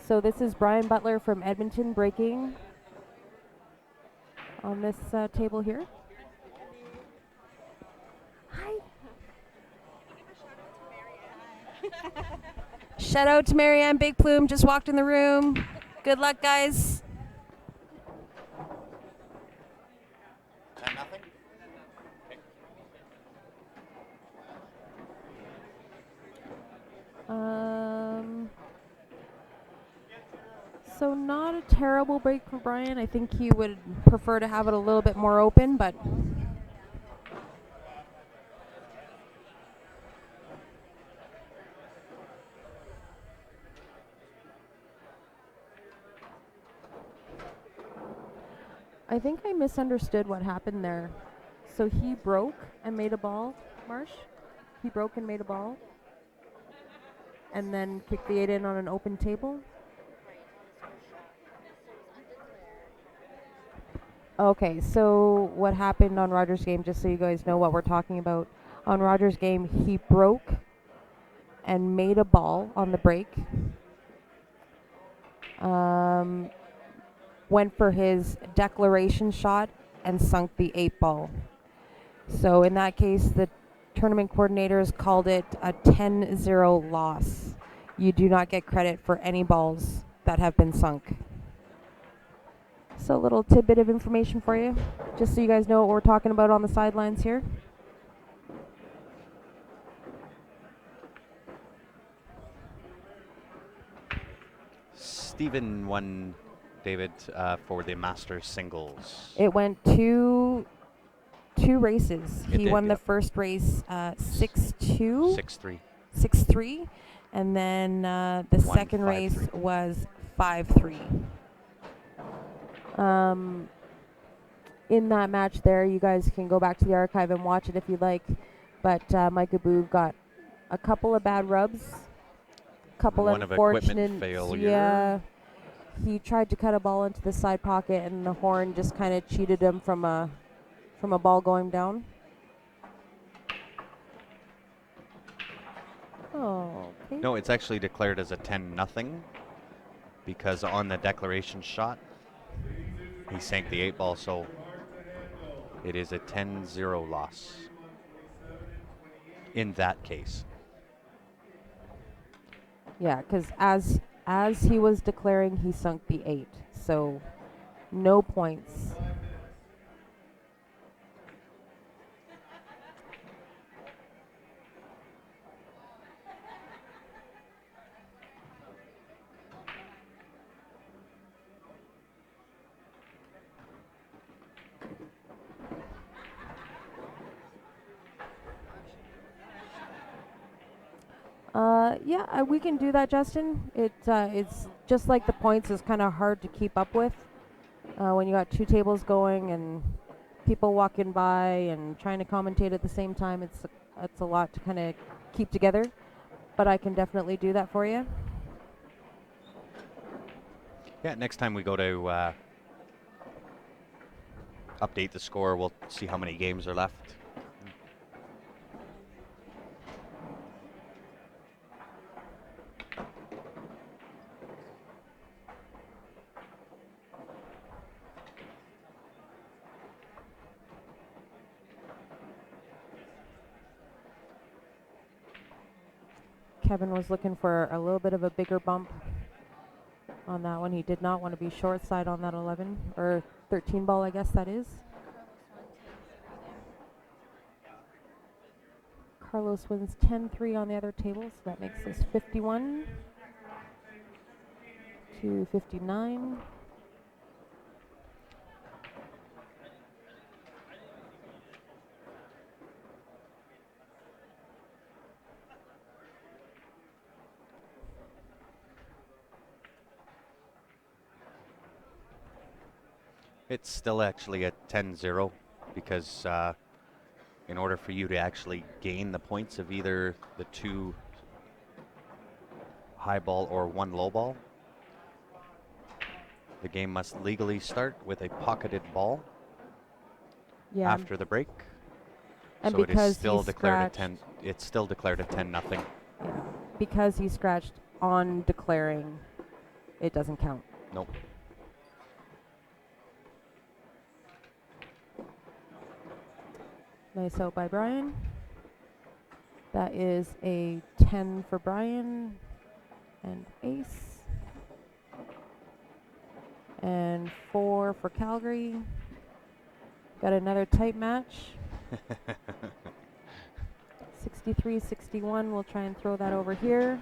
A: So this is Brian Butler from Edmonton breaking on this table here. Hi. Shout out to Marianne Big Plume, just walked in the room. Good luck, guys.
C: 10-0.
A: So not a terrible break for Brian. I think he would prefer to have it a little bit more open, but I think I misunderstood what happened there. So he broke and made a ball, Marsh? He broke and made a ball? And then kicked the 8 in on an open table? Okay, so what happened on Roger's game, just so you guys know what we're talking about. On Roger's game, he broke and made a ball on the break. Went for his declaration shot and sunk the 8-ball. So in that case, the tournament coordinators called it a 10-0 loss. You do not get credit for any balls that have been sunk. So a little tidbit of information for you, just so you guys know what we're talking about on the sidelines here.
C: Steven won, David, for the Masters singles.
A: It went two races.
C: It
A: He
C: did,
A: won the
C: yep.
A: first race 6-2,
C: 6-3.
A: 6-3, and then the
C: Won
A: second
C: 5-3.
A: race was 5-3. In that match there, you guys can go back to the archive and watch it if you'd like, but Micah Boog got a couple of bad rubs, couple
C: One of equipment
A: unfortunate,
C: failure.
A: yeah. He tried to cut a ball into the side pocket, and the horn just kind of cheated him from a ball going down. Oh, okay.
C: No, it's actually declared as a 10-0 because on the declaration shot, he sank the 8 ball, so it is a 10-0 loss in that case.
A: Yeah, because as he was declaring, he sunk the 8, so no points. Yeah, we can do that, Justin. It's just like the points is kind of hard to keep up with when you got 2 tables going and people walking by and trying to commentate at the same time. It's a lot to kind of keep together, but I can definitely do that for you.
C: Yeah, next time we go to update the score, we'll see how many games are left.
A: Kevin was looking for a little bit of a bigger bump on that one. He did not want to be short side on that 11 or 13 ball, I guess that is. Carlos wins 10-3 on the other table, so that makes this 51 to 59.
C: It's still actually a 10-0 because in order for you to actually gain the points of either the 2 high ball or 1 low ball, the game must legally start with a pocketed ball after the break.
A: And
C: so
A: because
C: it is still
A: he
C: declared a
A: scratched,
C: 10. It's still declared a 10-0.
A: yeah, because he scratched on declaring, it doesn't count.
C: Nope.
A: Nice out by Brian. That is a 10 for Brian and ace. And 4 for Calgary. Got another tight match. 63-61. We'll try and throw that over here.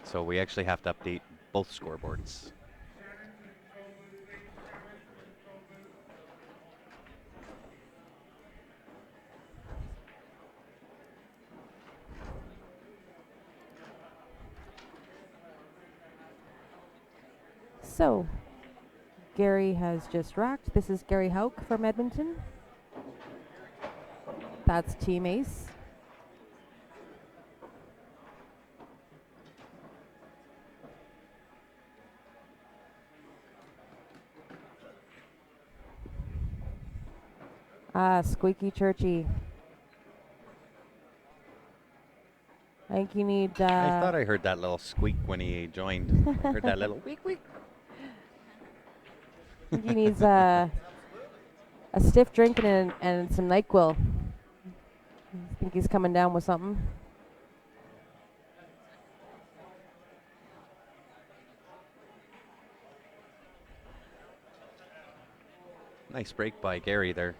C: So we actually have to update both scoreboards.
A: So, Gary has just racked. This is Gary Hauk from Edmonton. That's Team Ace. Squeaky Churchy. I think you need.
C: I thought I heard that little squeak when he joined. I heard that little squeak, squeak.
A: I think he needs a stiff drink and some NyQuil. I think he's coming down with something.
C: Nice break by Gary there.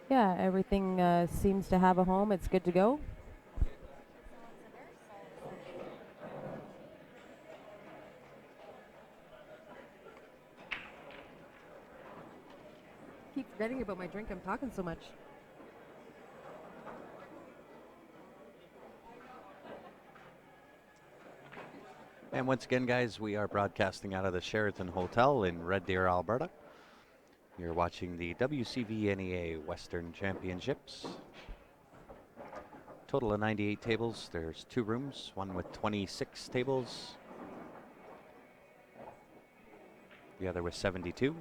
A: Yeah, everything seems to have a home. It's good to go. Keep forgetting about my drink. I'm talking so much.
C: And once again, guys, we are broadcasting out of the Sheraton Hotel in Red Deer, Alberta. You're watching the WCVNEA Western Championships. Total of 98 tables. There's 2 rooms, one with 26 tables. The other with 72.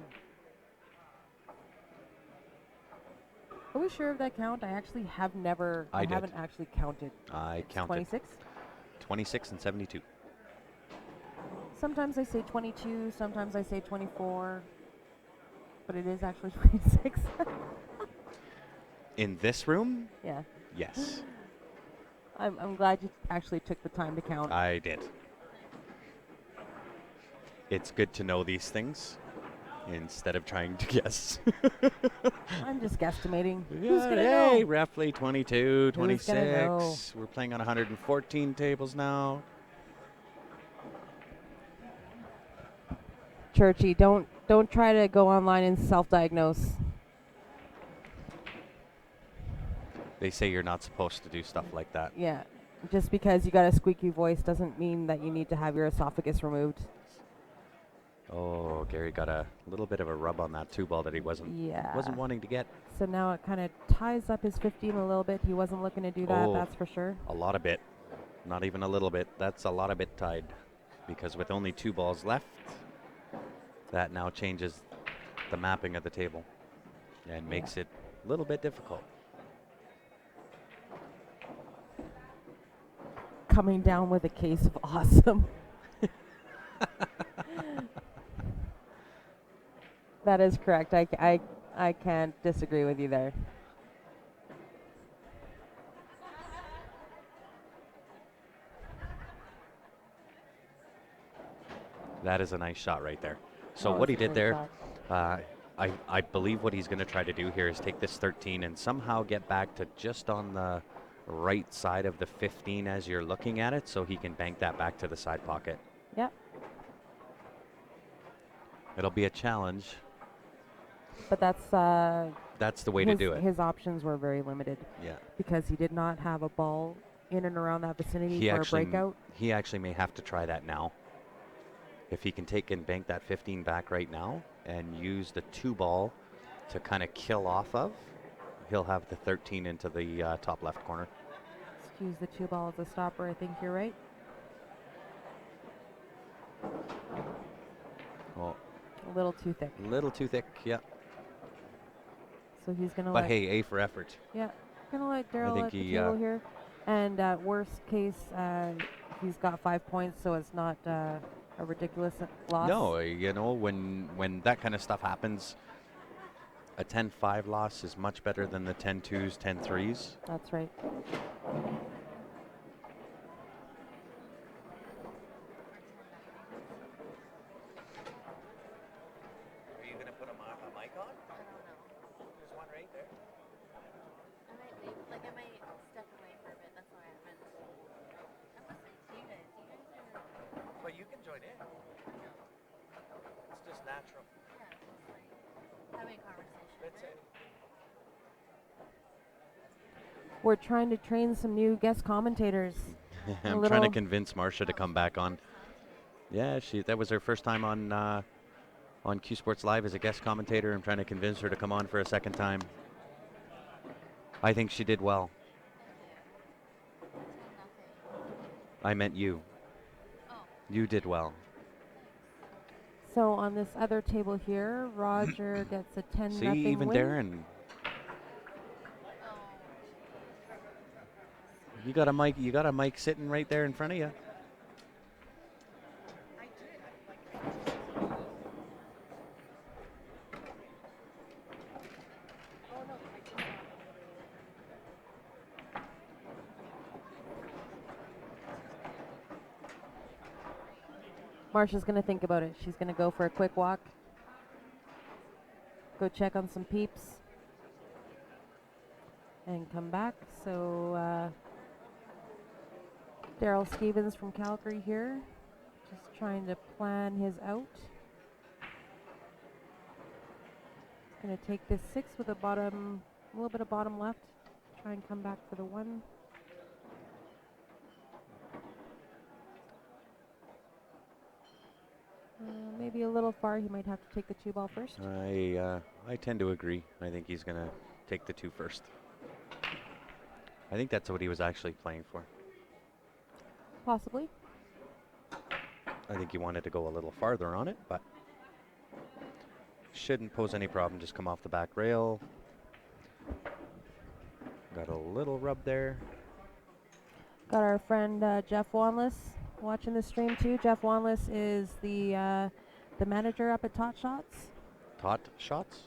A: Are we sure of that count? I actually have never.
C: I did.
A: haven't actually counted.
C: I
A: It's
C: counted
A: 26.
C: 26 and 72.
A: Sometimes I say 22. Sometimes I say 24. But it is actually 26.
C: In this room?
A: Yeah.
C: Yes,
A: I'm glad you actually took the time to count.
C: I did. It's good to know these things instead of trying to guess.
A: I'm just guesstimating. Who's
C: Yeah,
A: gonna
C: hey,
A: know?
C: roughly 22,
A: Who's gonna know?
C: 26. We're playing on 114 tables now.
A: Churchy, don't try to go online and self-diagnose.
C: They say you're not supposed to do stuff like that.
A: Yeah. Just because you got a squeaky voice doesn't mean that you need to have your esophagus removed.
C: Oh, Gary got a little bit of a rub on that 2 ball that he wasn't wanting to get.
A: So now it kind of ties up his 15 a little bit. He wasn't looking to do that,
C: Oh.
A: that's for sure.
C: A lot of bit. Not even a little bit. That's a lot of bit tied. Because with only 2 balls left, that now changes the mapping of the table and makes it a little bit difficult.
A: Coming down with a case of awesome. That is correct. I can't disagree with you there.
C: That is a nice shot right there. So
A: Oh,
C: what
A: it's
C: he
A: a
C: did
A: great
C: there, I believe what he's going to try to do here is take this 13 and somehow get back to just on the right side of the 15 as you're looking at it, so he can bank that back to the side pocket.
A: Yep.
C: It'll be a challenge.
A: But that's
C: the way to do it.
A: His options were very limited
C: Yeah.
A: because he did not have a ball in and around that vicinity
C: He
A: for
C: actually,
A: a breakout.
C: he actually may have to try that now. If he can take and bank that 15 back right now and use the 2 ball to kind of kill off of, he'll have the 13 into the top left corner.
A: Let's use the 2 ball as a stopper. I think you're right.
C: Well,
A: A little too thick.
C: a little too thick, yeah.
A: So he's gonna
C: But
A: let.
C: hey, A for effort.
A: Yeah, gonna let
C: I
A: Daryl
C: think
A: at the
C: he,
A: table here. And worst case, he's got 5 points, so it's not a ridiculous loss.
C: No, you know, when that kind of stuff happens, a 10-5 loss is much better than the 10-2s, 10-3s.
A: That's right.
C: Are you going to put a mic on? There's one right there.
B: I might leave, like I might step away for a bit. That's why I'm listening to you guys. You guys are,
C: But you can join in. It's just natural.
B: yeah, just like having a conversation.
C: That's it.
A: We're trying to train some new guest commentators.
C: I'm trying to convince Marcia to come back on. Yeah, that was her first time on Q Sports Live as a guest commentator. I'm trying to convince her to come on for a second time. I think she did well. I meant you. You did well.
A: So on this other table here, Roger gets a 10-0
C: See, even
A: win.
C: Darren. You got a mic. You got a mic sitting right there in front of you.
A: Marsha's going to think about it. She's going to go for a quick walk. Go check on some peeps. and come back. So Daryl Stevens from Calgary here, just trying to plan his out. He's going to take this 6 with a little bit of bottom left. Try and come back for the 1. Maybe a little far. He might have to take the 2 ball first.
C: I tend to agree. I think he's going to take the 2 first. I think that's what he was actually playing for.
A: Possibly.
C: I think he wanted to go a little farther on it, but shouldn't pose any problem. Just come off the back rail. Got a little rub there.
A: Got our friend Jeff Wanless watching the stream too. Jeff Wanless is the manager up at Tot Shots.
C: Tot Shots?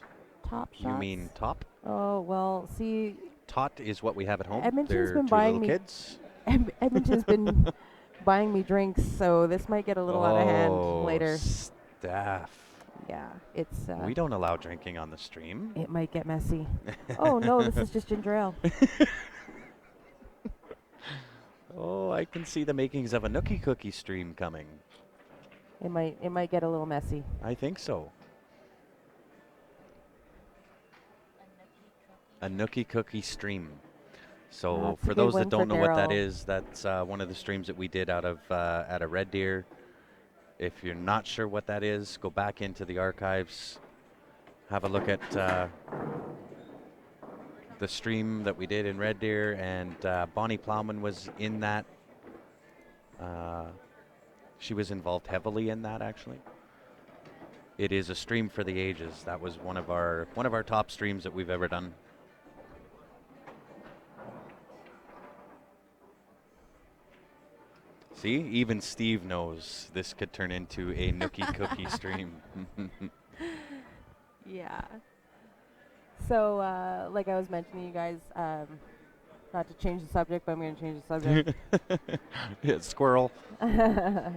A: Top Shots.
C: You mean top?
A: Oh well, see.
C: Tot is what we have at home.
A: Edmonton's
C: They're
A: been
C: 2
A: buying
C: little
A: me
C: kids.
A: Edmonton's been buying me drinks, so this might get a little out of hand later.
C: Staff.
A: Yeah, it's.
C: We don't allow drinking on the stream.
A: It might get messy. Oh no, this is just ginger ale.
C: Oh, I can see the makings of a nookie cookie stream coming.
A: It might get a little messy.
C: I think so. A nookie cookie stream. So
A: That's a
C: for
A: good
C: those
A: one
C: that don't
A: for
C: know what that
A: Daryl.
C: is, that's one of the streams that we did out of at a Red Deer. If you're not sure what that is, go back into the archives, have a look at the stream that we did in Red Deer, and Bonnie Plowman was in that. She was involved heavily in that, actually. It is a stream for the ages. That was one of our top streams that we've ever done. See, even Steve knows this could turn into a nookie cookie stream.
A: Yeah. So, like I was mentioning, you guys, not to change the subject, but I'm going to change the subject.
C: Yeah, squirrel.
A: Yeah.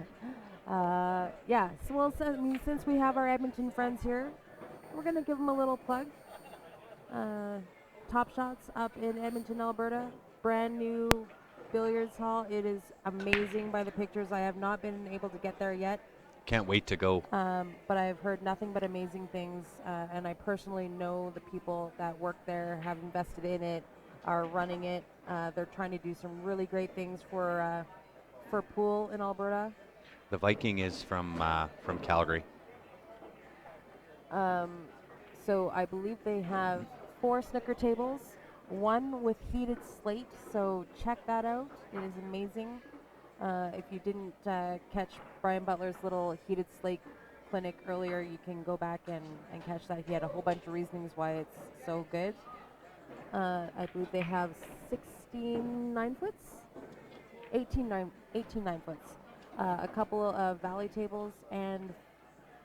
A: So, well, I mean, since we have our Edmonton friends here, we're going to give them a little plug. Top Shots up in Edmonton, Alberta. Brand new billiards hall. It is amazing by the pictures. I have not been able to get there yet.
C: Can't wait to go.
A: But I've heard nothing but amazing things, and I personally know the people that work there, have invested in it, are running it. They're trying to do some really great things for pool in Alberta.
C: The Viking is from Calgary.
A: So I believe they have 4 snooker tables, 1 with heated slate, so check that out. It is amazing. If you didn't catch Brian Butler's little heated slate clinic earlier, you can go back and catch that. He had a whole bunch of reasonings why it's so good. I believe they have 16 9-foots, 18 9-foots, a couple of valley tables, and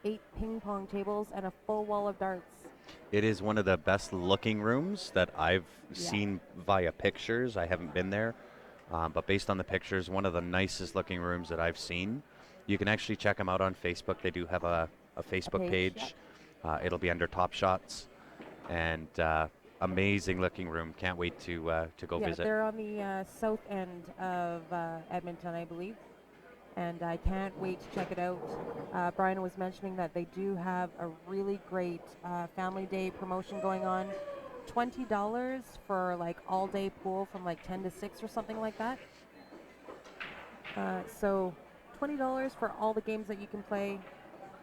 A: 8 ping pong tables, and a full wall of darts.
C: It is one of the best looking rooms that I've seen via pictures. I haven't been there, but based on the pictures, one of the nicest looking rooms that I've seen. You can actually check them out on Facebook. They do have a Facebook page. It'll be under Top Shots, and amazing looking room. Can't wait to go visit.
A: They're on the south end of Edmonton, I believe. And I can't wait to check it out. Brian was mentioning that they do have a really great Family Day promotion going on. $20 for like all day pool from like 10 to 6 or something like that. So $20 for all the games that you can play.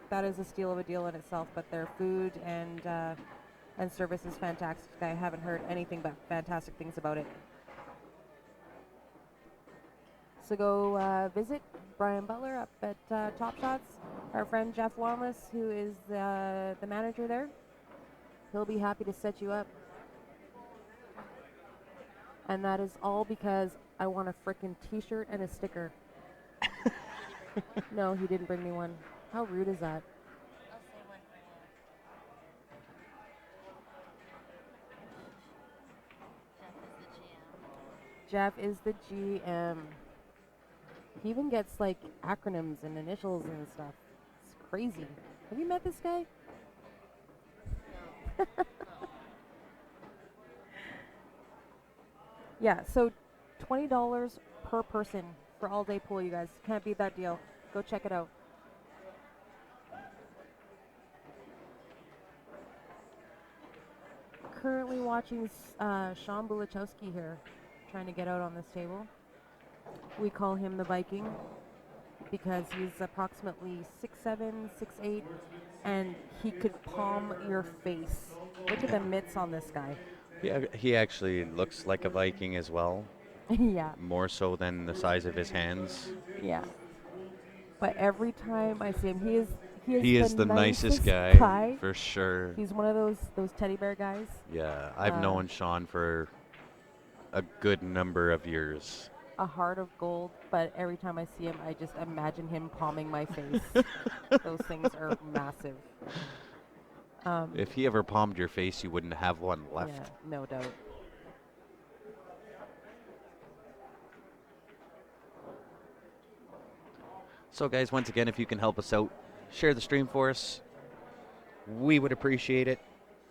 A: That is a steal of a deal in itself, but their food and service is fantastic. I haven't heard anything but fantastic things about it. So go visit Brian Butler up at Top Shots. Our friend Jeff Wanless, who is the manager there, he'll be happy to set you up. And that is all because I want a frickin' t-shirt and a sticker. No, he didn't bring me one. How rude is that?
B: I'll say one for you. Jeff is the GM.
A: Jeff is the GM. He even gets like acronyms and initials and stuff. It's crazy. Have you met this guy? Yeah, so $20 per person for all day pool, you guys. Can't beat that deal. Go check it out. Currently watching Sean Bulichowski here, trying to get out on this table. We call him the Viking because he's approximately 6'7", 6'8", and he could palm your face. Look at the mitts on this guy.
C: He actually looks like a Viking as well,
A: Yeah,
C: more so than the size of his hands.
A: yeah. But every time I see him,
C: He is
A: the
C: the nicest
A: nicest
C: guy,
A: guy.
C: for sure.
A: He's one of those teddy bear guys.
C: Yeah, I've known Sean for a good number of years.
A: A heart of gold, but every time I see him, I just imagine him palming my face. Those things are massive.
C: If he ever palmed your face, you wouldn't have one left.
A: Yeah, no doubt.
C: So guys, once again, if you can help us out, share the stream for us. We would appreciate it.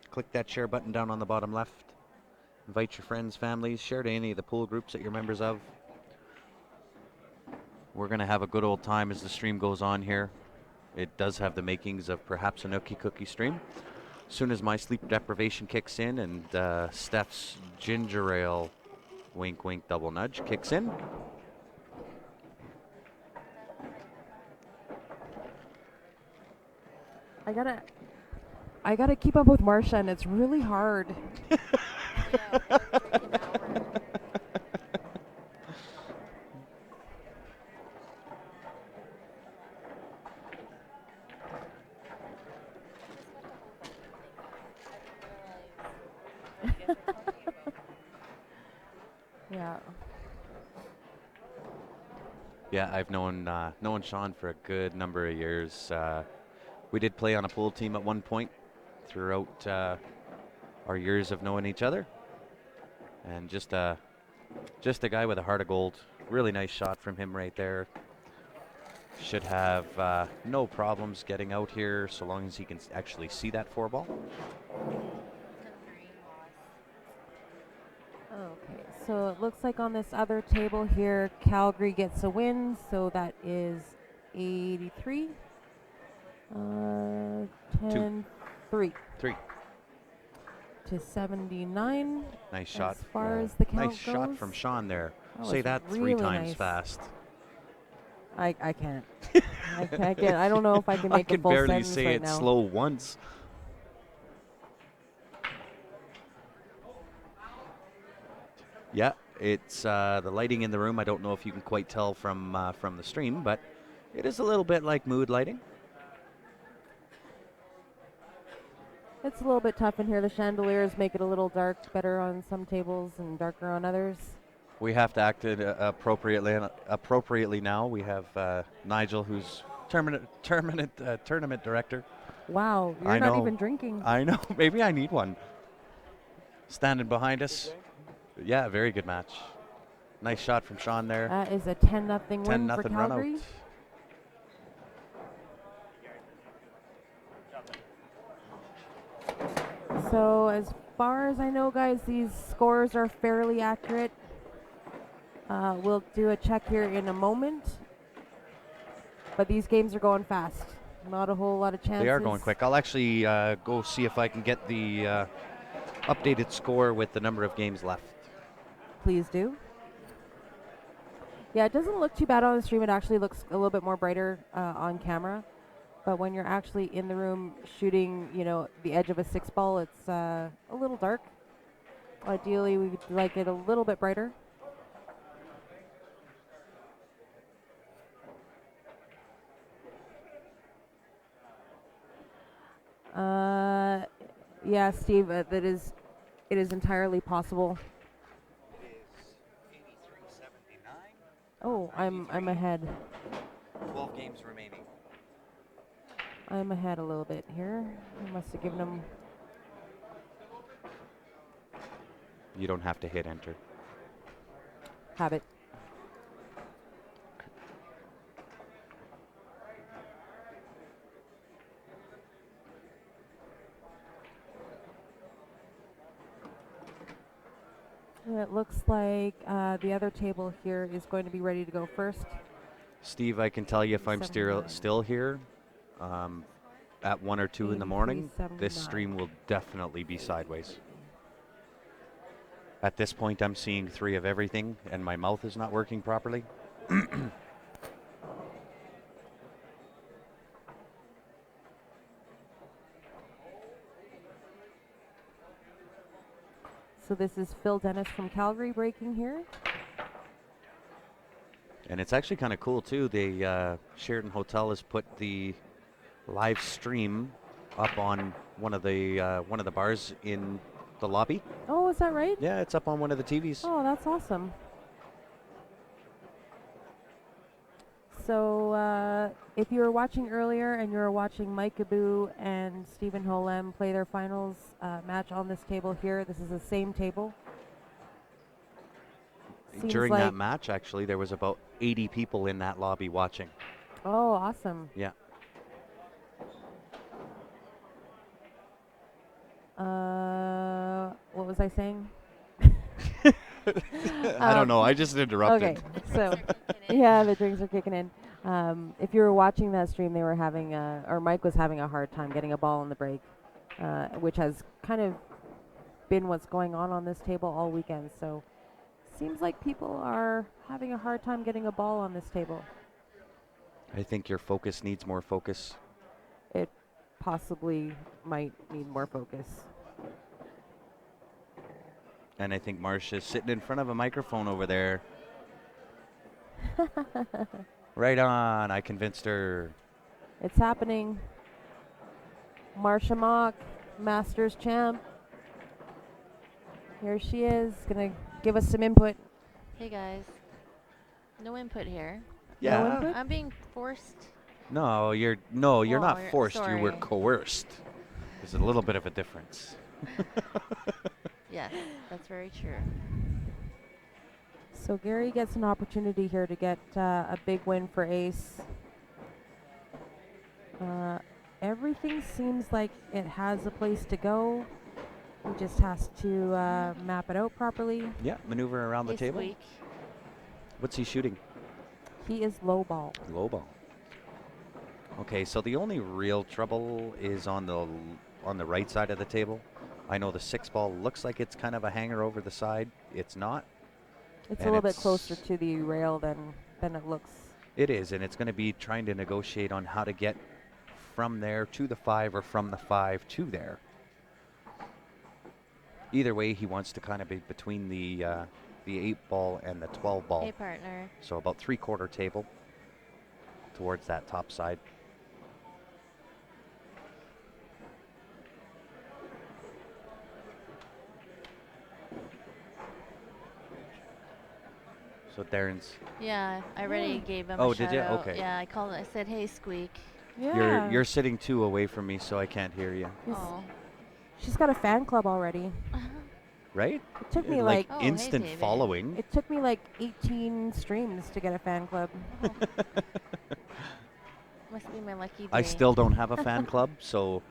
C: Click that share button down on the bottom left. Invite your friends, families, share to any of the pool groups that you're members of. We're going to have a good old time as the stream goes on here. It does have the makings of perhaps a nookie cookie stream. As soon as my sleep deprivation kicks in and Steph's ginger ale, wink wink double nudge, kicks in,
A: I gotta keep up with Marsha, and it's really hard. Yeah.
C: Yeah, I've known Sean for a good number of years. We did play on a pool team at one point throughout our years of knowing each other, and just a guy with a heart of gold. Really nice shot from him right there. Should have no problems getting out here so long as he can actually see that 4-ball.
A: Okay, so it looks like on this other table here, Calgary gets a win, so that is 83. 10-3
C: 3.
A: to 79.
C: Nice shot.
A: As far as the count
C: nice shot
A: goes.
C: from Sean there.
A: That
C: Say
A: was
C: that 3
A: really
C: times
A: nice.
C: fast.
A: I can't. I can't. I don't know if I can
C: I
A: make a
C: can
A: full
C: barely
A: sentence
C: say
A: right
C: it
A: now.
C: slow once. Yeah, it's the lighting in the room. I don't know if you can quite tell from the stream, but it is a little bit like mood lighting.
A: It's a little bit tough in here. The chandeliers make it a little dark, better on some tables and darker on others.
C: We have to act appropriately now. We have Nigel, who's tournament director.
A: Wow, you're
C: I
A: not
C: know.
A: even drinking.
C: I know. Maybe I need one. Standing behind us. Yeah, very good match. Nice shot from Sean there.
A: That is a 10-0 win
C: 10-0
A: for
C: run out.
A: Calgary. So as far as I know, guys, these scores are fairly accurate. We'll do a check here in a moment. But these games are going fast. Not a whole lot of chances.
C: They are going quick. I'll actually go see if I can get the updated score with the number of games left.
A: Please do. Yeah, it doesn't look too bad on the stream. It actually looks a little bit more brighter on camera. But when you're actually in the room shooting, the edge of a 6-ball, it's a little dark. Ideally, we'd like it a little bit brighter. Yeah, Steve, it is entirely possible.
C: It is 83-79.
A: Oh, I'm ahead.
C: 12 games remaining.
A: I'm ahead a little bit here. I must have given him.
C: You don't have to hit enter.
A: Have it. It looks like the other table here is going to be ready to go first.
C: Steve, I can tell you if I'm
A: 79.
C: still here at 1 or 2 in the morning, this
A: 83.79.
C: stream will definitely be sideways. At this point, I'm seeing 3 of everything, and my mouth is not working properly.
A: So this is Phil Dennis from Calgary breaking here.
C: And it's actually kind of cool too. The Sheraton Hotel has put the live stream up on one of the bars in the lobby.
A: Oh, is that right?
C: Yeah, it's up on one of the TVs.
A: Oh, that's awesome. So if you were watching earlier and you were watching Mike Abou and Stephen Holem play their finals match on this table here, this is the same table. Seems
C: During
A: like
C: that match, actually, there was about 80 people in that lobby watching.
A: Oh, awesome.
C: Yeah.
A: What was I saying?
C: I don't know. I just interrupted.
A: Okay, so yeah, the drinks are kicking in. If you were watching that stream, they were having, or Mike was having a hard time getting a ball on the break, which has kind of been what's going on this table all weekend. So seems like people are having a hard time getting a ball on this table.
C: I think your focus needs more focus.
A: It possibly might need more focus.
C: And I think Marcia's sitting in front of a microphone over there. Right on. I convinced her.
A: It's happening. Marcia Mock, Masters champ. Here she is, gonna give us some input.
B: Hey guys. No input here.
C: Yeah.
A: No input?
B: I'm being forced.
C: No, you're
B: Oh,
C: not
B: you're-
C: forced. You were
B: sorry.
C: coerced. There's a little bit of a difference.
B: Yes, that's very true.
A: So Gary gets an opportunity here to get a big win for Ace. Everything seems like it has a place to go. He just has to map it out properly.
C: Yeah, maneuver around the
B: Hey,
C: table.
B: Squeak.
C: What's he shooting?
A: He is low ball.
C: Low ball. Okay, so the only real trouble is on the right side of the table. I know the 6 ball looks like it's kind of a hanger over the side. It's not.
A: It's a
C: And
A: little bit
C: it's-
A: closer to the rail than it looks.
C: It is, and it's going to be trying to negotiate on how to get from there to the 5 or from the 5 to there. Either way, he wants to kind of be between the 8 ball and the 12 ball.
B: Hey, partner.
C: So about 3/4 table towards that top side. So Darren's,
B: Yeah, I already gave him
C: Oh,
B: a
C: did
B: shout
C: ya?
B: out.
C: Okay.
B: Yeah, I called. I said, "Hey, Squeak."
A: Yeah.
C: you're sitting 2 away from me, so I can't hear you.
A: Yes.
B: Oh.
A: She's got a fan club already.
C: Right?
A: It took me
C: Like
B: Oh, hey,
C: instant
B: David.
C: following.
A: It took me like 18 streams to get a fan club.
B: Must be my lucky day.
C: I still don't have a fan club, so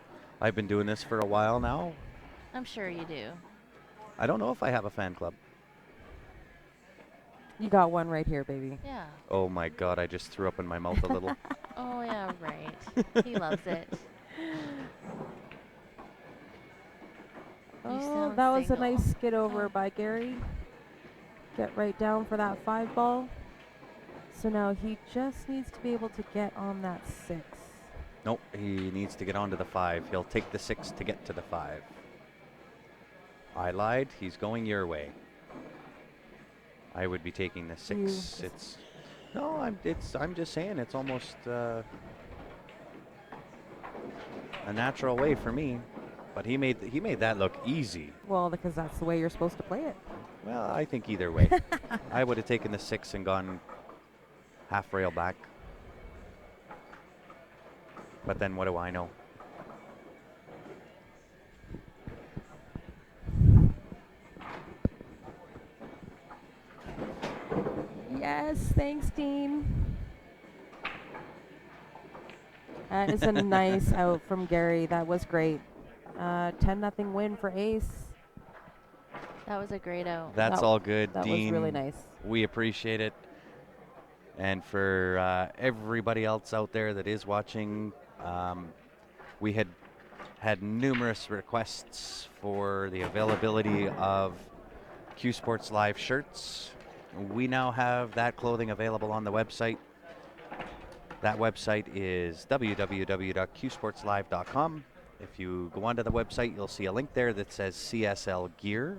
C: I've been doing this for a while now.
B: I'm sure you do.
C: I don't know if I have a fan club.
A: You got one right here, baby.
B: Yeah.
C: Oh my god, I just threw up in my mouth a little.
B: Oh yeah, right. He loves it.
A: Oh,
B: sound
A: that was a
B: single.
A: nice skid over
B: Oh.
A: by Gary. Get right down for that 5 ball. So now he just needs to be able to get on that 6.
C: Nope, he needs to get onto the 5. He'll take the 6 to get to the 5. I lied. He's going your way. I would be taking the 6. It's no, I'm just saying it's almost a natural way for me. But he made that look easy.
A: Well, because that's the way you're supposed to play it.
C: Well, I think either way. I would have taken the 6 and gone half rail back. But then what do I know?
A: Yes, thanks, team. That is a nice out from Gary. That was great. 10-0 win for Ace.
B: That was a great out.
C: That's
A: That-
C: all good,
A: That
C: Dean.
A: was really nice.
C: We appreciate it. And for everybody else out there that is watching, we had numerous requests for the availability of Q Sports Live shirts. We now have that clothing available on the website. That website is www.qsportslive.com. If you go onto the website, you'll see a link there that says CSL Gear.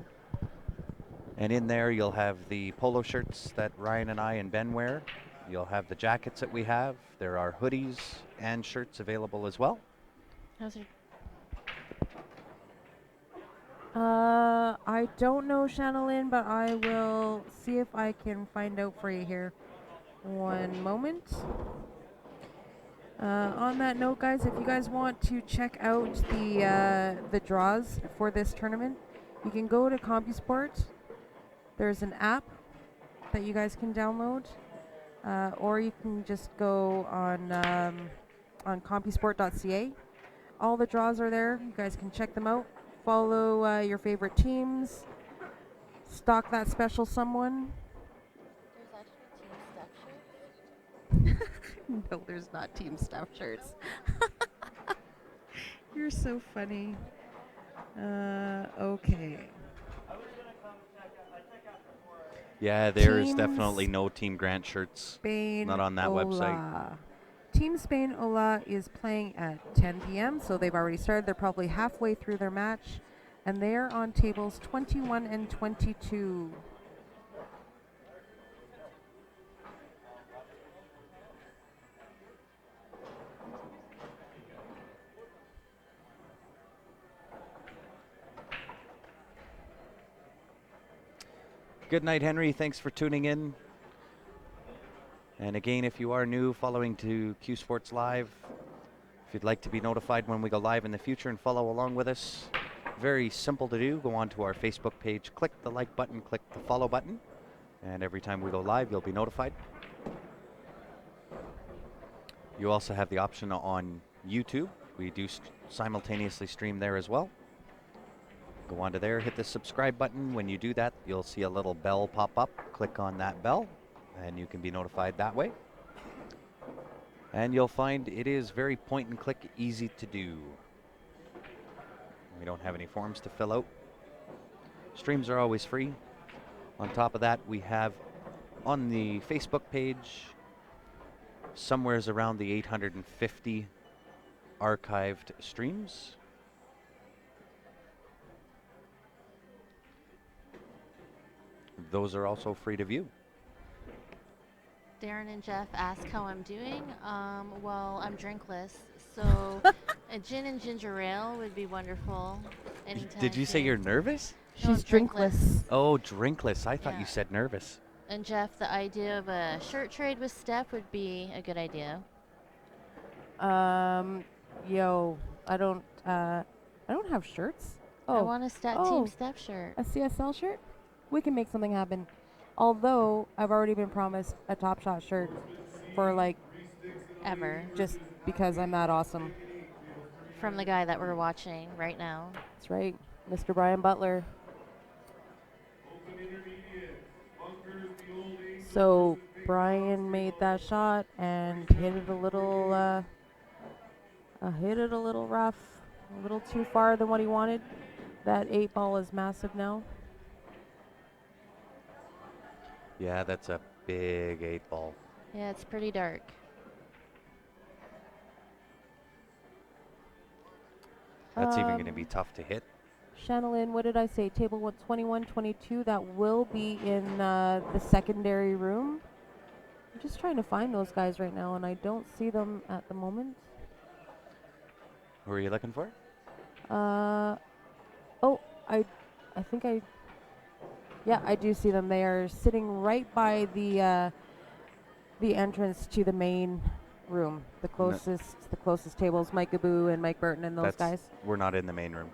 C: And in there, you'll have the polo shirts that Ryan and I and Ben wear. You'll have the jackets that we have. There are hoodies and shirts available as well.
B: How's your
A: I don't know, Channeline, but I will see if I can find out for you here. One moment. On that note, guys, if you guys want to check out the draws for this tournament, you can go to CompuSport. There's an app that you guys can download, or you can just go on CompuSport.ca. All the draws are there. You guys can check them out. Follow your favorite teams. Stock that special someone. No, there's not team stuff shirts. You're so funny. Okay.
C: Yeah, there is
A: Team
C: definitely no Team Grant shirts.
A: Spain
C: Not on that website.
A: Ola. Team Spain Ola is playing at 10 p.m., so they've already started. They're probably halfway through their match, and they're on tables 21 and 22.
C: Good night, Henry. Thanks for tuning in. And again, if you are new following to Q Sports Live, if you'd like to be notified when we go live in the future and follow along with us, very simple to do. Go on to our Facebook page, click the like button, click the follow button, and every time we go live, you'll be notified. You also have the option on YouTube. We do simultaneously stream there as well. Go onto there, hit the subscribe button. When you do that, you'll see a little bell pop up. Click on that bell, and you can be notified that way. And you'll find it is very point and click easy to do. We don't have any forms to fill out. Streams are always free. On top of that, we have on the Facebook page somewhere's around the 850 archived streams. Those are also free to view.
B: Darren and Jeff ask how I'm doing. Well, I'm drinkless, so a gin and ginger ale would be wonderful. Anytime
C: Did you say
B: soon.
C: you're nervous?
B: No,
A: She's drinkless.
C: Oh, drinkless. I thought
B: Yeah.
C: you said nervous.
B: And Jeff, the idea of a shirt trade with Steph would be a good idea.
A: Yo, I don't have shirts.
B: I
A: Oh,
B: want a
A: oh.
B: Team Steph shirt.
A: a CSL shirt? We can make something happen. Although I've already been promised a Top Shot shirt for like
B: Ever.
A: just because I'm that awesome.
B: From the guy that we're watching right now.
A: That's right, Mr. Brian Butler. So Brian made that shot and hit it a little rough, a little too far than what he wanted. That 8 ball is massive now.
C: Yeah, that's a big 8 ball.
B: Yeah, it's pretty dark.
C: That's even going to be tough to hit.
A: Channeline, what did I say? Table 21, 22. That will be in the secondary room. I'm just trying to find those guys right now, and I don't see them at the moment.
C: Who are you looking for?
A: Oh, I think yeah, I do see them. They are sitting right by the entrance to the main room. The closest tables, Mike Abou and Mike Burton and those guys.
C: We're not in the main room.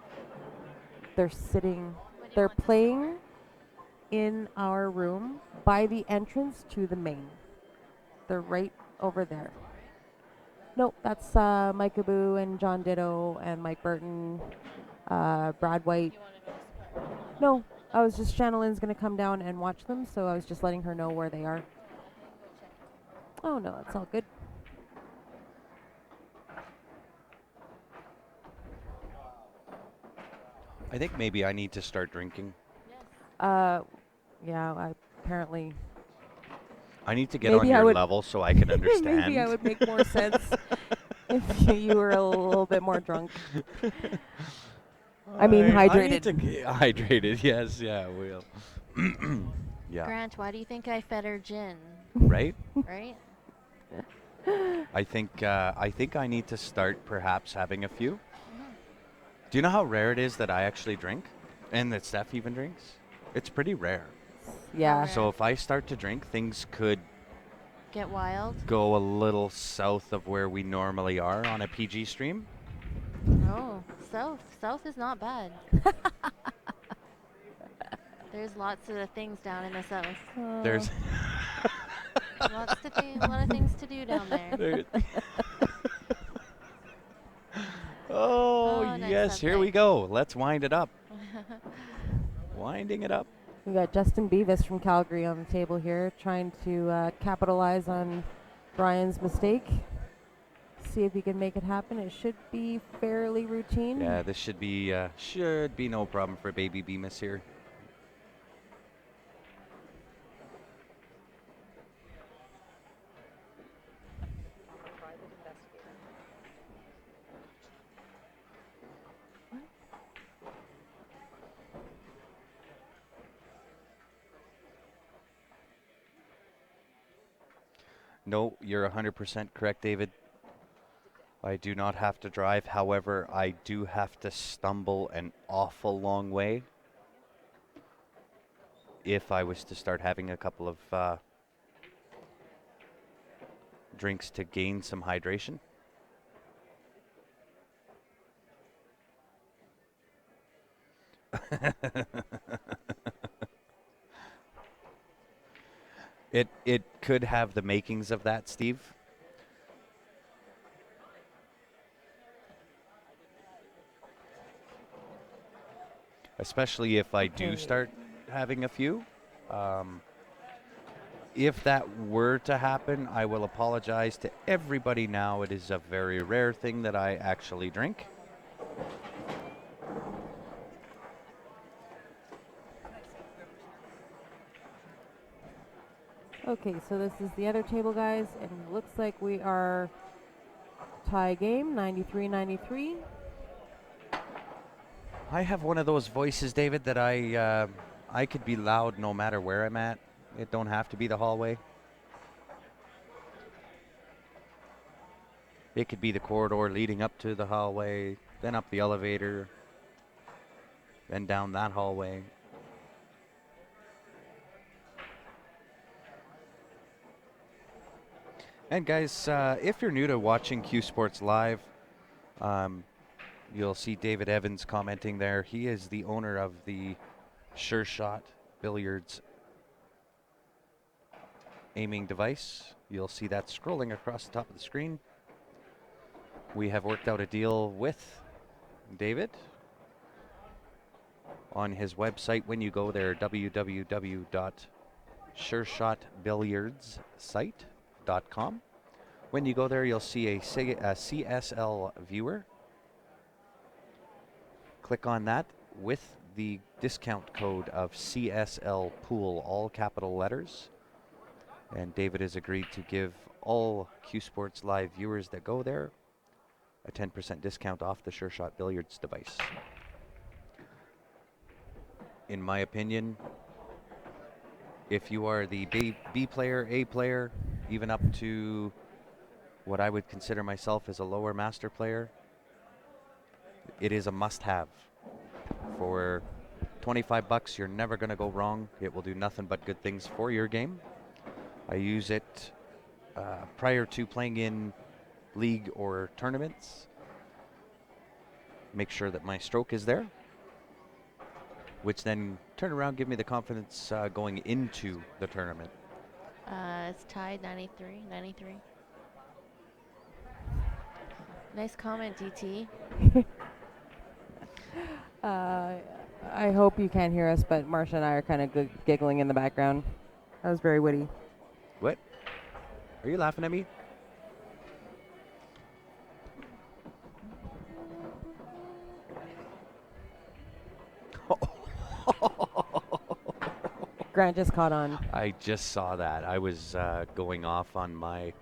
A: They're sitting, they're playing in our room by the entrance to the main. They're right over there. No, that's Mike Abou and John Ditto and Mike Burton, Brad White. No, I was just Shannon's gonna come down and watch them, so I was just letting her know where they are. Oh no, that's all good.
C: I think maybe I need to start drinking.
A: Uh, yeah, I apparently
C: I need to get on
A: maybe I
C: your
A: would
C: level so I can understand.
A: maybe I would make more sense if you were a little bit more drunk. I mean
C: I need
A: hydrated.
C: to get hydrated. Yes, yeah, we'll. Yeah,
B: Grant, why do you think I fed her gin?
C: right.
B: Right?
C: I think I need to start perhaps having a few. Do you know how rare it is that I actually drink, and that Steph even drinks? It's pretty rare.
A: Yeah.
C: So if I start to drink, things could
B: Get wild.
C: go a little south of where we normally are on a PG stream.
B: Oh, South is not bad. There's lots of things down in the South.
C: There's
B: A lot of things to do down there.
C: there. Oh,
B: Oh, nice
C: yes, here we
B: sunlight.
C: go. Let's wind it up. Winding it up.
A: We got Justin Beavis from Calgary on the table here, trying to capitalize on Brian's mistake. See if he can make it happen. It should be fairly routine.
C: Yeah, this should be no problem for Baby Bemis here. No, you're 100% correct, David. I do not have to drive. However, I do have to stumble an awful long way if I was to start having a couple of drinks to gain some hydration. It could have the makings of that, Steve. Especially if I do start having a few. If that were to happen, I will apologize to everybody now. It is a very rare thing that I actually drink.
A: Okay, so this is the other table, guys, and it looks like we are tie game, 93-93.
C: I have one of those voices, David, that I could be loud no matter where I'm at. It don't have to be the hallway. It could be the corridor leading up to the hallway, then up the elevator, then down that hallway. And guys, if you're new to watching Q Sports Live, you'll see David Evans commenting there. He is the owner of the Sure Shot Billiards aiming device. You'll see that scrolling across the top of the screen. We have worked out a deal with David on his website. When you go there, www.sureshotbilliardsite.com. When you go there, you'll see a CSL viewer. Click on that with the discount code of CSL Pool, all capital letters. And David has agreed to give all Q Sports Live viewers that go there a 10% discount off the Sure Shot Billiards device. In my opinion, if you are the B player, A player, even up to what I would consider myself as a lower master player, it is a must-have. For 25 bucks, you're never going to go wrong. It will do nothing but good things for your game. I use it prior to playing in league or tournaments. Make sure that my stroke is there, which then turn around, give me the confidence going into the tournament.
B: It's tied 93. Nice comment, DT.
A: I I hope you can't hear us, but Marsha and I are kind of giggling in the background. That was very witty.
C: What? Are you laughing at me?
A: Grant just caught on.
C: I just saw that. I was going off on my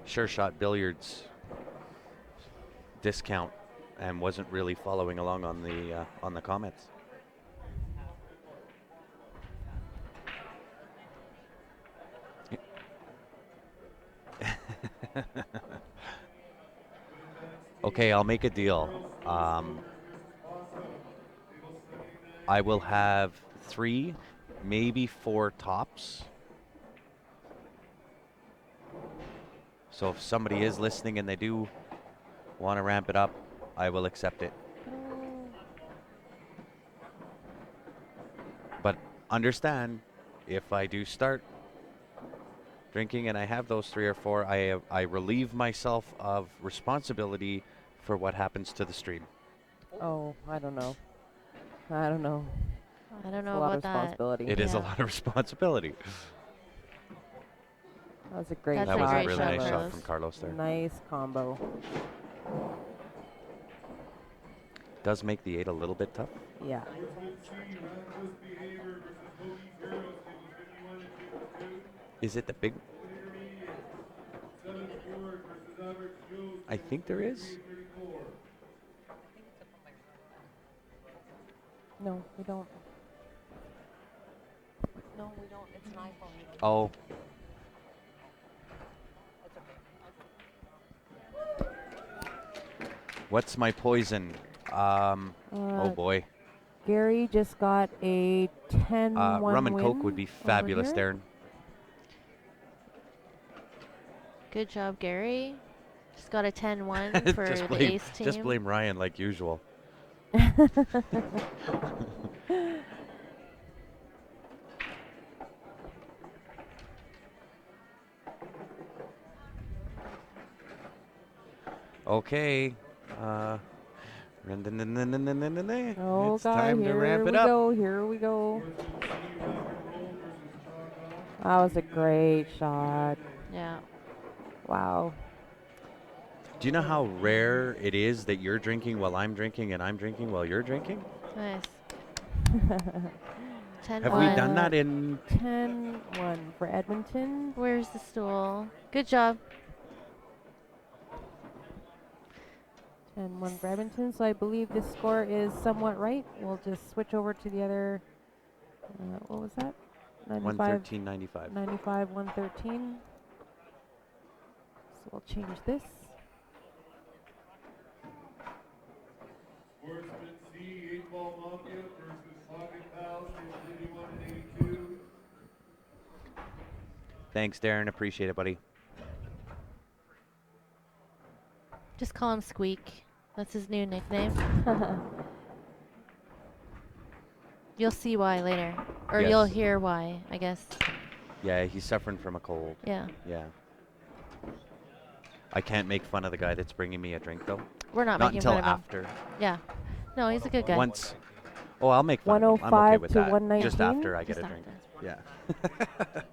C: Sure Shot Billiards discount and wasn't really following along on the comments. Okay, I'll make a deal. I will have 3, maybe 4 tops. So if somebody is listening and they do want to ramp it up, I will accept it. But understand, if I do start drinking and I have those 3 or 4, I relieve myself of responsibility for what happens to the stream.
A: Oh, I don't know. I don't know.
B: I don't
A: It's
B: know
A: a lot of
B: about that.
A: responsibility.
C: It is a
B: Yeah.
C: lot of responsibility.
A: That was a great
B: That's
C: That
B: a
C: was a
B: great
C: really
B: shot,
C: nice shot
B: Carlos.
C: from Carlos there.
A: Nice combo.
C: Does make the 8 a little bit tough.
A: Yeah.
C: Is it the big? I think there is.
A: No, we don't. No, we don't. It's an iPhone.
C: Oh. What's my poison? Oh boy.
A: Gary just got a 10-1
C: Rum and Coke
A: win
C: would be
A: over
C: fabulous,
A: here.
C: Darren.
B: Good job, Gary. Just got a 10-1 for the ace team.
C: Just blame Ryan like usual. Okay.
A: Oh,
C: It's
A: God,
C: time to ramp it
A: here
C: up.
A: we go. Here we go. That was a great shot.
B: Yeah.
A: Wow.
C: Do you know how rare it is that you're drinking while I'm drinking and I'm drinking while you're drinking?
B: Nice. 10-1.
C: Have we done that in?
A: 10-1 for Edmonton.
B: Where's the stool? Good job.
A: 10-1 for Edmonton. So I believe this score is somewhat right. We'll just switch over to the other. What was that? 95.
C: 113.95.
A: 95, 113. So we'll change this.
H: Sportsman C, 8 Ball Mafia versus Pocket Pals, 81 and 82.
C: Thanks, Darren. Appreciate it, buddy.
B: Just call him Squeak. That's his new nickname. You'll see why later. Or
C: Yes.
B: you'll hear why, I guess.
C: Yeah, he's suffering from a cold.
B: Yeah.
C: Yeah. I can't make fun of the guy that's bringing me a drink, though.
B: We're not
C: Not
B: making
C: until
B: fun of him.
C: after.
B: Yeah. No, he's a good guy.
C: Once. Oh, I'll make fun of him. I'm okay
A: 105
C: with
A: to
C: that.
A: 119.
C: Just after I get
B: Just
C: a drink.
B: after.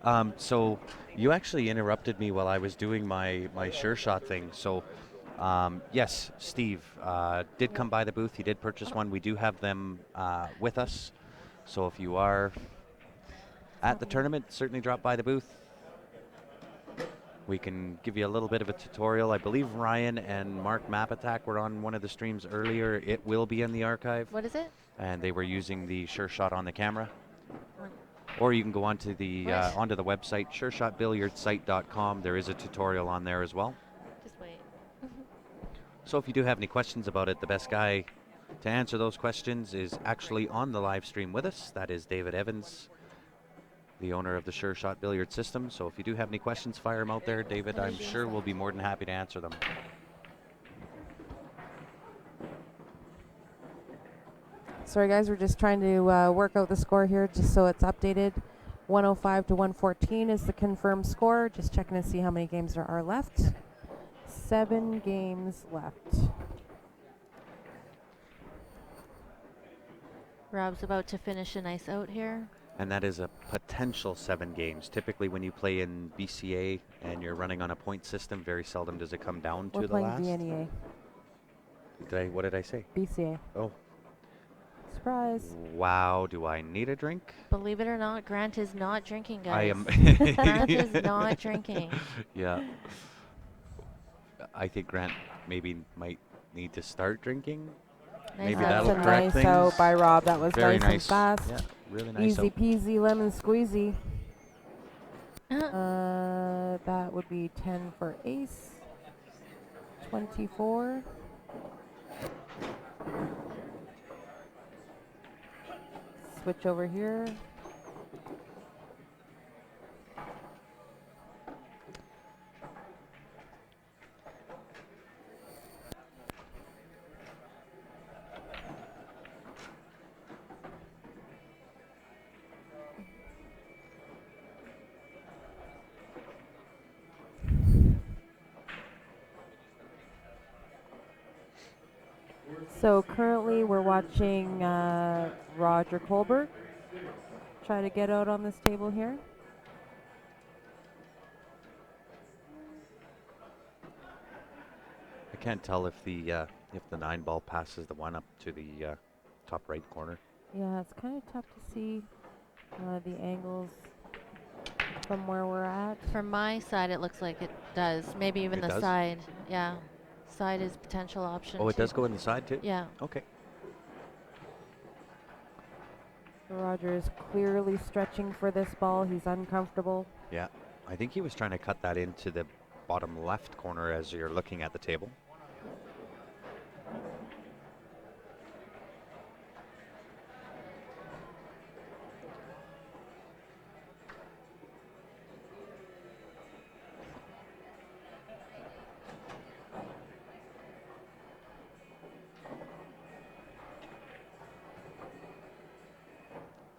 C: Yeah. So you actually interrupted me while I was doing my Sure Shot thing. So yes, Steve did come by the booth. He did purchase one. We do have them with us. So if you are at the tournament, certainly drop by the booth. We can give you a little bit of a tutorial. I believe Ryan and Mark Map Attack were on one of the streams earlier. It will be in the archive.
B: What is it?
C: And they were using the Sure Shot on the camera. Or you can go onto the website, sureshotbilliardsite.com. There is a tutorial on there as well.
B: Just wait.
C: So if you do have any questions about it, the best guy to answer those questions is actually on the live stream with us. That is David Evans, the owner of the Sure Shot Billiard System. So if you do have any questions, fire them out there. David, I'm sure will be more than happy to answer them.
A: Sorry, guys, we're just trying to work out the score here just so it's updated. 105 to 114 is the confirmed score. Just checking to see how many games there are left. 7 games left.
B: Rob's about to finish a nice out here.
C: And that is a potential 7 games. Typically, when you play in BCA and you're running on a point system, very seldom does it come down
A: We're
C: to the
A: playing
C: last.
A: VNEA.
C: What did I say?
A: BCA.
C: Oh,
A: Surprise.
C: wow. Do I need a drink?
B: Believe it or not, Grant is not drinking, guys.
C: I am.
B: Grant is not drinking.
C: Yeah. I think Grant maybe might need to start drinking.
B: Nice
C: Maybe
B: out,
A: That's
C: that'll
A: a
C: correct
A: nice
C: things.
A: out by Rob. That was
C: Very
A: nice and
C: nice.
A: fast.
C: Yeah, really nice
A: Easy
C: out.
A: peasy lemon squeezy.
B: Uh-huh.
A: That would be 10 for ace. 24. Switch over here. So currently we're watching Roger Colbert try to get out on this table here.
C: I can't tell if the 9 ball passes the 1 up to the top right corner.
A: Yeah, it's kind of tough to see the angles from where we're at.
B: From my side, it looks like it does. Maybe even
C: It
B: the
C: does?
B: side. Yeah. Side is potential option.
C: Oh, it
B: too.
C: does go in the side too?
B: Yeah.
C: Okay.
A: Roger is clearly stretching for this ball. He's uncomfortable.
C: Yeah. I think he was trying to cut that into the bottom left corner as you're looking at the table.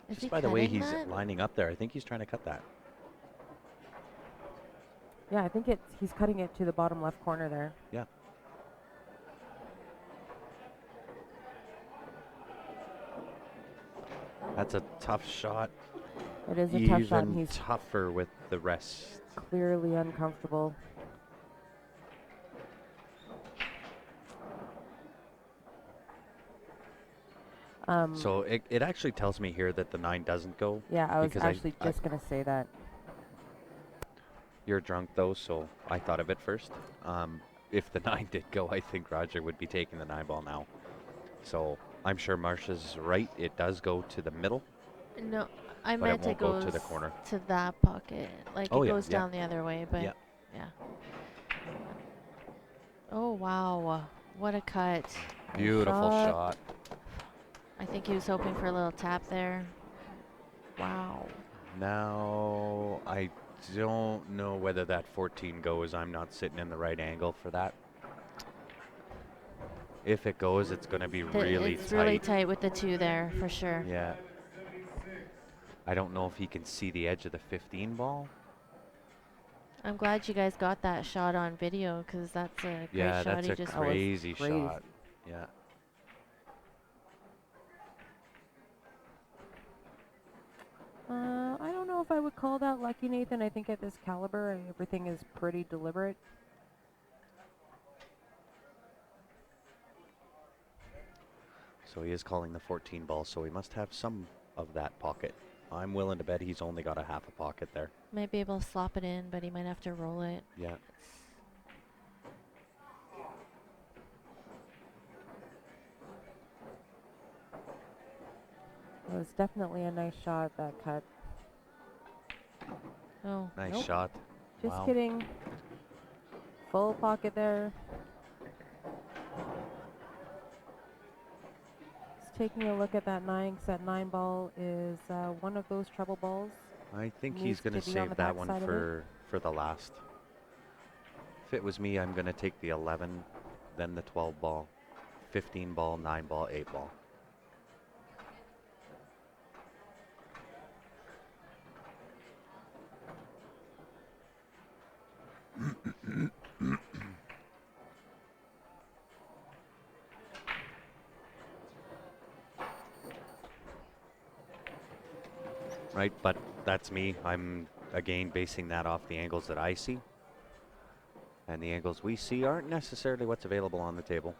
B: Is he
C: Just by the way
B: cutting
C: he's
B: that?
C: lining up there, I think he's trying to cut that.
A: Yeah, I think he's cutting it to the bottom left corner there.
C: Yeah. That's a tough shot.
A: It is a tough shot, and
C: Even
A: he's
C: tougher with the rest.
A: clearly uncomfortable.
C: So it actually tells me here that the 9 doesn't go.
A: Yeah, I was
C: because
A: actually just going to say that.
C: You're drunk though, so I thought of it first. If the 9 did go, I think Roger would be taking the 9 ball now. So I'm sure Marsha's right. It does go to the middle.
B: No, I
C: But it
B: meant it
C: won't go
B: goes
C: to the corner.
B: to that pocket. Like
C: Oh,
B: it
C: yeah,
B: goes
C: yeah.
B: down the other way, but
C: Yeah.
B: yeah. Oh wow, what a cut.
C: Beautiful shot.
B: I think he was hoping for a little tap there. Wow.
C: Now, I don't know whether that 14 goes. I'm not sitting in the right angle for that. If it goes, it's going to be really
B: it's
C: tight.
B: really tight with the 2 there for sure.
C: Yeah. I don't know if he can see the edge of the 15 ball.
B: I'm glad you guys got that shot on video because that's a great
C: Yeah,
B: shot.
C: that's
B: He
C: a
B: just
C: crazy
A: crazy.
C: shot. Yeah.
A: I don't know if I would call that lucky, Nathan. I think at this caliber, everything is pretty deliberate.
C: So he is calling the 14 ball, so he must have some of that pocket. I'm willing to bet he's only got a half a pocket there.
B: might be able to slop it in, but he might have to roll it.
C: Yeah.
A: It was definitely a nice shot, that cut.
B: Oh,
C: Nice
A: Nope.
C: shot.
A: Just
C: Wow.
A: kidding. Full pocket there. Just taking a look at that 9, 'cause that 9 ball is one of those treble balls.
C: I think
A: Needs
C: he's going to
A: to be on the
C: save that one
A: backside of it.
C: for the last. If it was me, I'm going to take the 11, then the 12 ball, 15 ball, 9 ball, 8 ball. right? But that's me. I'm, again, basing that off the angles that I see. And the angles we see aren't necessarily what's available on the table.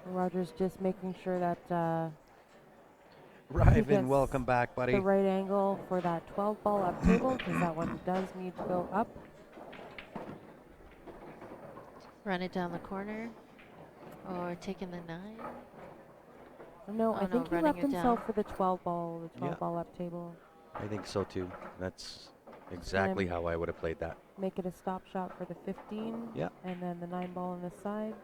A: Roger's just making sure that he
C: Ryvin,
A: gets
C: welcome back, buddy.
A: the right angle for that 12 ball up table, because that one does need to go up.
B: Run it down the corner. Or taking the 9.
A: No,
B: Oh,
A: I
B: no,
A: think he
B: running
A: left
B: it
A: himself
B: down.
A: for the 12 ball,
C: Yeah.
A: up table.
C: I think so too. That's exactly how I would have played that.
A: Make it a stop shot for the 15.
C: Yeah.
A: And then the 9 ball on this side.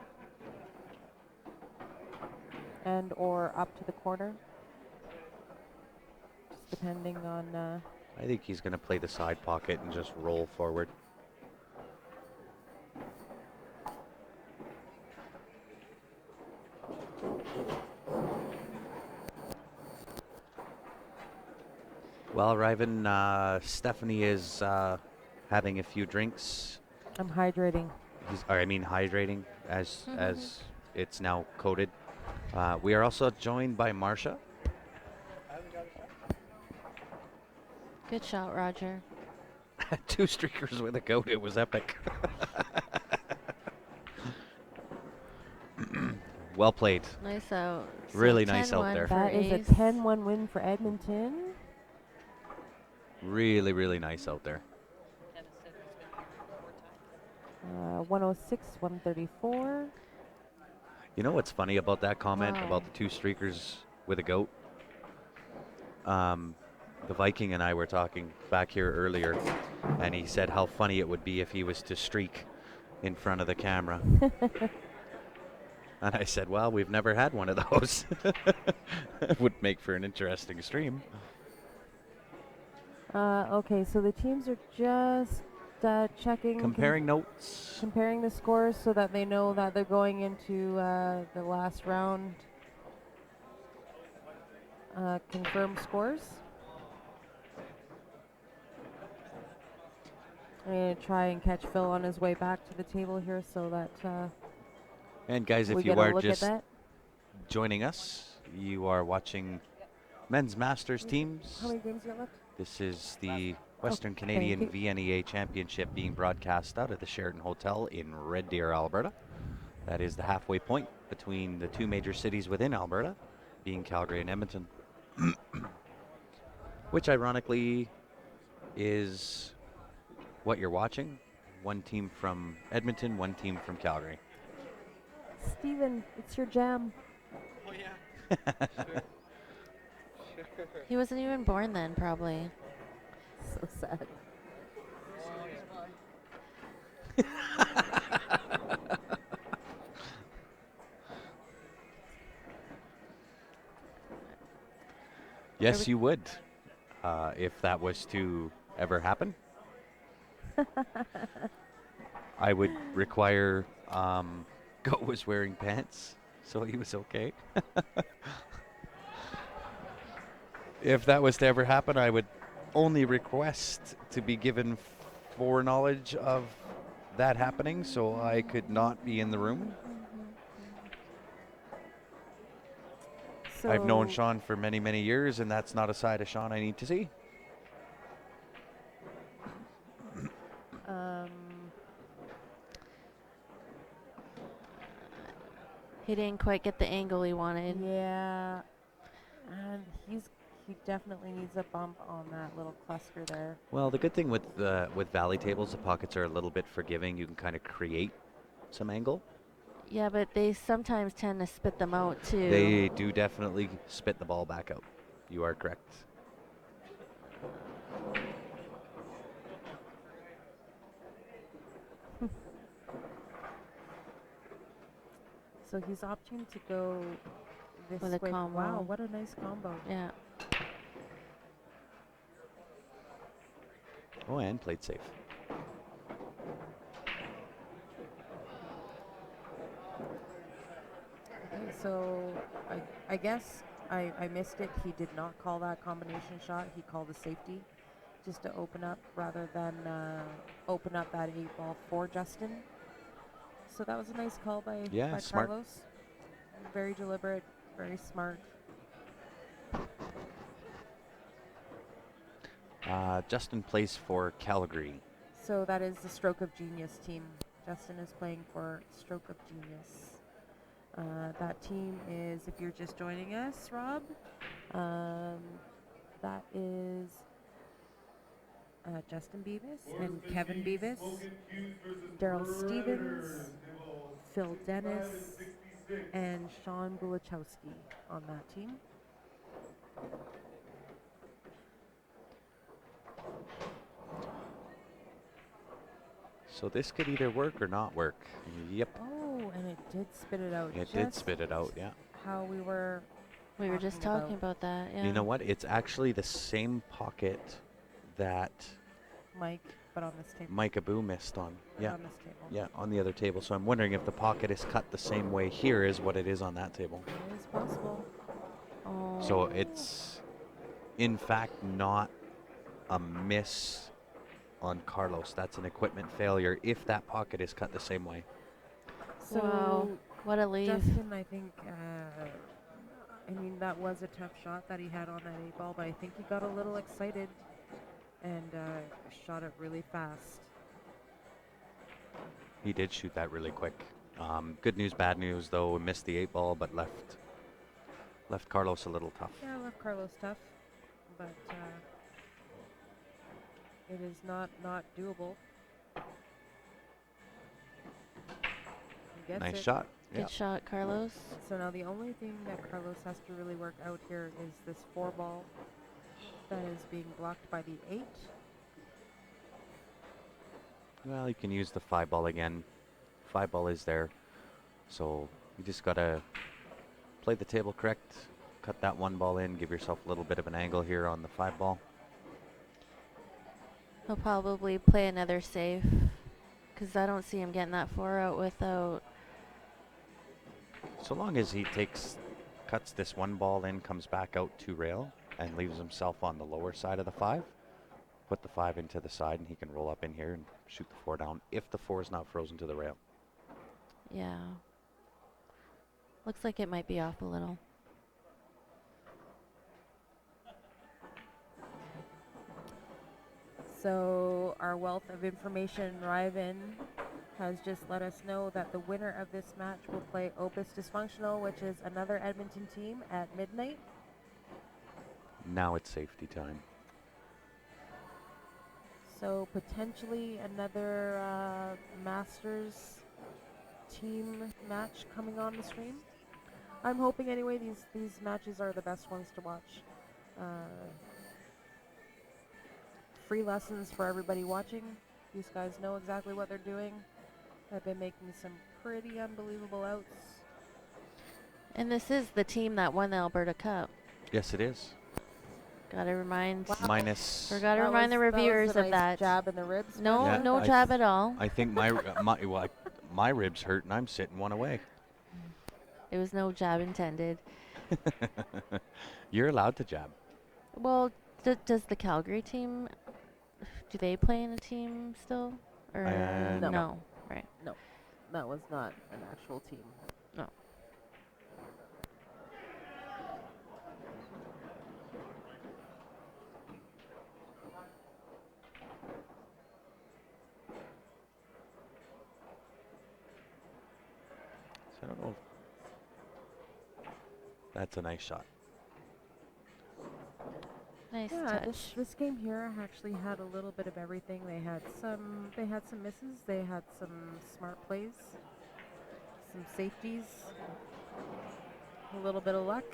A: And or up to the corner. Just depending on...
C: I think he's going to play the side pocket and just roll forward. Well, Ryvin, Stephanie is having a few drinks.
A: I'm hydrating.
C: Hydrating, as it's now coded. We are also joined by Marsha.
B: Good shot, Roger.
C: 2 streakers with a goat. It was epic. Well played.
B: Nice out.
C: Really nice out
B: 10-1
C: there.
B: for
A: That is a
B: ace.
A: 10-1 win for Edmonton.
C: Really, really nice out there.
A: 106, 134.
C: You know what's funny about that comment
B: Wow.
C: about the 2 streakers with a goat? The Viking and I were talking back here earlier, and he said how funny it would be if he was to streak in front of the camera. And I said, well, we've never had one of those. It would make for an interesting stream.
A: Okay, so the teams are just checking.
C: Comparing notes.
A: Comparing the scores so that they know that they're going into the last round. Confirm scores. I'm going to try and catch Phil on his way back to the table here so that
C: And guys,
A: we
C: if you
A: get a
C: are
A: look at
C: just
A: that.
C: joining us, you are watching Men's Masters teams.
A: How many games you got left?
C: This is the Western
A: thank
C: Canadian
A: you.
C: VNEA Championship being broadcast out of the Sheraton Hotel in Red Deer, Alberta. That is the halfway point between the 2 major cities within Alberta, being Calgary and Edmonton. Which ironically is what you're watching. 1 team from Edmonton, 1 team from Calgary.
A: Steven, it's your jam.
D: Oh, yeah. Sure.
B: He wasn't even born then, probably.
A: So sad.
C: Yes, you would, if that was to ever happen. I would require Goat was wearing pants, so he was okay. If that was to ever happen, I would only request to be given foreknowledge of that happening, so I could not be in the room.
A: So
C: I've known Sean for many, many years, and that's not a side of Sean I need to see.
B: He didn't quite get the angle he wanted.
A: Yeah, and he definitely needs a bump on that little cluster there.
C: Well, the good thing with valley tables, the pockets are a little bit forgiving. You can kind of create some angle.
B: Yeah, but they sometimes tend to spit them out too.
C: They do definitely spit the ball back out. You are correct.
A: So he's opting to go this
B: With a
A: way.
B: combo.
A: Wow, what a nice combo.
B: Yeah.
C: Oh, and played safe.
A: So I guess I missed it. He did not call that combination shot. He called a safety just to open up rather than open up that 8 ball for Justin. So that was a nice call by
C: smart.
A: Carlos. Very deliberate, very smart.
C: Justin plays for Calgary.
A: So that is the Stroke of Genius team. Justin is playing for Stroke of Genius. That team is, if you're just joining us, Rob, that is Justin Beavis and Kevin Beavis, Daryl Stevens, Phil Dennis, and Sean Bulachowski on that team.
C: So this could either work or not work. Yep.
A: Oh, and it did spit it out.
C: It did spit it out, yeah.
A: How we were
B: just talking about that, yeah.
C: You know what? It's actually the same pocket that
A: Mike, but on this table.
C: Mike Abu missed on. Yeah.
A: On this table.
C: Yeah, on the other table. So I'm wondering if the pocket is cut the same way here as what it is on that table.
A: It is possible. Oh.
C: So it's, in fact, not a miss on Carlos. That's an equipment failure if that pocket is cut the same way.
A: So
B: wow, what a lead.
A: Justin, I think, I mean, that was a tough shot that he had on that 8 ball, but I think he got a little excited and shot it really fast.
C: He did shoot that really quick. Good news, bad news, though. Missed the 8 ball, but left Carlos a little tough.
A: Yeah, left Carlos tough, but it is not doable. He gets
C: Nice
A: it.
C: shot.
B: Good shot, Carlos.
A: So now the only thing that Carlos has to really work out here is this 4 ball that is being blocked by the 8.
C: Well, you can use the 5 ball again. 5 ball is there. So you just got to play the table correct. Cut that 1 ball in. Give yourself a little bit of an angle here on the 5 ball.
B: He'll probably play another save because I don't see him getting that 4 out without.
C: So long as he cuts this 1 ball in, comes back out to rail, and leaves himself on the lower side of the 5, put the 5 into the side, and he can roll up in here and shoot the 4 down if the 4 is not frozen to the rail.
B: Yeah. Looks like it might be off a little.
A: So our wealth of information, Ryven, has just let us know that the winner of this match will play Opus Dysfunctional, which is another Edmonton team, at midnight.
C: Now it's safety time.
A: So potentially another Masters team match coming on the stream. I'm hoping anyway these matches are the best ones to watch. Free lessons for everybody watching. These guys know exactly what they're doing. They've been making some pretty unbelievable outs.
B: And this is the team that won the Alberta Cup.
C: Yes, it is.
B: Gotta remind.
A: Wow.
C: Minus.
B: Forgot to remind the reviewers
A: that was a
B: of
A: nice
B: that.
A: Jab in the ribs.
B: No,
C: Yeah,
B: no jab at all.
C: I think my ribs hurt, and I'm sitting one away.
B: It was no jab intended.
C: You're allowed to jab.
B: Well, does the Calgary team, do they play in a team still? Or
C: No.
B: no? Right.
A: No, that was not an actual team.
B: No.
C: So I don't know. That's a nice shot.
B: Nice
A: Yeah,
B: touch.
A: this game here actually had a little bit of everything. They had some misses. They had some smart plays, some safeties, a little bit of luck,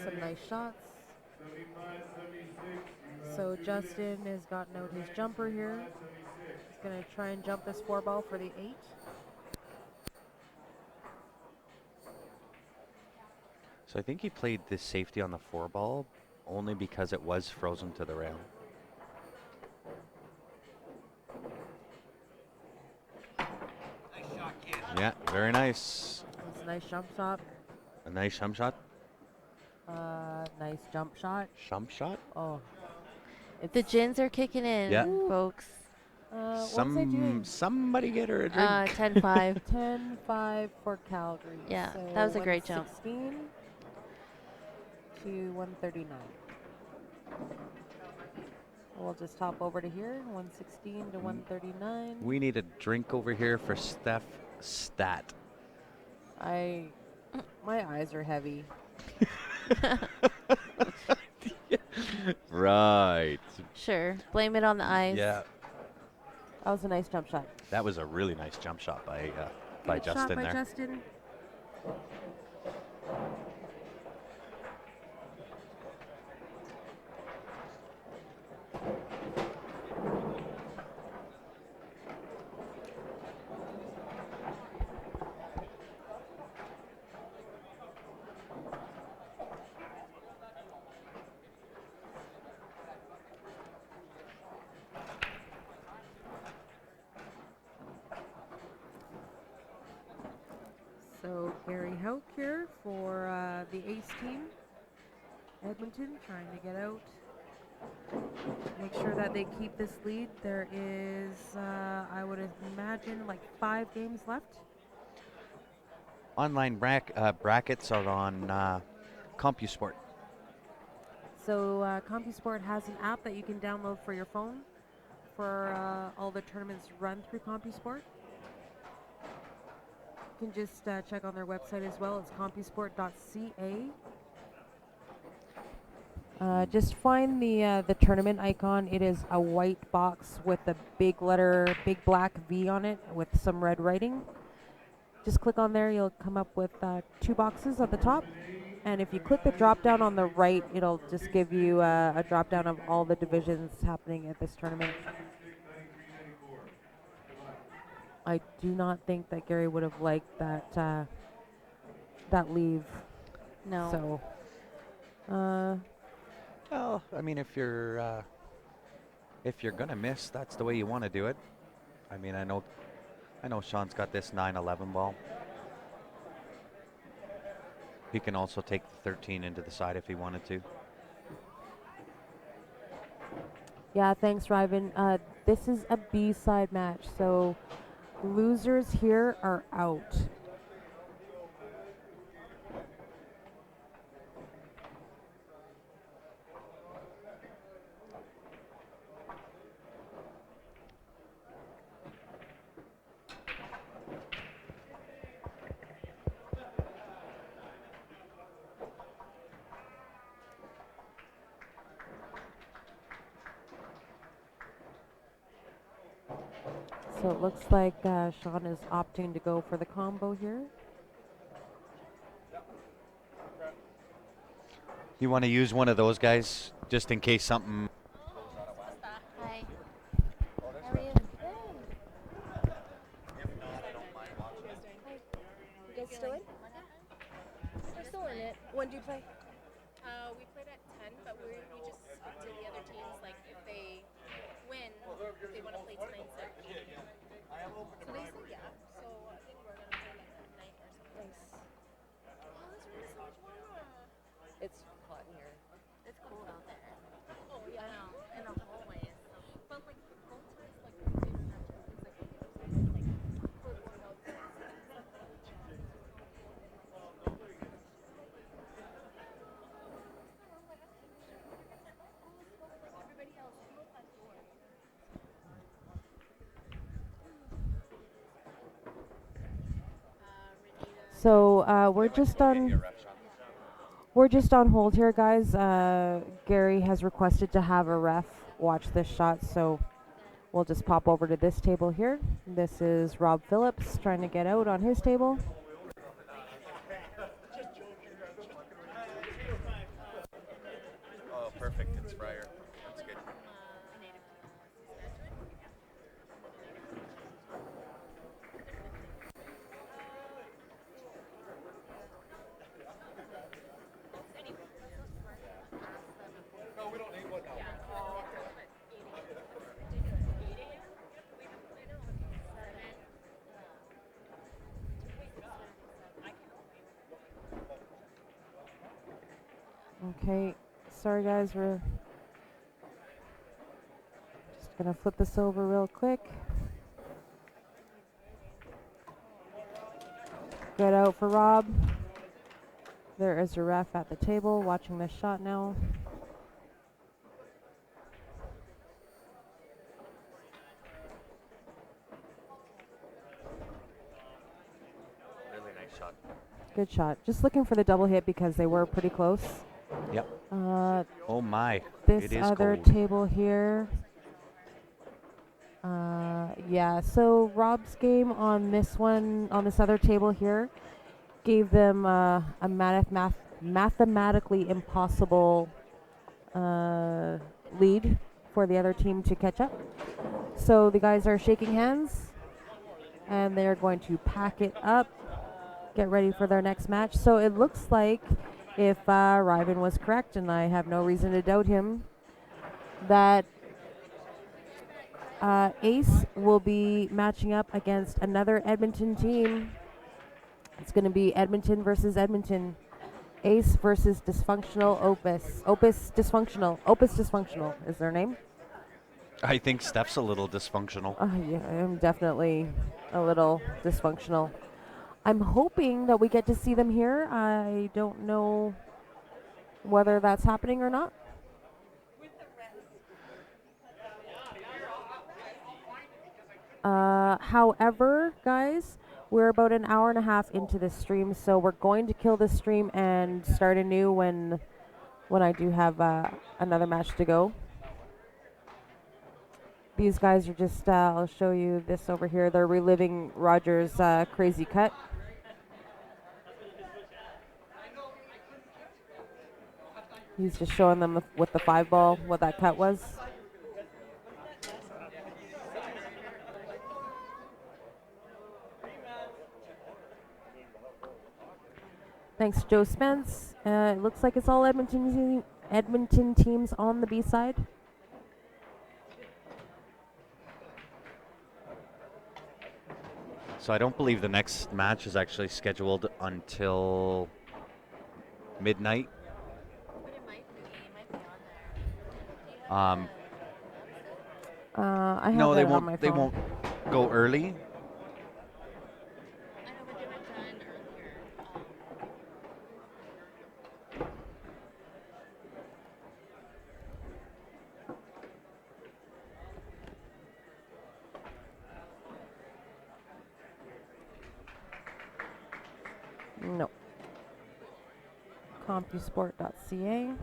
A: some nice shots. So Justin has gotten out his jumper here. He's going to try and jump this 4 ball for the 8.
C: So I think he played this safety on the 4 ball only because it was frozen to the rail.
G: Nice shot.
C: Yeah, very nice.
A: That's a nice jump shot.
C: A nice jump shot.
A: Nice jump shot.
C: Jump shot?
A: Oh. It's
B: The gins are kicking in,
C: Yeah.
B: folks.
A: what was I doing?
C: Somebody get her a drink.
B: 10-5.
A: 10-5 for Calgary.
B: Yeah,
A: so
B: that was a great jump.
A: 116 to 139. We'll just hop over to here. 116 to 139.
C: We need a drink over here for Steph Stat.
A: My eyes are heavy.
C: Right.
B: Sure. Blame it on the eyes.
C: Yeah.
A: That was a nice jump shot.
C: That was a really nice jump shot by
A: Good
C: Justin
A: shot by
C: there.
A: Justin. So Gary Hauk here for the Ace team. Edmonton trying to get out. Make sure that they keep this lead. There is, I would imagine, like 5 games left.
C: Online brackets are on CompuSport.
A: So CompuSport has an app that you can download for your phone for all the tournaments run through CompuSport. You can just check on their website as well. It's compusport.ca. Just find the tournament icon. It is a white box with a big black V on it with some red writing. Just click on there. You'll come up with 2 boxes at the top. And if you click the drop down on the right, it'll just give you a drop down of all the divisions happening at this tournament. I do not think that Gary would have liked that leave.
B: No.
A: So,
C: Well, I mean, if you're gonna miss, that's the way you want to do it. I mean, I know Sean's got this 9-11 ball. He can also take the 13 into the side if he wanted to.
A: yeah, thanks, Ryvan. This is a B-side match, so losers here are out. So it looks like Sean is opting to go for the combo here.
C: You want to use one of those guys just in case something.
B: Hi. How are you?
I: You guys still in? We're still in it. When do you play?
J: We played at 10, but we just did the other teams, like, if they win, they want to play tonight instead.
I: So they said yeah.
J: So I think we're going to play like at night or something.
I: Nice.
J: Oh, this room is so much warmer.
I: It's hot in here.
B: It's cold out there.
J: Oh, yeah.
B: I know. In the hallways.
J: But, like, both times, like, we did matches, it's like, okay, we're going outside. Everybody else, come up at 4.
A: So we're just on hold here, guys. Gary has requested to have a ref watch this shot, so we'll just pop over to this table here. This is Rob Phillips trying to get out on his table.
C: Oh, perfect. It's Fryer. That's good.
A: Okay, sorry guys, we're just gonna flip this over real quick. Good out for Rob. There is a ref at the table watching this shot now.
C: Really nice shot.
A: Good shot. Just looking for the double hit because they were pretty close.
C: Yep.
A: Uh,
C: Oh my.
A: this
C: It is
A: other
C: cold.
A: table here. Yeah, so Rob's game on this one, on this other table here, gave them a mathematically impossible lead for the other team to catch up. So the guys are shaking hands, and they're going to pack it up, get ready for their next match. So it looks like, if Ryven was correct, and I have no reason to doubt him, that Ace will be matching up against another Edmonton team. It's going to be Edmonton versus Edmonton. Ace versus Dysfunctional Opus. Opus Dysfunctional is their name.
C: I think Steph's a little dysfunctional.
A: Yeah, I'm definitely a little dysfunctional. I'm hoping that we get to see them here. I don't know whether that's happening or not. However, guys, we're about an hour and a half into this stream, so we're going to kill this stream and start anew when I do have another match to go. These guys are just, I'll show you this over here. They're reliving Roger's crazy cut. He's just showing them with the 5-ball what that cut was. Thanks, Joe Spence. It looks like it's all Edmonton teams on the B side.
C: So I don't believe the next match is actually scheduled until midnight.
A: I have
C: No,
A: it on my phone.
C: They won't go early.
A: No. Compusport.ca.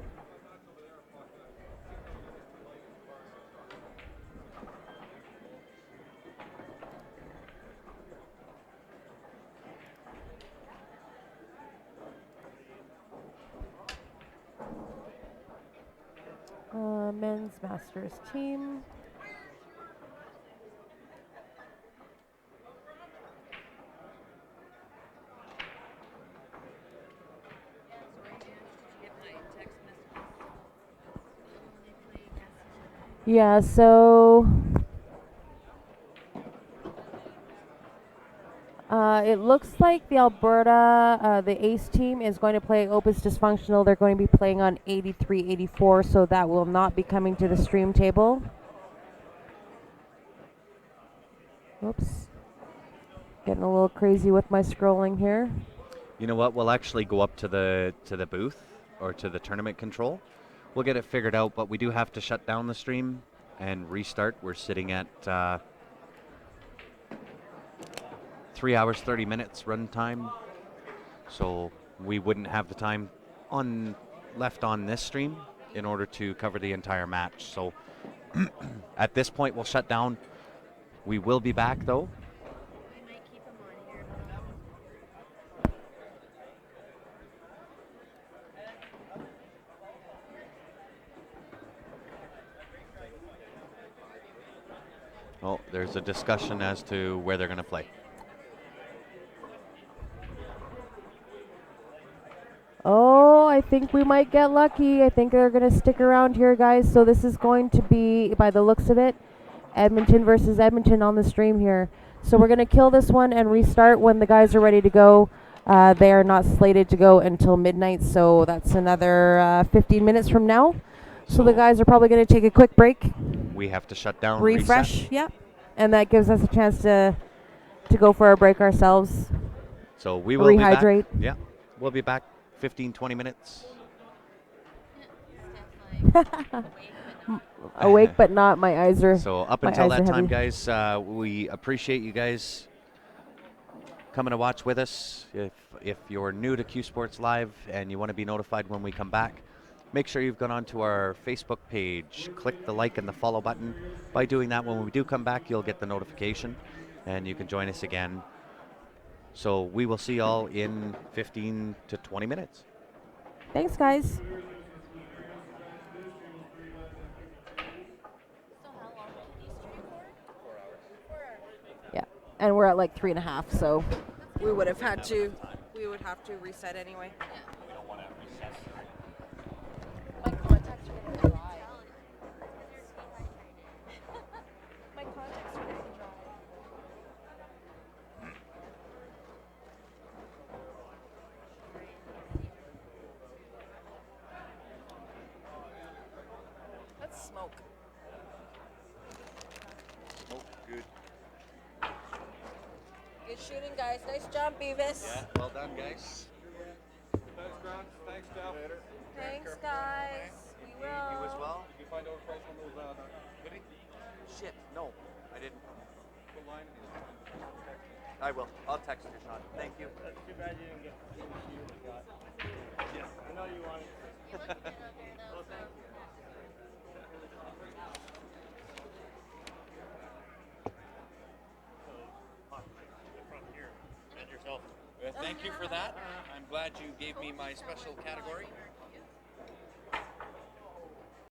A: Men's Masters team. Yeah, so it looks like the Alberta, the Ace team is going to play Opus Dysfunctional. They're going to be playing on 83-84, so that will not be coming to the stream table. Oops. Getting a little crazy with my scrolling here.
C: You know what? We'll actually go up to the booth or to the tournament control. We'll get it figured out, but we do have to shut down the stream and restart. We're sitting at 3 hours, 30 minutes run time. So we wouldn't have the time left on this stream in order to cover the entire match. So at this point, we'll shut down. We will be back, though. Oh, there's a discussion as to where they're going to play.
A: Oh, I think we might get lucky. I think they're going to stick around here, guys. So this is going to be, by the looks of it, Edmonton versus Edmonton on the stream here. So we're going to kill this one and restart when the guys are ready to go. They are not slated to go until midnight, so that's another 15 minutes from now. So the guys are probably going to take a quick break,
C: We have to shut down,
A: refresh,
C: reset.
A: yep, and that gives us a chance to go for a break ourselves.
C: So we will
A: rehydrate.
C: be back. Yeah, we'll be back 15, 20 minutes.
A: Awake but not. My eyes are.
C: So up
A: my
C: until
A: eyes
C: that
A: are
C: time,
A: heavy.
C: guys, we appreciate you guys coming to watch with us. If you're new to Q Sports Live and you want to be notified when we come back, make sure you've gone onto our Facebook page. Click the like and the follow button. By doing that, when we do come back, you'll get the notification, and you can join us again. So we will see y'all in 15 to 20 minutes.
A: Thanks, guys. Yeah, and we're at like 3.5, so we would have had to. We would have to reset anyway.
C: We don't want to reset.
I: My contacts are gonna dry. My contacts are gonna dry. Let's smoke.
C: Oh, good.
A: Good shooting, guys. Nice job, Beavis.
C: Yeah, well done, guys.
D: Thanks, Grant. Thanks, Steph.
A: Thanks, guys. We will.
C: You as well?
D: Did you find out a price on those, hoodie?
C: Shit, no, I didn't.
D: The line?
C: I will. I'll text you, Sean. Thank you.
G: That's too bad you didn't get the same shoe we got.
C: Yeah.
G: I know you wanted to.
C: Oh, thank you.
D: Thank you for that. I'm glad you gave me my special category.